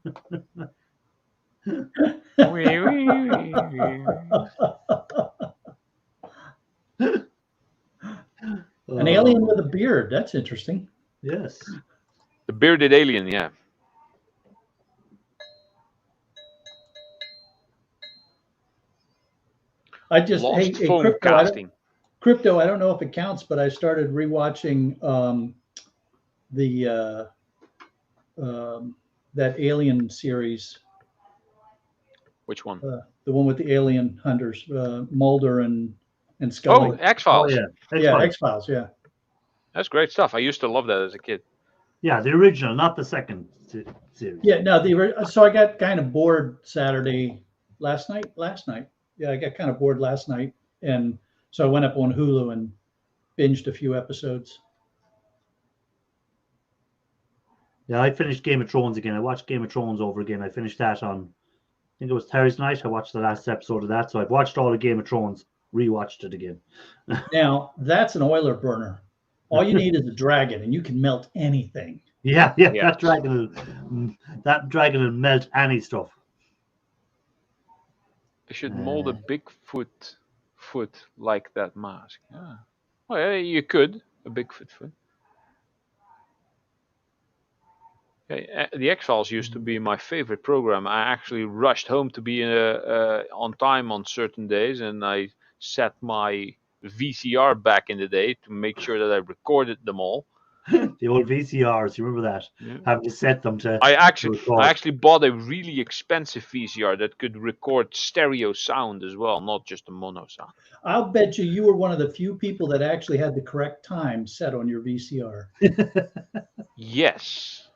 alien with a beard. That's interesting. Yes. The bearded alien, yeah. I just Lost hey, phone casting. Crypto. I don't know if it counts, but I started rewatching that Alien series. Which one? The one with the alien hunters, Mulder and Scully. Oh, X-Files. Oh, yeah. Yeah, X-Files. Yeah. That's great stuff. I used to love that as a kid. Yeah, the original, not the second series. Yeah, no, so I got kind of bored last night. Yeah, I got kind of bored last night, and so I went up on Hulu and binged a few episodes. Yeah, I finished Game of Thrones again. I watched Game of Thrones over again. I finished that on, I think it was Thursday night. I watched the last episode of that. So I've watched all of Game of Thrones, rewatched it again. Now, that's an oiler burner. All you need is a dragon, and you can melt anything. Yeah. That dragon will melt any stuff. I should mold a Bigfoot foot like that mask. Yeah. Well, yeah, you could a Bigfoot foot. Yeah, the X-Files used to be my favorite program. I actually rushed home to be on time on certain days, and I set my VCR back in the day to make sure that I recorded them all. The old VCRs, you remember that? Yeah. Having to set them to I actually record. bought a really expensive VCR that could record stereo sound as well, not just a mono sound. I'll bet you were one of the few people that actually had the correct time set on your VCR. Yes.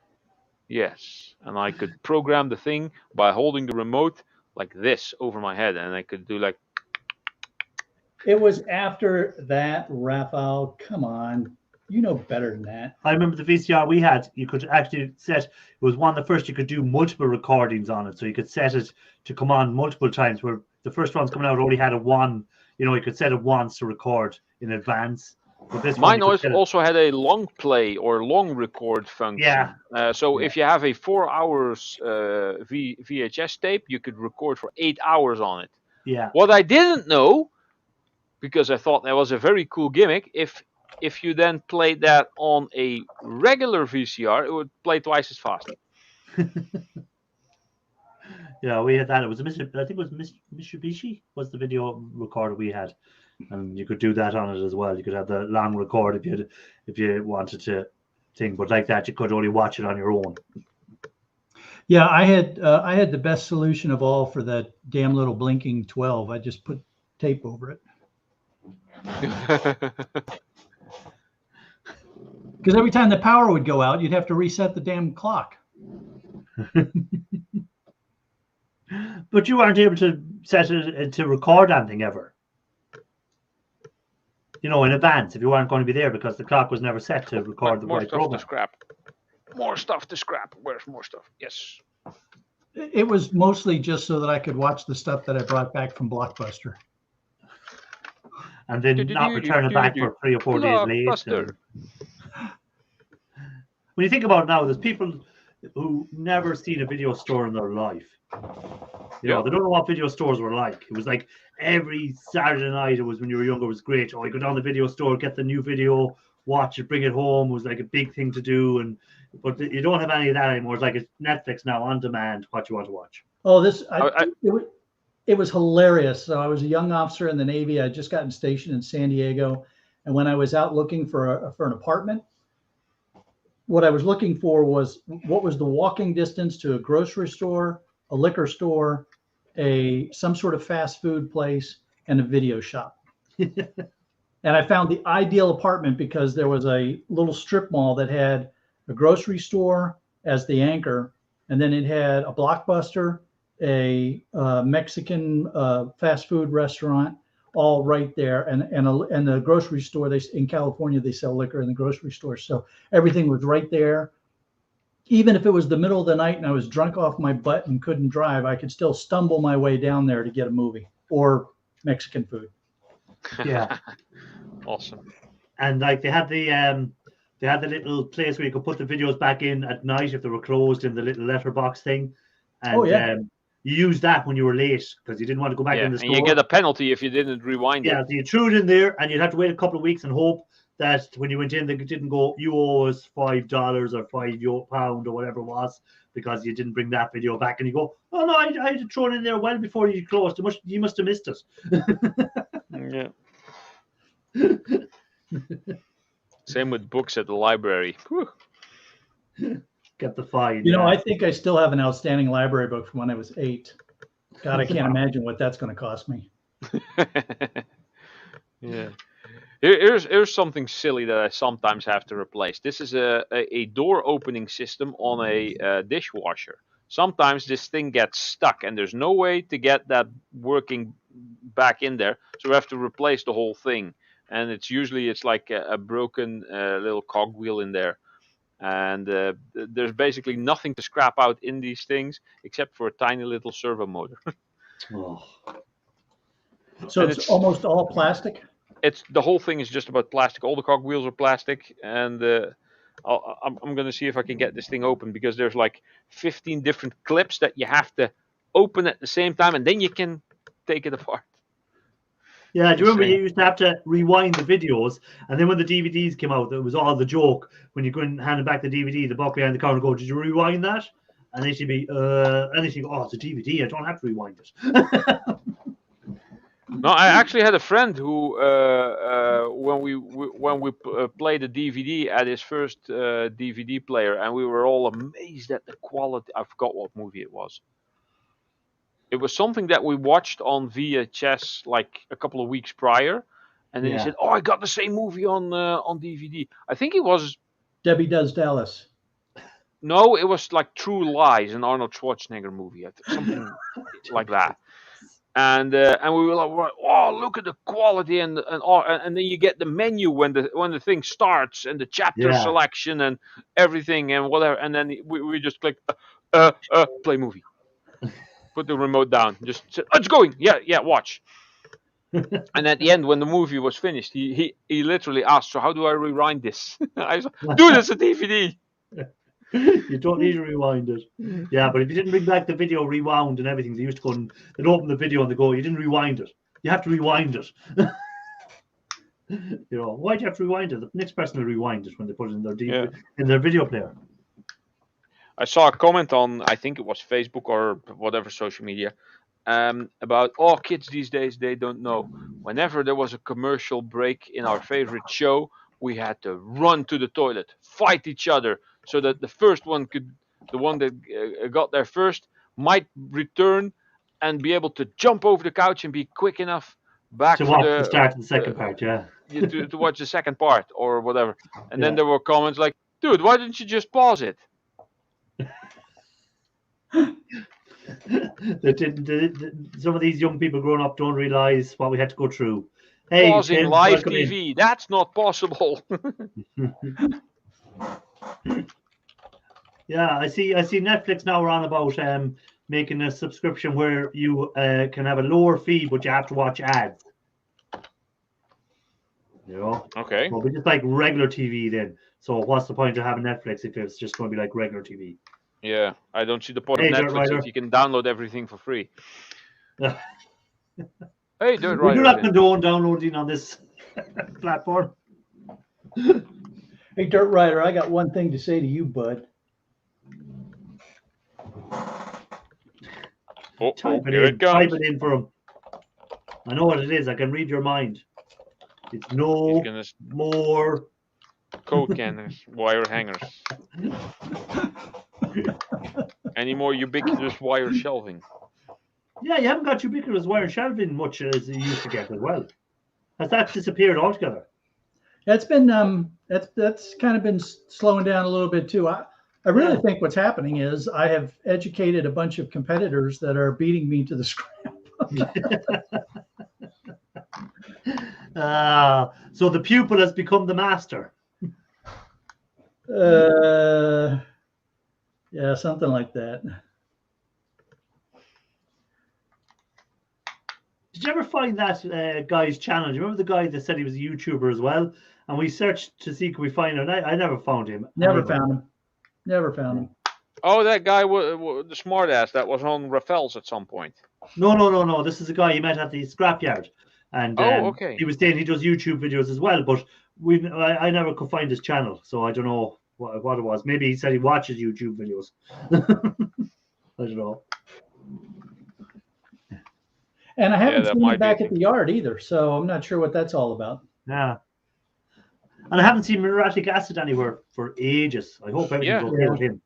And I could program the thing by holding the remote like this over my head, and I could do like. It was after that, Raphael. Come on. You know better than that. I remember the VCR we had, you could actually set, it was one of the first you could do multiple recordings on it. So you could set it to come on multiple times, where the first one's coming out only had a one, you could set it once to record in advance. But this Mine one also had a long play or long record function. Yeah. So if you have a 4 hours VHS tape, you could record for 8 hours on it. Yeah. What I didn't know, because I thought that was a very cool gimmick, if you then played that on a regular VCR, it would play twice as fast. Yeah, we had that. It was I think it was Mitsubishi was the video recorder we had, and you could do that on it as well. You could have the long record if you wanted to think, but like that, you could only watch it on your own. Yeah, I had the best solution of all for that damn little blinking 12. I just put tape over it. Because every time the power would go out, you'd have to reset the damn clock. But you weren't able to set it to record anything ever. In advance, if you weren't going to be there, because the clock was never set to record the right program. More stuff to scrap. Where's more stuff? Yes. It was mostly just so that I could watch the stuff that I brought back from Blockbuster. And then not return it back for 3 or 4 days later. When you think about it now, there's people who never seen a video store in their life. They don't know what video stores were like. It was like every Saturday night, it was when you were younger, it was great. You go down to the video store, get the new video, watch it, bring it home. It was like a big thing to do. But you don't have any of that anymore. It's like it's Netflix now, on demand, what you want to watch. Oh, it was hilarious. So I was a young officer in the Navy. I had just gotten stationed in San Diego. And when I was out looking for an apartment, what I was looking for was what was the walking distance to a grocery store, a liquor store, some sort of fast food place, and a video shop. And I found the ideal apartment because there was a little strip mall that had a grocery store as the anchor, and then it had a Blockbuster, a Mexican fast food restaurant, all right there, and the grocery store. In California they sell liquor in the grocery store, so everything was right there. Even if it was the middle of the night and I was drunk off my butt and couldn't drive, I could still stumble my way down there to get a movie or Mexican food. Yeah. Awesome. And like they had the little place where you could put the videos back in at night if they were closed, in the little letterbox thing. And you used that when you were late because you didn't want to go back in the store. And you get a penalty if you didn't rewind it. Yeah, so you threw it in there and you'd have to wait a couple of weeks and hope that when you went in, they didn't go, you owe us $5 or £5 or whatever it was, because you didn't bring that video back. And you go, oh no, I had to throw it in there well before you closed. You must have missed it. Yeah. Same with books at the library. Whew. Get the fine. I think I still have an outstanding library book from when I was 8. God, I can't imagine what that's going to cost me. Yeah. Here's something silly that I sometimes have to replace. This is a door opening system on a dishwasher. Sometimes this thing gets stuck and there's no way to get that working back in there. So we have to replace the whole thing. And it's like a broken little cogwheel in there. And there's basically nothing to scrap out in these things except for a tiny little servo motor. Oh. So it's almost all plastic? The whole thing is just about plastic. All the cogwheels are plastic, and I'm going to see if I can get this thing open, because there's like 15 different clips that you have to open at the same time, and then you can take it apart. Yeah, do you remember you used to have to rewind the videos, and then when the DVDs came out, it was all the joke. When you go and hand back the DVD, the buck behind the counter go, "Did you rewind that?" And they should be, and they should go, "Oh, it's a DVD. I don't have to rewind it." No, I actually had a friend who when we played the DVD at his first DVD player, and we were all amazed at the quality. I forgot what movie it was. It was something that we watched on VHS like a couple of weeks prior, and then he said, "Oh, I got the same movie on DVD." I think it was Debbie Does Dallas. No, it was like True Lies, an Arnold Schwarzenegger movie, something like that. And we were like, "Oh, look at the quality!" And then you get the menu when the thing starts, and the chapter selection and everything and whatever. And then we just click play movie. Put the remote down. Just said, it's going. Yeah, watch. And at the end, when the movie was finished, he literally asked, "So how do I rewind this?" I said, "Dude, it's a DVD." You don't need to rewind it. Yeah, but if you didn't bring back the video rewound and everything, they used to go and they'd open the video and they go, "You didn't rewind it. You have to rewind it." Why do you have to rewind it? The next person will rewind it when they put it in their in their video player. I saw a comment on, I think it was Facebook or whatever social media, about, kids these days, they don't know. Whenever there was a commercial break in our favorite show, we had to run to the toilet, fight each other, so that the one that got there first might return and be able to jump over the couch and be quick enough back to watch the start of the second part, to watch the second part or whatever. And then there were comments like, "Dude, why didn't you just pause it?" Some of these young people growing up don't realize what we had to go through. Hey, pausing Tim, live TV, that's not possible. Yeah, I see Netflix now are on about making a subscription where you can have a lower fee, but you have to watch ads. Okay. Well, just like regular TV then. So what's the point of having Netflix if it's just going to be like regular TV? Yeah, I don't see the point of Netflix if you can download everything for free. Hey, Dirt Rider. We do not condone downloading on this platform. Hey, Dirt Rider, I got one thing to say to you, bud. Type it in for him. I know what it is. I can read your mind. It's no more coat cannons, wire hangers. Any more ubiquitous wire shelving? Yeah, you haven't got ubiquitous wire shelving much as you used to get as well. Has that disappeared altogether? That's been that's kind of been slowing down a little bit too. I really think what's happening is I have educated a bunch of competitors that are beating me to the scrap. So the pupil has become the master. Yeah, something like that. Did you ever find that guy's channel? Do you remember the guy that said he was a YouTuber as well? And we searched to see could we find him. I never found him. Never found him. Oh, that guy, the smartass that was on Rafael's at some point. No. This is a guy he met at the scrapyard. And okay. He was saying he does YouTube videos as well, but I never could find his channel, so I don't know what it was. Maybe he said he watches YouTube videos. I don't know. And I haven't seen him back at the yard either, so I'm not sure what that's all about. Yeah. And I haven't seen muriatic acid anywhere for ages. I hope everything's okay with him.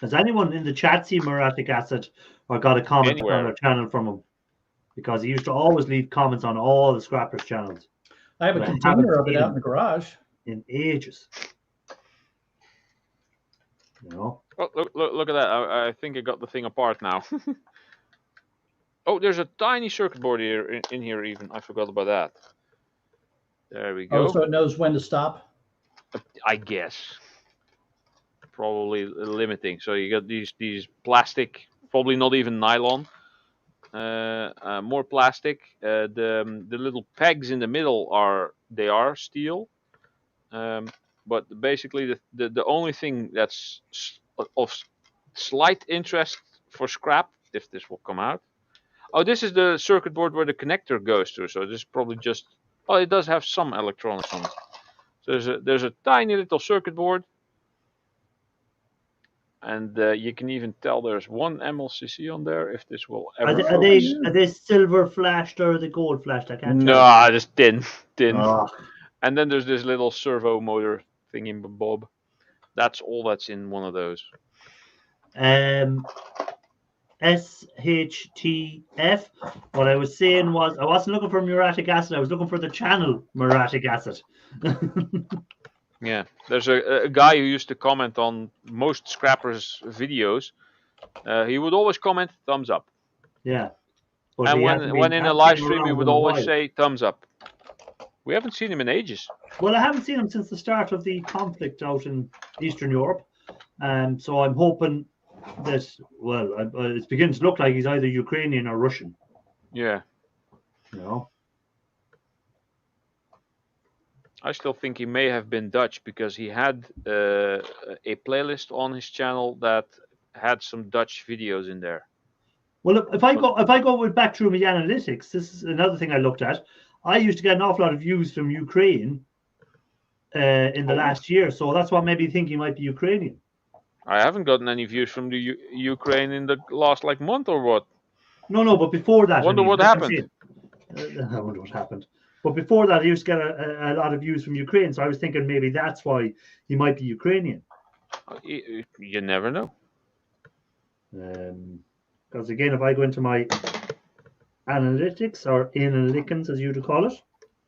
Has anyone in the chat seen muriatic acid or got a comment on our channel from him? Because he used to always leave comments on all the Scrappers channels. I have a container of it out in the garage. In ages. Oh, look at that. I think I got the thing apart now. Oh, there's a tiny circuit board here in here even. I forgot about that. There we go. Oh, so it knows when to stop? I guess. Probably limiting. So you got these plastic, probably not even nylon. More plastic. The little pegs in the middle are steel. But basically the only thing that's of slight interest for scrap, if this will come out. Oh, this is the circuit board where the connector goes to. So this is probably just. Oh, it does have some electronics on it. So there's a tiny little circuit board. and you can even tell there's one MLCC on there. If this will Are ever they, focus. are they silver flashed or are they gold flashed? I can't tell. No, just tin. Oh, And then there's this little servo motor thingy bob. That's all that's in one of those. SHTF. What I was saying was I wasn't looking for muriatic acid. I was looking for the channel muriatic acid. Yeah, there's a guy who used to comment on most scrappers' videos. He would always comment thumbs up. Yeah. But And he hasn't when been- in a hasn't live been stream, he around would in a always while. say thumbs up. We haven't seen him in ages. Well, I haven't seen him since the start of the conflict out in Eastern Europe. So I'm hoping that, well, it's beginning to look like he's either Ukrainian or Russian. Yeah. You know? I still think he may have been Dutch because he had a playlist on his channel that had some Dutch videos in there. Well, if I go back through my analytics, this is another thing I looked at. I used to get an awful lot of views from Ukraine in the last year, so that's what made me think he might be Ukrainian. I haven't gotten any views from the Ukraine in the last month or what. No, but before that, Wonder what happened. I wonder what happened. But before that, I used to get a lot of views from Ukraine, so I was thinking maybe that's why he might be Ukrainian. You never know. Because again, if I go into my analytics or analytics, as you would call it.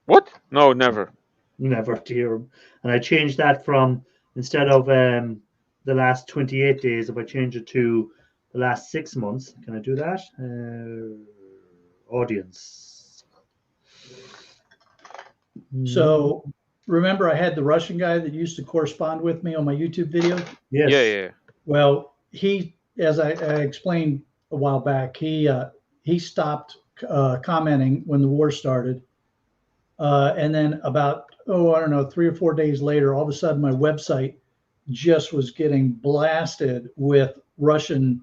What? No, never. Never to hear him. And I changed that from instead of the last 28 days, if I change it to the last 6 months, can I do that? Audience. So remember, I had the Russian guy that used to correspond with me on my YouTube video. Yes. Yeah. Well, he, as I explained a while back, he stopped commenting when the war started, and then about I don't know, 3 or 4 days later, all of a sudden my website just was getting blasted with Russian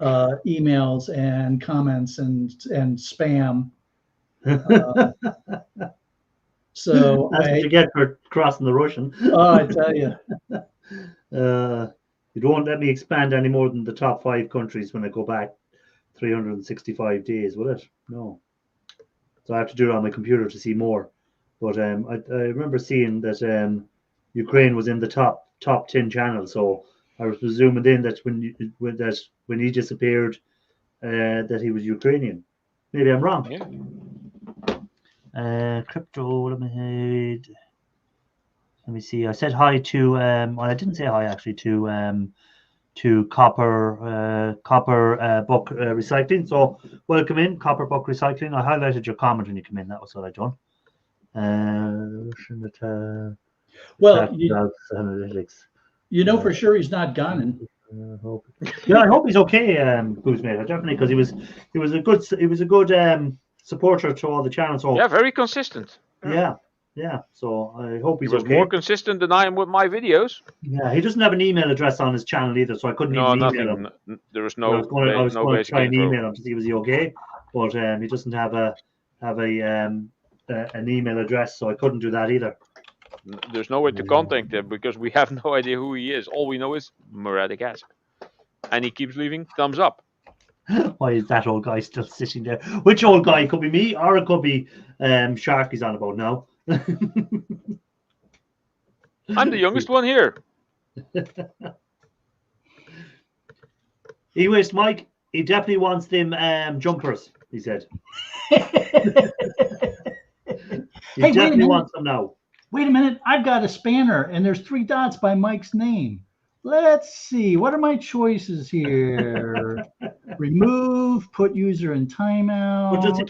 emails and comments and spam. So that's what you get for crossing the Russian. Oh, I tell you. You don't let me expand any more than the top 5 countries when I go back 365 days, will it? No. So I have to do it on my computer to see more. But I remember seeing that Ukraine was in the top 10 channels. So I was presuming then that when he disappeared, that he was Ukrainian. Maybe I'm wrong. Yeah. Crypto. Let me see. I said hi to. Well, I didn't say hi actually to Copper Buck Recycling. So welcome in, Copper Buck Recycling. I highlighted your comment when you come in. That was what I done. Well, analytics. You know for sure he's not gunning. I hope he's okay, Boozemate. Definitely, because he was a good supporter to all the channels. So yeah, very consistent. Yeah. So I hope he's he was okay. more consistent than I am with my videos. Yeah, he doesn't have an email address on his channel either, so I couldn't even email him. There was no. I was going to try and email him to see was he okay, but he doesn't have an email address, so I couldn't do that either. There's no way to contact him because we have no idea who he is. All we know is muriatic acid, and he keeps leaving thumbs up. Why is that old guy still sitting there? Which old guy? It could be me, or it could be Shark he's on about now. I'm the youngest one here. E-Waste Mike, he definitely wants them jumpers, he said. He definitely wants them now. Wait a minute, I've got a spanner and there's 3 dots by Mike's name. Let's see, what are my choices here? Remove, put user in timeout. Well, Dutch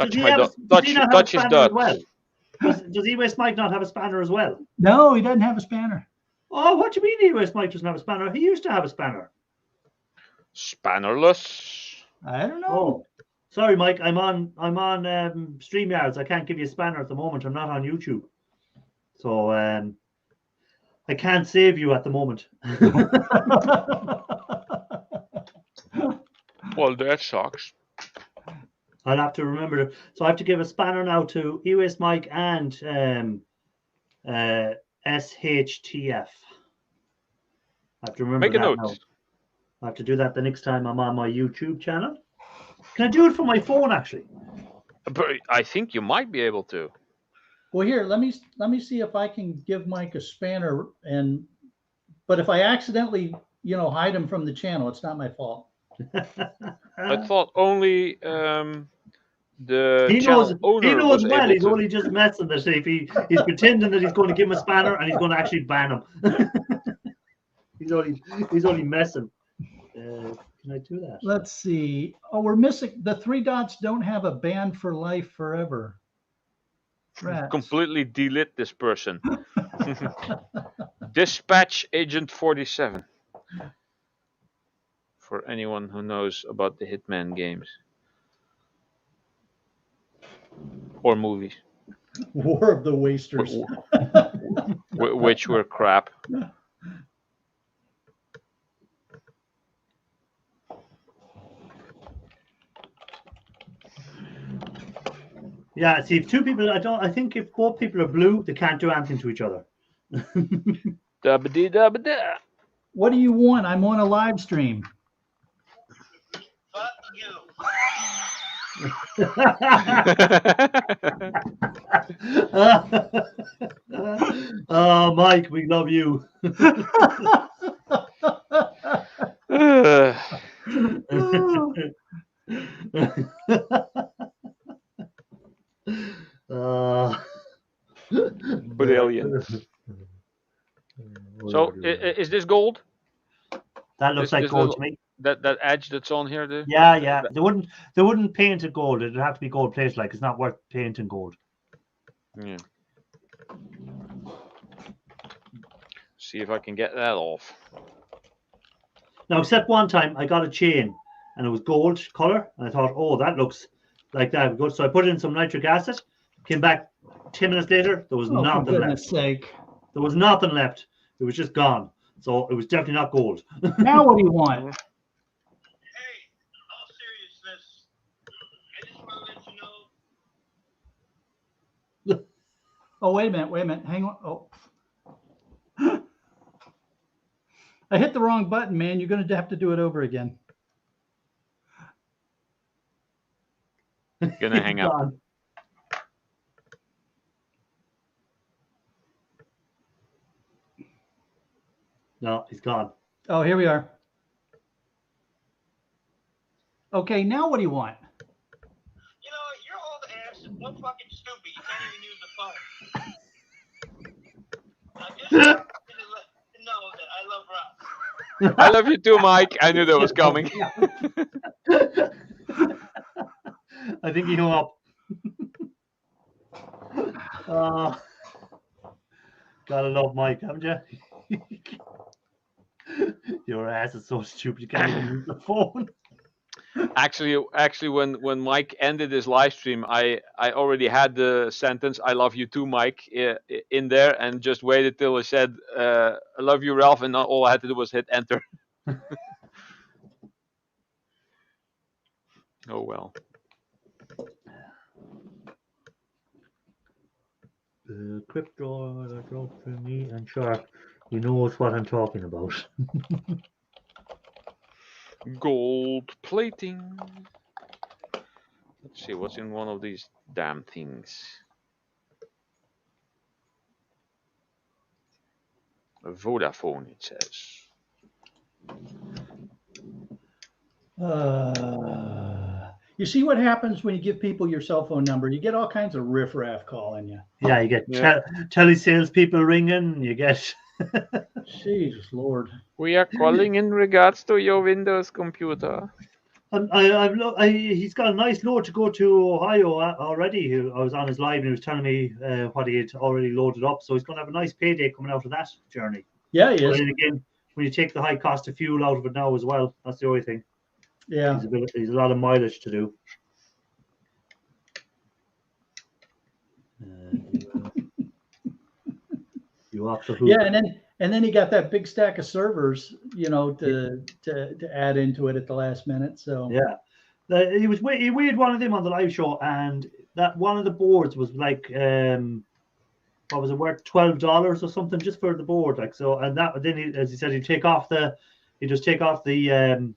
is Dutch. Well? Does E-Waste Mike not have a spanner as well? No, he doesn't have a spanner. Oh, what do you mean E-Waste Mike doesn't have a spanner? He used to have a spanner. Spannerless. I don't know. Oh, sorry, Mike. I'm on StreamYards. I can't give you a spanner at the moment. I'm not on YouTube, so I can't save you at the moment. Well, that sucks. I'll have to remember. So I have to give a spanner now to E-Waste Mike and SHTF. I have to remember Make a that note. now. I have to do that the next time I'm on my YouTube channel. Can I do it from my phone, actually? But I think you might be able to. Well, here, let me see if I can give Mike a spanner. But if I accidentally, hide him from the channel, it's not my fault. I thought only the he channel knows owner was well. able He's to. only just messing that if he's pretending that he's going to give him a spanner and he's going to actually ban him. he's only messing. Can I do that? Let's see. Oh, we're missing the 3 dots. Don't have a ban for life forever. Rats. Completely delete this person. Dispatch Agent 47. For anyone who knows about the Hitman games or movies, War of the Wasters, which were crap. Yeah, see, if 2 people, I think if both people are blue, they can't do anything to each other. Dabba-dee-dabba-da. What do you want? I'm on a live stream. Fuck you. Oh, Mike, we love you. Brilliant. So, is this gold? That looks like gold to me. That edge that's on here, dude? Yeah. They wouldn't paint it gold. It'd have to be gold plated. Like, it's not worth painting gold. Yeah. See if I can get that off. Now, except one time I got a chain and it was gold color, and I thought, oh, that looks like that would go. So I put in some nitric acid. Came back 10 minutes later. There was nothing for goodness left. sake. There was nothing left. It was just gone. So it was definitely not gold. Now what do you want? Hey, all seriousness, I just want to let you know. Oh, wait a minute. Hang on. Oh. I hit the wrong button, man. You're going to have to do it over again. Gonna hang up. Gone. No, he's gone. Oh, here we are. Okay, now what do you want? You know, you're old ass and one fucking stupid. You can't even use the phone. I just wanted to let you know that I love Rob. I love you too, Mike. I knew that was coming. I think he hung up. Gotta love Mike, haven't you? Your ass is so stupid you can't even use the phone. Actually, when Mike ended his live stream, I already had the sentence "I love you too, Mike" in there, and just waited till I said "I love you, Ralph," and all I had to do was hit enter. Oh well. Crypto drove through me, and sure, he knows what I'm talking about. Gold plating. Let's see what's in one of these damn things. A Vodafone, it says. You see what happens when you give people your cell phone number? You get all kinds of riffraff calling you. Yeah, you get telesales people ringing. You get. Jesus Lord. We are calling in regards to your Windows computer. He's got a nice load to go to Ohio already. I was on his live and he was telling me what he had already loaded up. So he's going to have a nice payday coming out of that journey. Yeah, he is. And again, when you take the high cost of fuel out of it now as well, that's the only thing. Yeah. He's a lot of mileage to do. You off the hook. Yeah, and then he got that big stack of servers, to add into it at the last minute. So yeah, he had one of them on the live show, and that one of the boards was like, what was it worth, $12 or something just for the board, like so. And that then, as he said, he'd take off the he just take off the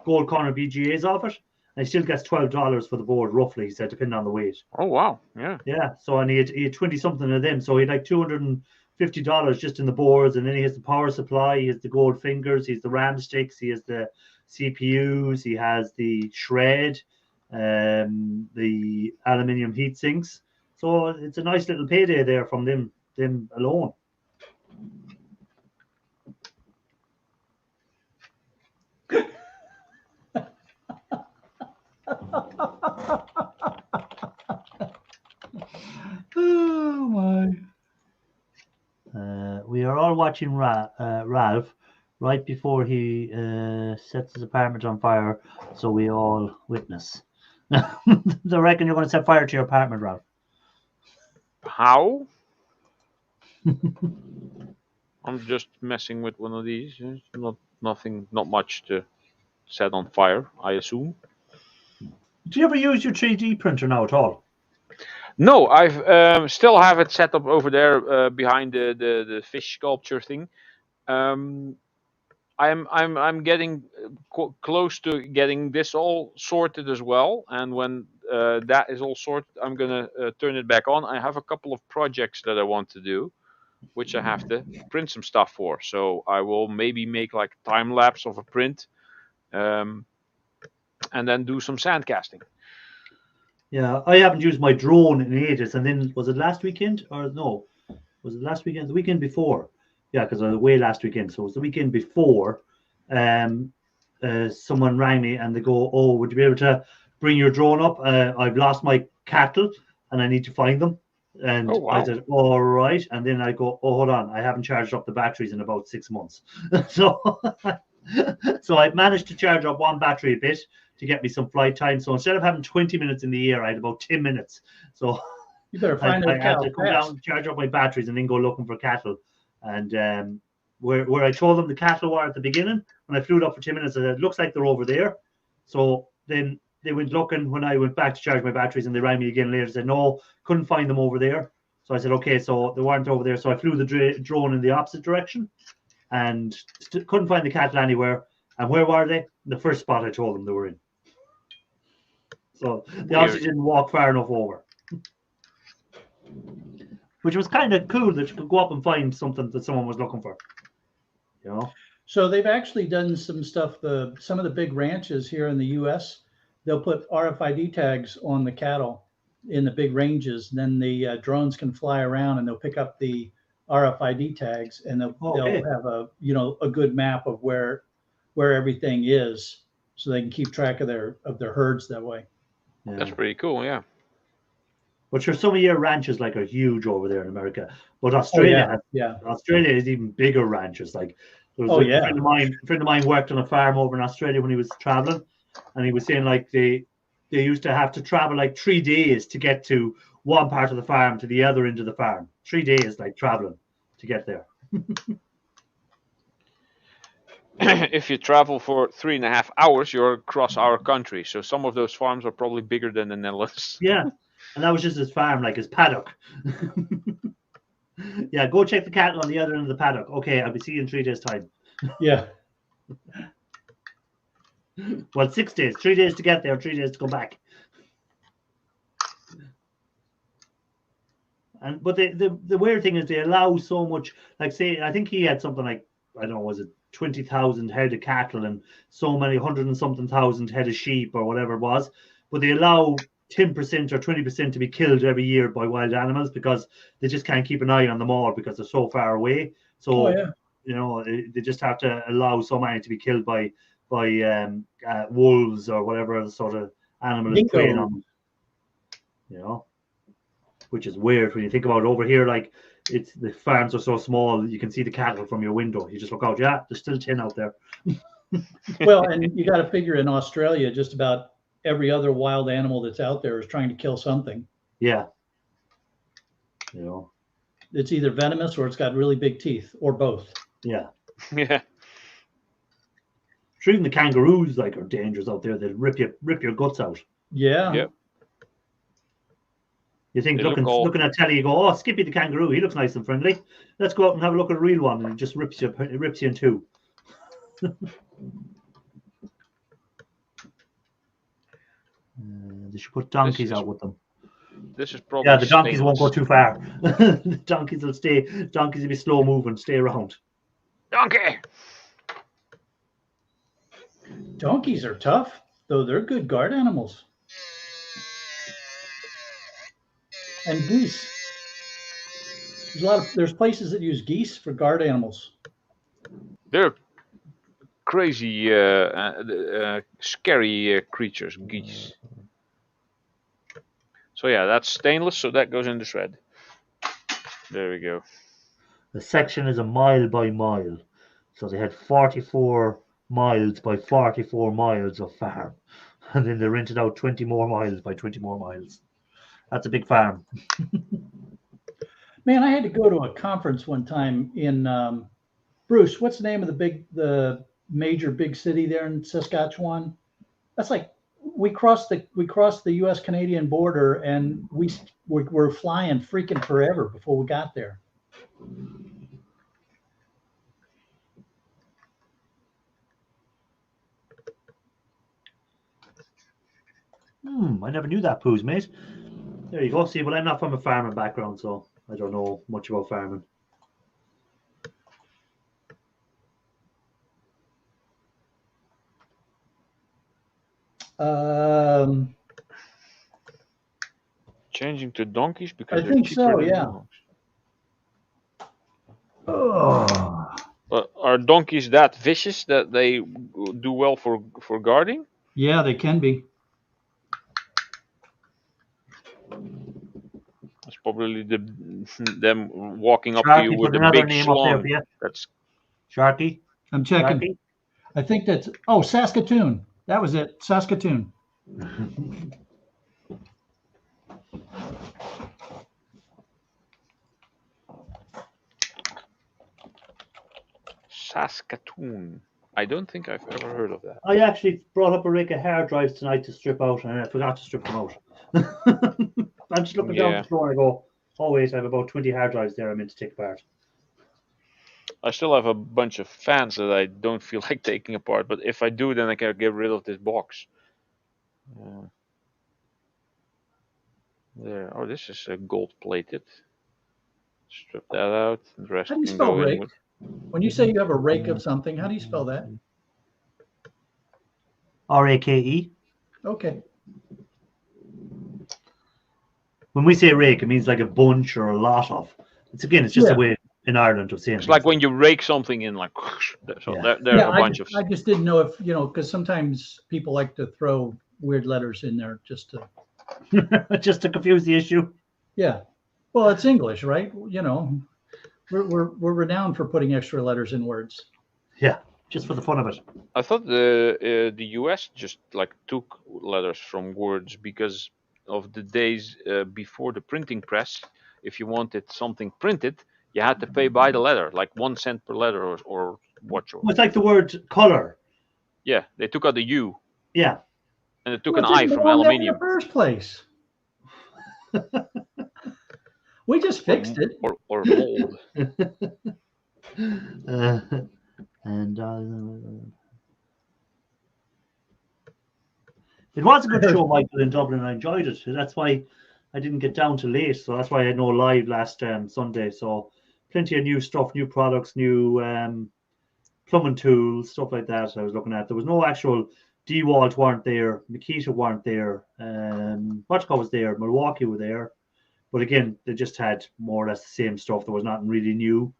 gold corner BGAs off it, and he still gets $12 for the board, roughly. He said, depending on the weight. Oh wow, yeah. Yeah. So and he had 20 something of them. So he had like $250 just in the boards, and then he has the power supply, he has the gold fingers, he has the RAM sticks, he has the CPUs, he has the shred, the aluminium heat sinks. So it's a nice little payday there from them alone. Oh my. We are all watching Ralph right before he sets his apartment on fire, so we all witness. I reckon you're going to set fire to your apartment, Ralph. How? I'm just messing with one of these. Not much to set on fire, I assume. Do you ever use your 3D printer now at all? No, I've still have it set up over there behind the fish sculpture thing. I'm getting close to getting this all sorted as well, and when that is all sorted, I'm gonna turn it back on. I have a couple of projects that I want to do, which I have to print some stuff for. So I will maybe make like a time lapse of a print, and then do some sand casting. Yeah, I haven't used my drone in ages. And then was it last weekend or no? Was it last weekend? The weekend before? Yeah, because I was away last weekend. So it was the weekend before. Someone rang me and they go, "Oh, would you be able to bring your drone up? I've lost my cattle and I need to find them." And I said, "All right." And then I go, "Oh, hold on, I haven't charged up the batteries in about 6 months." So I managed to charge up one battery a bit to get me some flight time. So instead of having 20 minutes in the air, I had about 10 minutes. So you better find I had to come down, charge up my batteries, and then go looking for cattle. And where I told them the cattle were at the beginning, when I flew it up for 10 minutes, I said, "It looks like they're over there." So then they went looking when I went back to charge my batteries, and they rang me again later and said, "No, couldn't find them over there." So I said, "Okay, so they weren't over there." So I flew the drone in the opposite direction and couldn't find the cattle anywhere. And where were they? The first spot I told them they were in. So they obviously didn't walk far enough over. Which was kind of cool that you could go up and find something that someone was looking for. You know? So they've actually done some stuff. Some of the big ranches here in the U.S., they'll put RFID tags on the cattle in the big ranges. And then the drones can fly around and they'll pick up the RFID tags, and they'll have a good map of where everything is, so they can keep track of their herds that way. Yeah. That's pretty cool, yeah. But sure, some of your ranches are huge over there in America. But Australia, Australia is even bigger ranches. Like there was a friend of mine worked on a farm over in Australia when he was traveling, and he was saying like they used to have to travel like 3 days to get to one part of the farm to the other end of the farm. 3 days like traveling to get there. If you travel for 3.5 hours, you're across our country. So some of those farms are probably bigger than the Netherlands. Yeah, and that was just his farm, like his paddock. Yeah, go check the cattle on the other end of the paddock. Okay, I'll be seeing you in 3 days' time. Yeah. Well, 6 days. 3 days to get there, 3 days to go back. But the weird thing is they allow so much. Like, say, I think he had something like, I don't know, was it 20,000 head of cattle and so many 100 and something thousand head of sheep or whatever it was, but they allow 10% or 20% to be killed every year by wild animals because they just can't keep an eye on them all because they're so far away. So you know, they just have to allow so many to be killed by wolves or whatever sort of animal is preying on them. You know, which is weird when you think about it. Over here, like, it's the farms are so small you can see the cattle from your window. You just look out, yeah, there's still 10 out there. Well, and you got to figure in Australia, just about every other wild animal that's out there is trying to kill something. Yeah. You know, it's either venomous or it's got really big teeth, or both. Yeah. Yeah. Even the kangaroos are dangerous out there. They'll rip your guts out. Yeah. Yep. You think looking at telly, you go, "Oh, Skippy the kangaroo, he looks nice and friendly. Let's go out and have a look at a real one," and it just rips you in two. They should put donkeys is- out with them. This is probably Yeah, the donkeys won't go stainless. too far. The donkeys will stay. Donkeys will be slow moving, stay around. Donkey. Donkeys are tough, though they're good guard animals. And geese. There's places that use geese for guard animals. They're crazy, scary creatures, geese. So yeah, that's stainless, so that goes in the shred. There we go. The section is a mile by mile. So they had 44 miles by 44 miles of farm. And then they rented out 20 more miles by 20 more miles. That's a big farm. Man, I had to go to a conference one time in Bruce. What's the name of the major big city there in Saskatchewan? That's like we crossed the U.S. Canadian border, and we're flying freaking forever before we got there. I never knew that, Poos, mate. There you go. See, but I'm not from a farming background, so I don't know much about farming. Changing to donkeys because I they're think cheaper so, than yeah. dogs. Oh. But are donkeys that vicious that they do well for guarding? Yeah, they can be. That's probably them walking up to Sharky, you with put a another big name up there slung. for you. That's Sharky. I'm checking. Sharky. I think that's Saskatoon. That was it, Saskatoon. Saskatoon. I don't think I've ever heard of that. I actually brought up a rake of hair drives tonight to strip out, and I forgot to strip them out. I'm just looking down Yeah. the floor and I go, oh wait, I have about 20 hard drives there I meant to take apart. I still have a bunch of fans that I don't feel like taking apart, but if I do, then I can get rid of this box. There. Oh, this is gold plated. Strip that out. The rest How do you can spell go in rake? with. When you say you have a rake of something, how do you spell that? R-A-K-E. Okay. When we say rake, it means like a bunch or a lot of. It's just Yeah. a way in Ireland of saying It's like when you rake something in, like, so Yeah. there's a bunch of. I just didn't know if, because sometimes people like to throw weird letters in there just to. just to confuse the issue. Yeah. Well, it's English, right? We're renowned for putting extra letters in words. Yeah, just for the fun of it. I thought the US just like took letters from words because of the days before the printing press. If you wanted something printed, you had to pay by the letter, like 1 cent per letter or what. It's like the word color. Yeah, they took out the U Yeah. and they took Well, an it I didn't from belong there aluminium. in the first place. We just fixed it. Or mold. It was a good show, Michael, in Dublin. I enjoyed it. That's why I didn't get down to late. So that's why I had no live last Sunday. So plenty of new stuff, new products, new plumbing tools, stuff like that. I was looking at. There was no actual DeWalt weren't there, Makita weren't there, Butchko was there, Milwaukee were there. But again, they just had more or less the same stuff. There was nothing really new.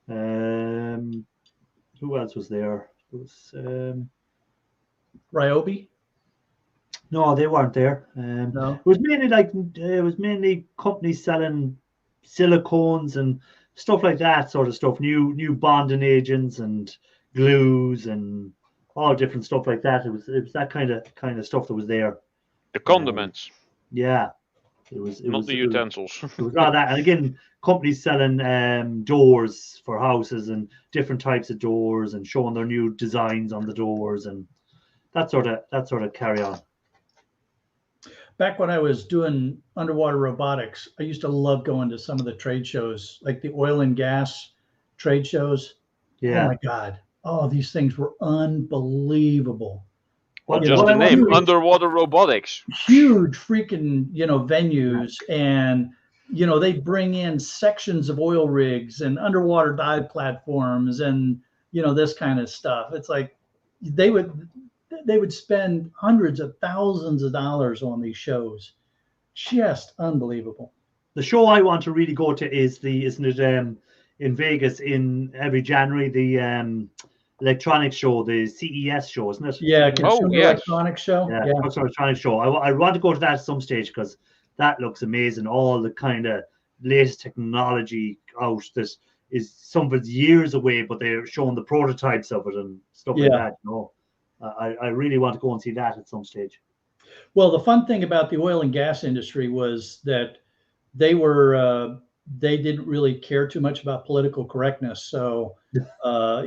Who else was there? There was Ryobi? no, they weren't there. No. It was mainly companies selling silicones and stuff like that sort of stuff. New bonding agents and glues and all different stuff like that. It was that kind of stuff that was there. The condiments, Yeah. It was not the utensils. It was all that, and again, companies selling doors for houses and different types of doors and showing their new designs on the doors and that sort of carry on. Back when I was doing underwater robotics, I used to love going to some of the trade shows, like the oil and gas trade shows. Yeah. Oh my God. Oh, these things were unbelievable. Well, Yeah, just what the I name, want to- underwater robotics. Huge freaking, venues, and they bring in sections of oil rigs and underwater dive platforms and this kind of stuff. It's like they would spend hundreds of thousands of dollars on these shows. Just unbelievable. The show I want to really go to is isn't it in Vegas in every January, the electronics show, the CES show, isn't it? Yeah, Consumer yes. Electronics Show. Yeah, Yeah. Consumer Electronics show. I want to go to that at some stage because that looks amazing. All the kind of latest technology out that is some of it's years away, but they're showing the prototypes of it and stuff like Yeah. that. I really want to go and see that at some stage. Well, the fun thing about the oil and gas industry was that they didn't really care too much about political correctness. So, I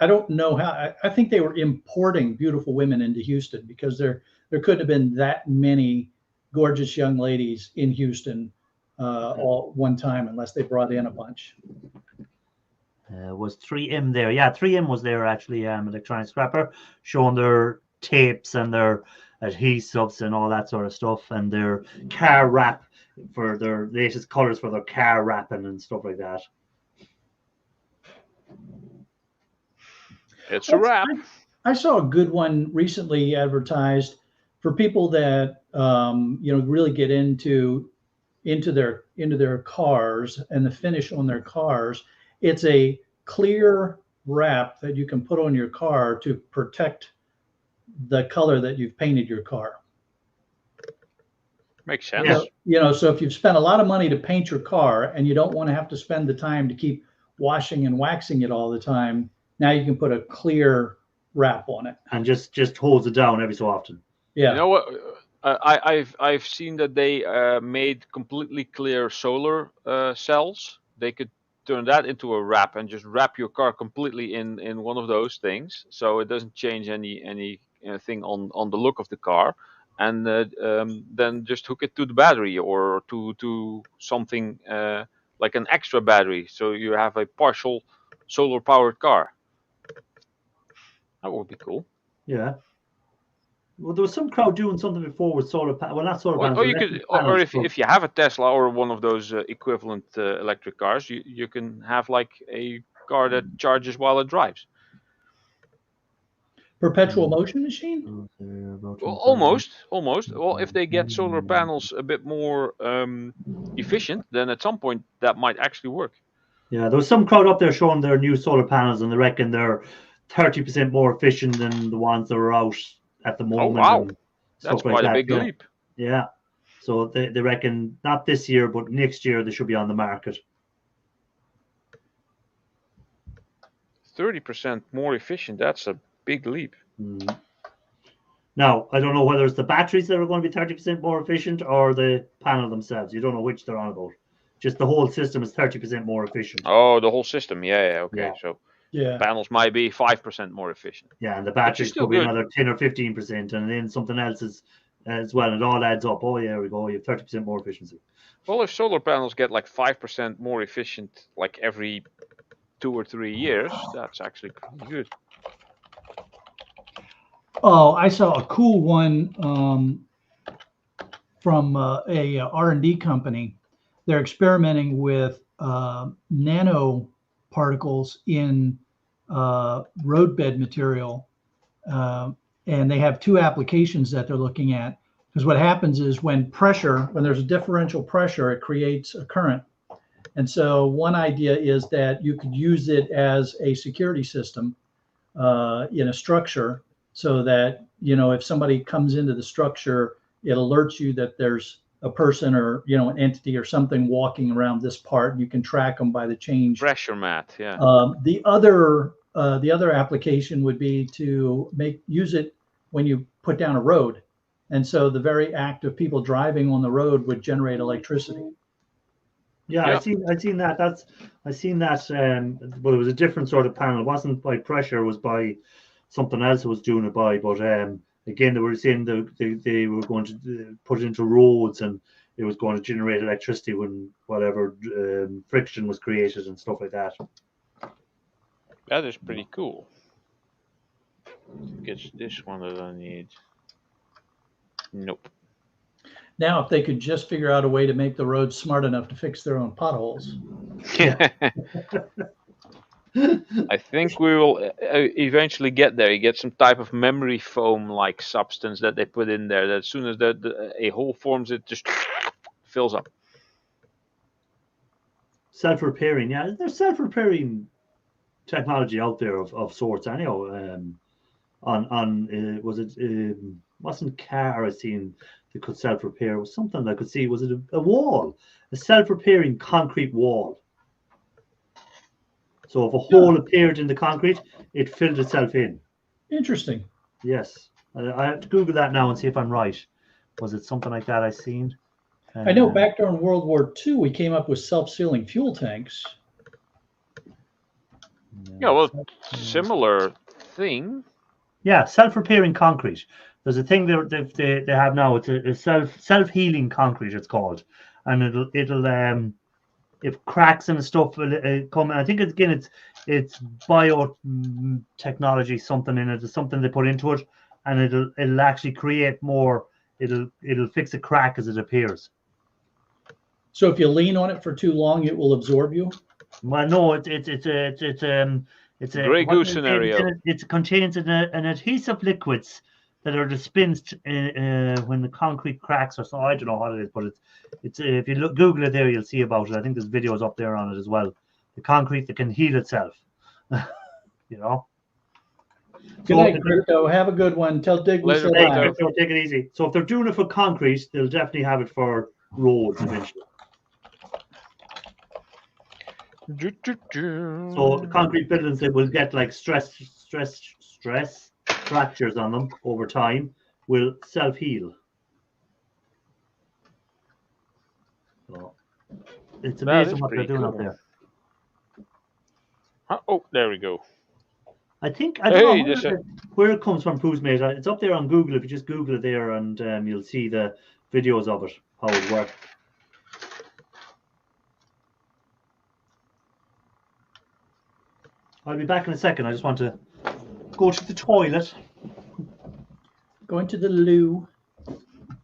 don't know how. I think they were importing beautiful women into Houston because there couldn't have been that many gorgeous young ladies in Houston all one time unless they brought in a bunch. Was 3M there? Yeah, 3M was there actually. Electronic Scrapper showing their tapes and their adhesives and all that sort of stuff, and their car wrap for their latest colors for their car wrapping and stuff like that. It's a wrap. I saw a good one recently advertised for people that really get into their cars and the finish on their cars. It's a clear wrap that you can put on your car to protect the color that you've painted your car. Makes sense. So if you've spent a lot of money to paint your car and you don't want to have to spend the time to keep washing and waxing it all the time, now you can put a clear wrap on it and just holds it down every so often. Yeah. You know what? I've seen that they made completely clear solar cells. They could turn that into a wrap and just wrap your car completely in one of those things, so it doesn't change any thing on the look of the car, and then just hook it to the battery or to something like an extra battery, so you have a partial solar powered car. That would be cool. Yeah. Well, there was some crowd doing something before with solar panels. Well, not solar panels. Or you could, or if you have a Tesla or one of those equivalent electric cars, you can have like a car that charges while it drives. Perpetual motion machine? Well, almost. Well, if they get solar panels a bit more efficient, then at some point that might actually work. Yeah, there was some crowd up there showing their new solar panels, and they reckon they're 30% more efficient than the ones that are out at the moment. Oh, wow. That's quite a big leap. Yeah. So they reckon not this year, but next year they should be on the market. 30% more efficient. That's a big leap. Mm. Now, I don't know whether it's the batteries that are going to be 30% more efficient or the panel themselves. You don't know which they're on about. Just the whole system is 30% more efficient. Oh, the whole system. Yeah. Okay. Yeah. So yeah, panels might be 5% more efficient. Yeah, and the batteries could be another 10 or 15%, and then something else is as well. It all adds up. Oh, yeah, there we go. You have 30% more efficiency. Well, if solar panels get like 5% more efficient, like every 2 or 3 years, that's actually pretty good. Oh, I saw a cool one from a R&D company. They're experimenting with nanoparticles in roadbed material, and they have 2 applications that they're looking at. Because what happens is when there's a differential pressure, it creates a current. And so one idea is that you could use it as a security system in a structure, so that if somebody comes into the structure, it alerts you that there's a person or an entity or something walking around this part, and you can track them by the change. Pressure mat, yeah. The other application would be to use it when you put down a road, and so the very act of people driving on the road would generate electricity. Yeah, Yeah. I seen that. I seen that. Well, it was a different sort of panel. It wasn't by pressure. It was by something else. It was doing it by. But again, they were saying they were going to put it into roads, and it was going to generate electricity when whatever friction was created and stuff like that. That is pretty cool. Gets this one that I need. Nope. Now, if they could just figure out a way to make the roads smart enough to fix their own potholes. I think we will eventually get there. You get some type of memory foam-like substance that they put in there. That as soon as a hole forms, it just fills up. Self-repairing, yeah. There's self-repairing technology out there of sorts. Anyhow, was it wasn't car I seen that could self-repair? It was something I could see. Was it a wall, a self-repairing concrete wall? So if a hole appeared in the concrete, it filled itself in. Interesting. Yes, I have to Google that now and see if I'm right. Was it something like that I seen? I know back during World War II, we came up with self-sealing fuel tanks. Yeah, well, similar thing. Yeah, self-repairing concrete. There's a thing they have now. It's a self-healing concrete. It's called, and it'll if cracks and stuff come. I think it's biotechnology something in it. It's something they put into it, and it'll actually create more. It'll fix a crack as it appears. So if you lean on it for too long, it will absorb you. Well, no, it's a Grey Goose scenario. It contains an adhesive liquids that are dispensed when the concrete cracks or so. I don't know what it is, but it's if you Google it there, you'll see about it. I think there's videos up there on it as well. The concrete that can heal itself. You know. Good night, Crypto. Have a good one. Tell Dig we said hi. So take it easy. So if they're doing it for concrete, they'll definitely have it for roads eventually. So the concrete buildings that will get like stress fractures on them over time will self-heal. So it's amazing what they're doing up there. Oh, there we go. I don't know where it comes from, Poosmate. It's up there on Google. If you just Google it there, and you'll see the videos of it, how it works. I'll be back in a second. I just want to go to the toilet. Going to the loo.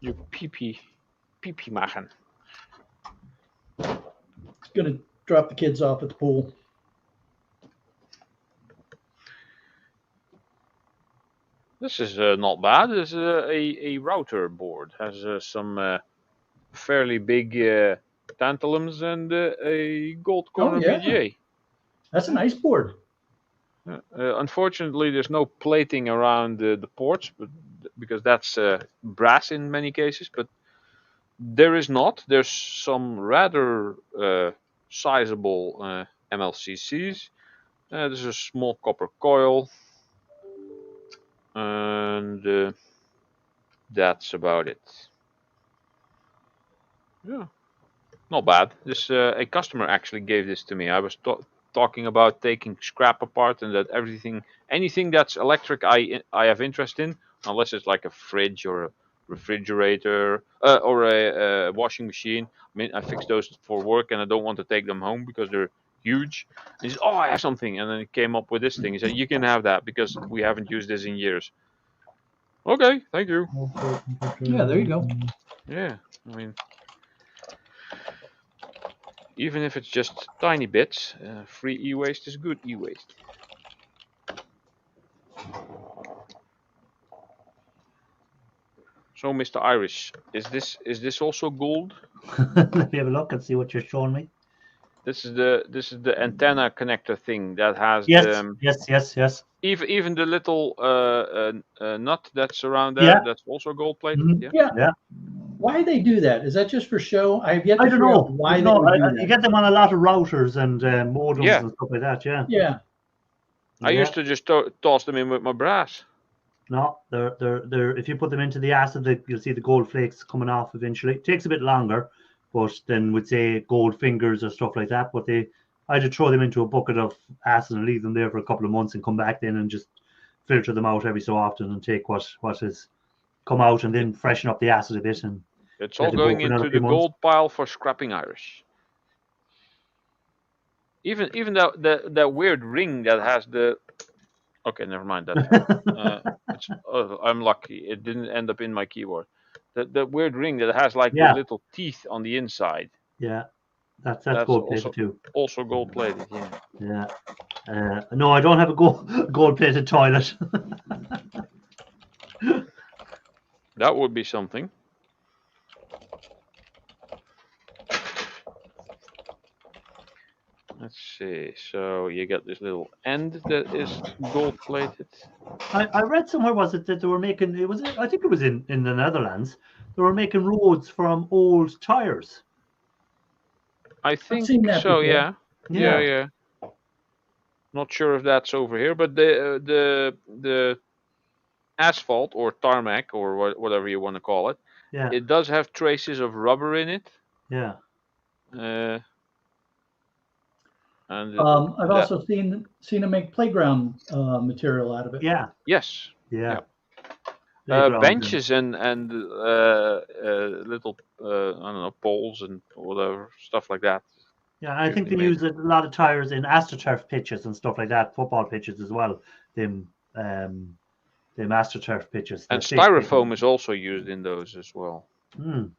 You pee machen. Gonna drop the kids off at the pool. This is not bad. This is a router board. Has some fairly big tantalums and a gold corner VGA. That's a nice board. Unfortunately, there's no plating around the ports, because that's brass in many cases. But there is not. There's some rather sizable MLCCs. There's a small copper coil, and that's about it. Yeah, not bad. This a customer actually gave this to me. I was talking about taking scrap apart, and that anything that's electric I have interest in, unless it's like a fridge or a refrigerator or a washing machine. I mean, I fix those for work and I don't want to take them home because they're huge. And he said, oh, I have something, and then he came up with this thing. He said, you can have that because we haven't used this in years. Okay, thank you. Yeah, there you go. Yeah, I mean, even if it's just tiny bits, free e-waste is good e-waste. So, Mr. Irish, is this also gold? Let me have a look and see what you're showing me. This is the antenna connector thing that has yes. Even the little nut that's around there, that's also gold plated. Mm-hmm. Yeah. Why they do that? Is that just for show? I have yet to I don't know why they would do that. You get them on a lot of routers and modems and stuff like that. Yeah. I used to just toss them in with my brass. No, they're if you put them into the acid, you'll see the gold flakes coming off eventually. It takes a bit longer, but then would say gold fingers or stuff like that. But I just throw them into a bucket of acid and leave them there for a couple of months and come back then and just filter them out every so often and take what has come out and then freshen up the acid a bit. And it's all going into the gold pile for scrapping Irish. Even that weird ring that has the. Okay, never mind that. I'm lucky. It didn't end up in my keyboard. The weird ring that has like the Yeah. little teeth on the inside. Yeah, that's That's gold plated too. Also gold plated. Yeah. Yeah. No, I don't have a gold plated toilet. That would be something. Let's see. So you got this little end that is gold plated. I read somewhere was it that they were making I think it was in the Netherlands. They were making roads from old tires. I think seen that so. before. Yeah. Not sure if that's over here, but the asphalt or tarmac or whatever you want to call it. Yeah. It does have traces of rubber in it. Yeah. And I've also seen them make playground material out of it. Yeah. yes, Yeah. benches and little I don't know, poles and whatever stuff like that. Yeah, I think they use a lot of tires in AstroTurf pitches and stuff like that, football pitches as well. Them AstroTurf pitches. And styrofoam is also used in those as well. Mm.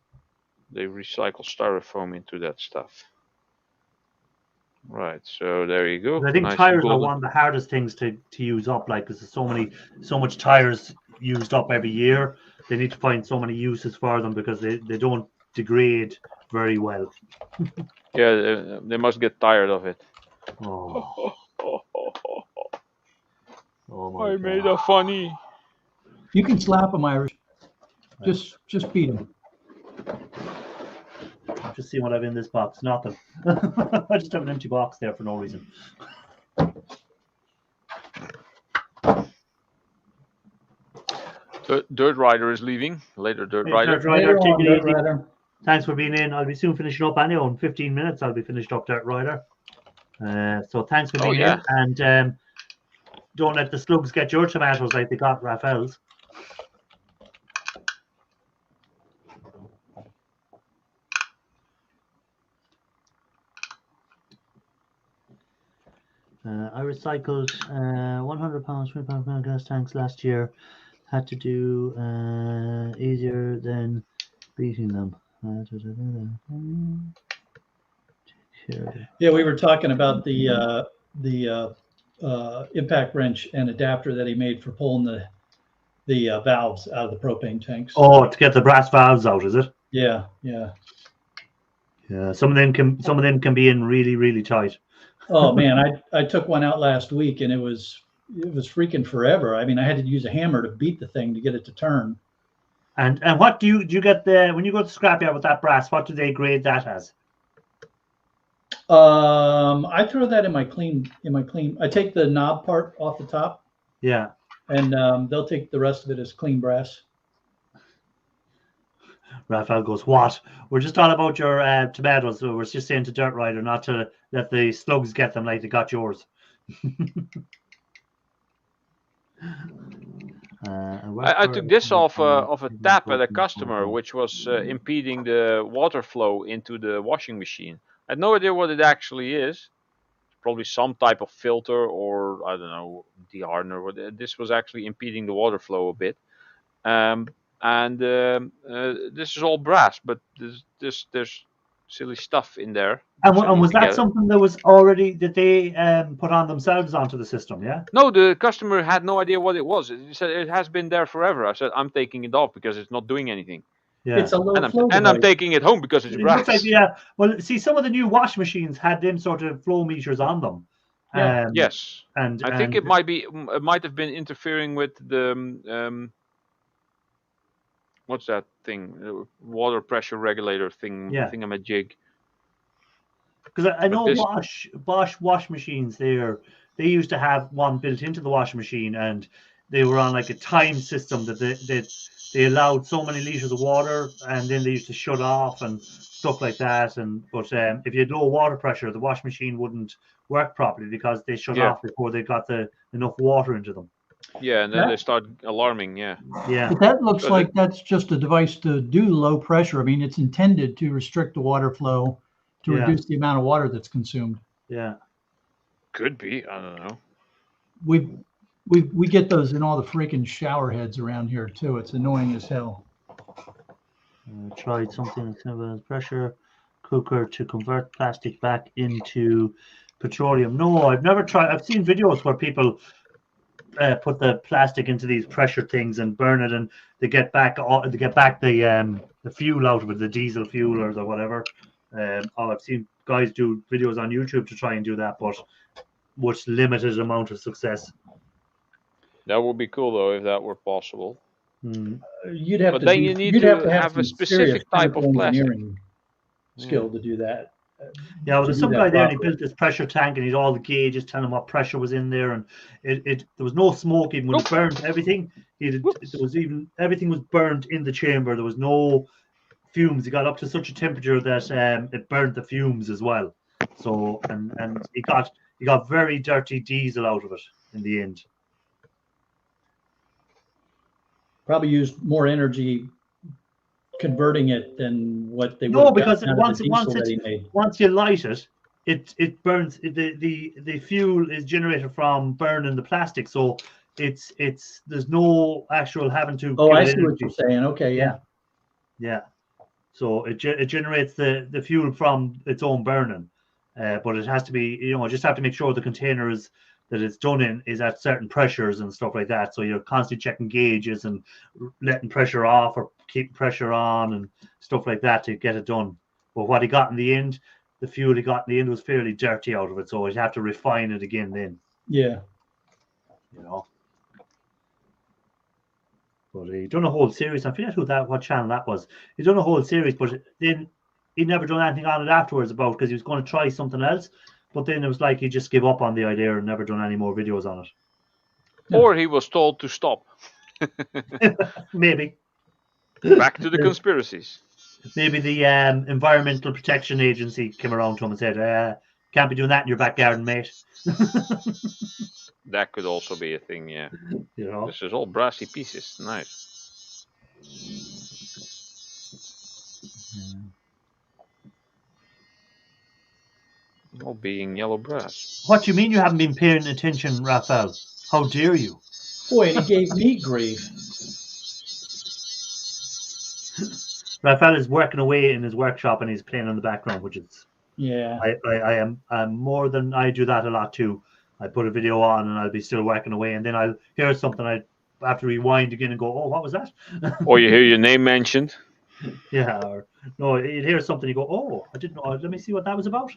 They recycle styrofoam into that stuff. Right, so there you go. I think Nice tires are golden. one of the hardest things to use up, like because there's so much tires used up every year. They need to find so many uses for them because they don't degrade very well. Yeah, they must get tired of it. Oh, oh my I God. made a funny. You can slap them, Irish. Just beat them. Just see what I have in this box. Nothing. I just have an empty box there for no reason. Dirt Rider is leaving. Later, Dirt Hey, Rider. Dirt Rider, Later take on, it Dirt easy. Rider. Thanks for being in. I'll be soon finishing up anyway. In 15 minutes, I'll be finished up Dirt Rider. So thanks for being yeah. in. And don't let the slugs get your tomatoes like they got Raphael's. I recycled 100 pounds, 25 pound gas tanks last year. Had to do easier than beating them. Yeah, we were talking about the impact wrench and adapter that he made for pulling the valves out of the propane tanks. Oh, to get the brass valves out, is it? Yeah. Yeah. Some of them can be in really, really tight. Oh man, I took one out last week and it was freaking forever. I mean, I had to use a hammer to beat the thing to get it to turn. And what do you get when you go to scrapyard with that brass? What do they grade that as? I throw that in my clean. I take the knob part off the top. Yeah. And they'll take the rest of it as clean brass. Raphael goes, what? We're just on about your tomatoes. So we're just saying to Dirt Rider not to let the slugs get them like they got yours. I took this off a tap at a customer, which was impeding the water flow into the washing machine. I had no idea what it actually is. Probably some type of filter or, I don't know, dehardener. This was actually impeding the water flow a bit. This is all brass, but there's silly stuff in there. And was that something that they put on themselves onto the system? Yeah. No, the customer had no idea what it was. He said it has been there forever. I said I'm taking it off because it's not doing anything. Yeah. It's a low flow and I'm taking it home because it's brass. Like, yeah. Well, see, some of the new wash machines had them sort of flow meters on them. Yeah. Yes. And I think it might have been interfering with the what's that thing? Water pressure regulator thing. Yeah. Thingamajig. Because I know Bosch wash machines they used to have one built into the washing machine, and they were on like a time system that they allowed so many liters of water, and then they used to shut off and stuff like that. But if you had low water pressure, the washing machine wouldn't work properly because they shut off before they got enough water into them. Yeah, and then they start alarming. Yeah. But that looks like that's just a device to do low pressure. I mean, it's intended to restrict the water flow to reduce the amount of water that's consumed. Yeah. Could be. I don't know. We get those in all the freaking shower heads around here too. It's annoying as hell. Tried something similar as pressure cooker to convert plastic back into petroleum. No, I've never tried. I've seen videos where people put the plastic into these pressure things and burn it, and they get back the fuel out of it, the diesel fuel or the whatever. I've seen guys do videos on YouTube to try and do that, but with limited amount of success. That would be cool though if that were possible. You'd have But to then be- you need you'd to have have a some specific serious type of chemical plastic. engineering skill to do that. Yeah, well, to there's do some that guy there and he properly. built this pressure tank and he'd all the gauges telling him what pressure was in there, and it there was no smoke even when it burned everything. Everything was burned in the chamber. There was no fumes. He got up to such a temperature that it burned the fumes as well. So and he got very dirty diesel out of it in the end. Probably used more energy converting it than what they would No, have because gotten out of the diesel that he made. once you light it, it burns. The fuel is generated from burning the plastic, so it's there's no actual having to. Oh, give I it see what energy. you're saying. Okay, yeah. Yeah. So it generates the fuel from its own burning, but it has to be, just have to make sure the container that it's done in is at certain pressures and stuff like that. So you're constantly checking gauges and letting pressure off or keeping pressure on and stuff like that to get it done. But what he got in the end, the fuel he got in the end was fairly dirty out of it, so he'd have to refine it again then. Yeah. But he done a whole series. I forget what channel that was. He done a whole series, but then he never done anything on it afterwards about, because he was going to try something else. But then it was like he just gave up on the idea and never done any more videos on it. Or he was told to stop. Maybe. Back to the conspiracies. Maybe the Environmental Protection Agency came around to him and said, can't be doing that in your back garden, mate. That could also be a thing, yeah. This is all brassy pieces. Nice. All being yellow brass. What do you mean you haven't been paying attention, Raphael? How dare you? Boy, he gave me grief. Raphael is working away in his workshop and he's playing in the background, which is I'm more than I do that a lot too. I put a video on and I'll be still working away, and then I'll hear something, I have to rewind again and go, oh, what was that? Or you hear your name mentioned. Yeah, or no, you hear something, you go, oh, I didn't know. Let me see what that was about.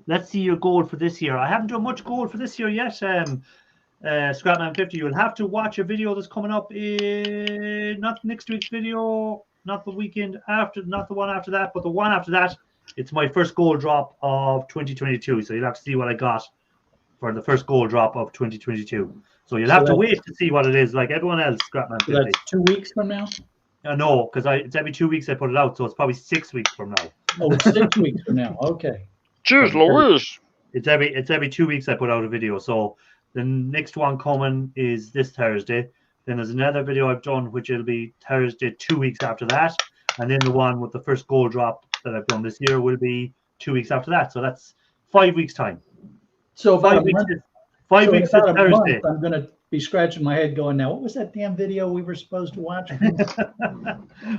Let's see your goal for this year. I haven't done much goal for this year yet. Scrapman 50, you'll have to watch a video that's coming up in not next week's video, not the weekend after, not the one after that, but the one after that. It's my first goal drop of 2022. So you'll have to see what I got for the first goal drop of 2022. So you'll have to wait to see what it is, like everyone else, Scrapman 50. So that's 2 weeks from now? No, because it's every 2 weeks I put it out, so it's probably 6 weeks from now. Oh, it's 6 weeks from now. Okay. Cheers, Louise. It's every 2 weeks I put out a video. So the next one coming is this Thursday. Then there's another video I've done, which will be Thursday 2 weeks after that. And then the one with the first goal drop that I've done this year will be 2 weeks after that. So that's 5 weeks time. So about 5 weeks. month, 5 weeks is about a Thursday. month, I'm going to be scratching my head going, now, what was that damn video we were supposed to watch?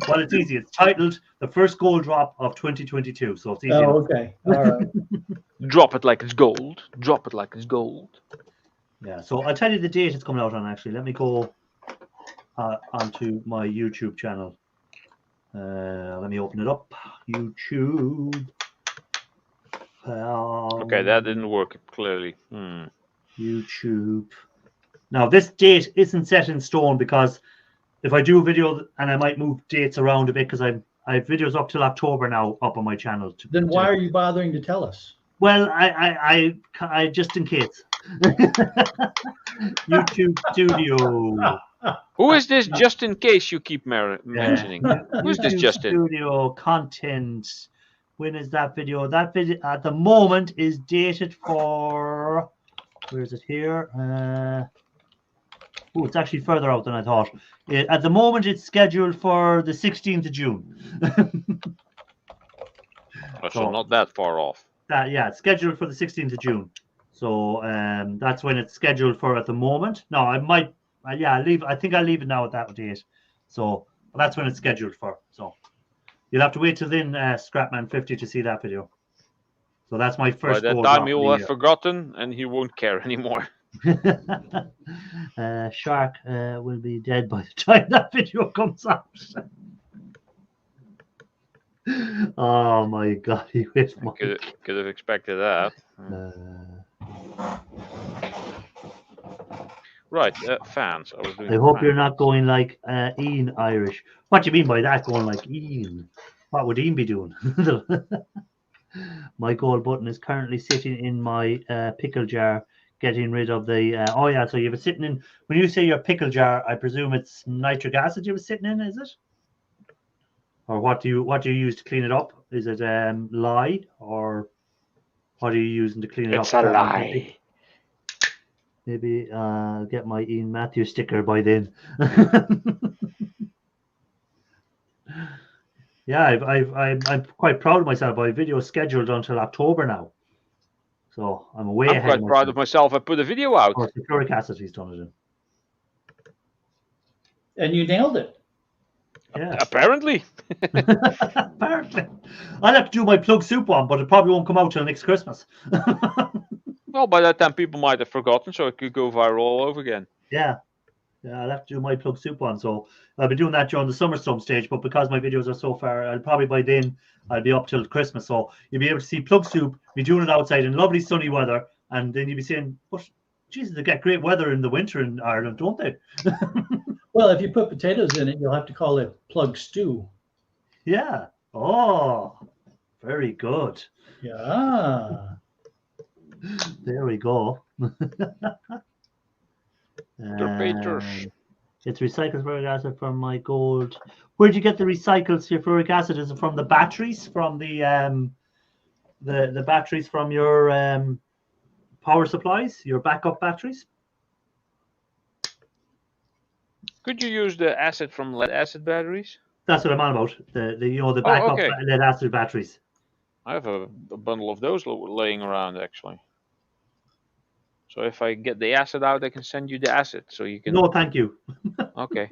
Well, it's easy. It's titled The First Goal Drop of 2022. So it's easy. Oh, okay. All right. Drop it like it's gold. Drop it like it's gold. Yeah, so I'll tell you the date it's coming out on, actually. Let me go onto my YouTube channel. Let me open it up. YouTube. Okay, that didn't work clearly. YouTube. Now, this date isn't set in stone, because if I do a video, and I might move dates around a bit, because I have videos up till October now up on my channel. Then why are you bothering to tell us? Well, I just in case. YouTube Studio. Who is this just in case you keep mentioning? Who's this YouTube just in? Studio content. When is that video? That video at the moment is dated for, where is it here? Oh, it's actually further out than I thought. At the moment, it's scheduled for the 16th of June. So not that far off. that. Yeah, it's scheduled for the 16th of June. So that's when it's scheduled for at the moment. No, I might. Yeah, I leave. I think I'll leave it now at that date. So that's when it's scheduled for. So you'll have to wait till then, Scrapman 50, to see that video. So that's my By first that goal. time, he will have forgotten, and he won't care anymore. Shark will be dead by the time that video comes out. Oh my God, he wished Could have expected that. Right, fans. I hope you're not going like Ian Irish. What do you mean by that? Going like Ian? What would Ian be doing? My goal button is currently sitting in my pickle jar, getting rid of the. Oh yeah, so you were sitting in. When you say your pickle jar, I presume it's nitric acid you were sitting in, is it? Or what do you use to clean it up? Is it lye, or what are you using to clean it up? It's a lie. Maybe I'll get my Ian Matthews sticker by then. Yeah, I'm quite proud of myself. My video is scheduled until October now, so I'm way ahead. I'm quite proud of myself. I put a video out. Or sulfuric acid, he's done it in. And you nailed it. Yeah. Apparently. Apparently. I'll have to do my plug soup one, but it probably won't come out till next Christmas. Well, by that time, people might have forgotten, so it could go viral all over again. Yeah. Yeah, I'll have to do my plug soup one. So I'll be doing that during the summer some stage, but because my videos are so far, I'll probably by then I'll be up till Christmas. So you'll be able to see plug soup, be doing it outside in lovely sunny weather, and then you'll be saying, but Jesus, they get great weather in the winter in Ireland, don't they? Well, if you put potatoes in it, you'll have to call it plug stew. Yeah. Oh, very good. Yeah. There we go. It's recycled sulfuric acid from my gold. Where'd you get the recycled sulfuric acid? Is it from the batteries? From the batteries from your power supplies, your backup batteries? Could you use the acid from lead acid batteries? That's what I'm on about. The backup lead acid batteries. I have a bundle of those laying around actually. So if I get the acid out, I can send you the acid, so you can. No, thank you. Okay.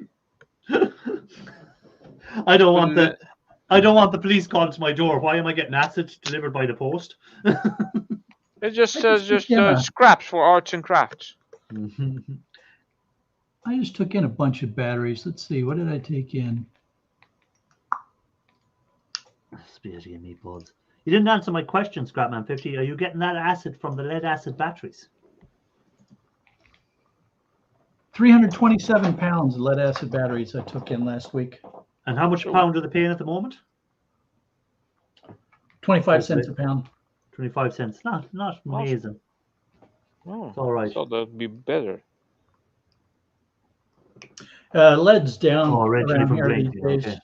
I don't want the police calling to my door. Why am I getting acid delivered by the post? It just says scraps for arts and crafts. I just took in a bunch of batteries. Let's see, what did I take in? Spaghetti and meatballs. You didn't answer my question, Scrapman 50. Are you getting that acid from the lead acid batteries? 327 pounds of lead acid batteries I took in last week. And how much a pound are they paying at the moment? 25 cents a pound. 25 cents. Not amazing. Oh, it's all right. So that'd be better. Lead's down originally around from here these Blake, days. okay.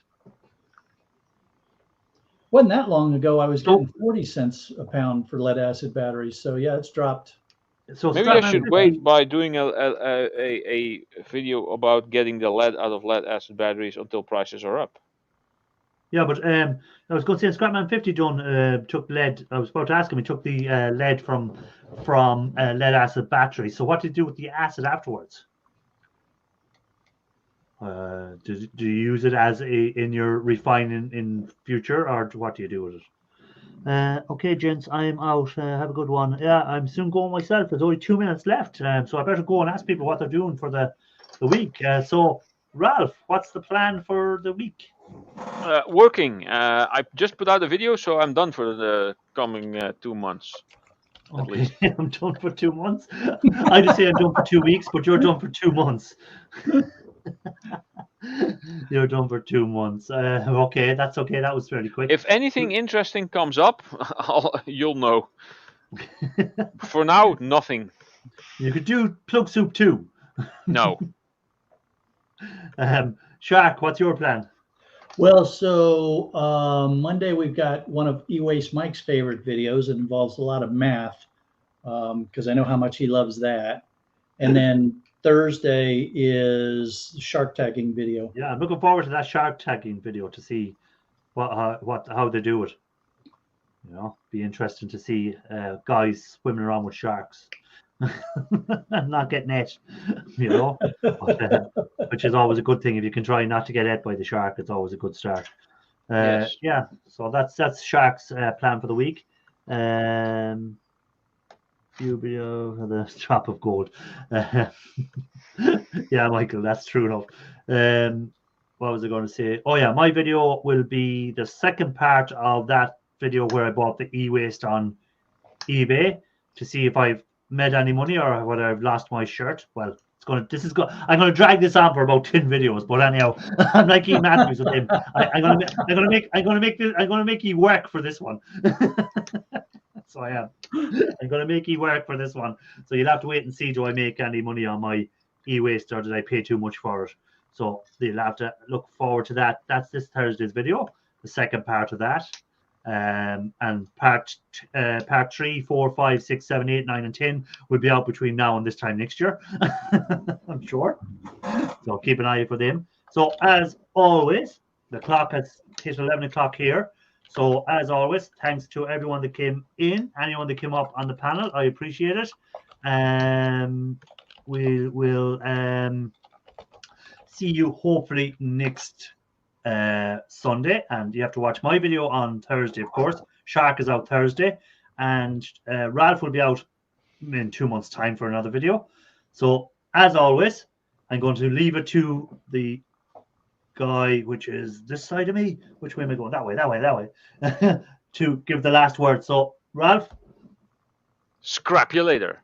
Wasn't that long ago I was getting 40 cents a pound for lead acid batteries. So yeah, it's dropped. So maybe I should wait by doing a video about getting the lead out of lead acid batteries until prices are up. Yeah, but I was going to say Scrapman 50 took lead. I was about to ask him. He took the lead from lead acid batteries. So what did you do with the acid afterwards? Do you use it as in your refining in future, or what do you do with it? Okay, gents, I'm out. Have a good one. Yeah, I'm soon going myself. There's only 2 minutes left, so I better go and ask people what they're doing for the week. So, Ralph, what's the plan for the week? Working. I just put out a video, so I'm done for the coming 2 months. Okay, I'm done for 2 months. I just say I'm done for 2 weeks, but you're done for 2 months. You're done for 2 months. Okay, that's okay. That was fairly quick. If anything interesting comes up, you'll know. For now, nothing. You could do plug soup too. No. Shark, what's your plan? Well, so Monday we've got one of E-Waste Mike's favorite videos. It involves a lot of math because I know how much he loves that. And then Thursday is the shark tagging video. Yeah, I'm looking forward to that shark tagging video to see how they do it. You know, be interesting to see guys swimming around with sharks and not getting ate. You know, which is always a good thing. If you can try not to get ate by the shark, it's always a good start. Yes. Yeah, so that's Sharks' plan for the week. Fubio, the Trap of Gold. Yeah, Michael, that's true enough. What was I going to say? Oh yeah, my video will be the second part of that video where I bought the e-waste on eBay to see if I've made any money or whether I've lost my shirt. Well, I'm gonna drag this on for about 10 videos, but anyhow, I'm like Ian Matthews with him. I'm gonna make you work for this one. So I am. I'm gonna make you work for this one. So you'll have to wait and see, do I make any money on my e-waste or did I pay too much for it? So you'll have to look forward to that. That's this Thursday's video, the second part of that. And part 3, 4, 5, 6, 7, 8, 9, and 10 will be out between now and this time next year. I'm sure. So keep an eye out for them. So as always, the clock has hit 11 o'clock here. So as always, thanks to everyone that came in, anyone that came up on the panel, I appreciate it. We'll see you hopefully next Sunday, and you have to watch my video on Thursday, of course. Shark is out Thursday, and Ralph will be out in 2 months' time for another video. So as always, I'm going to leave it to the guy, which is this side of me. Which way am I going? That way. To give the last word. So Ralph, Scrap you later.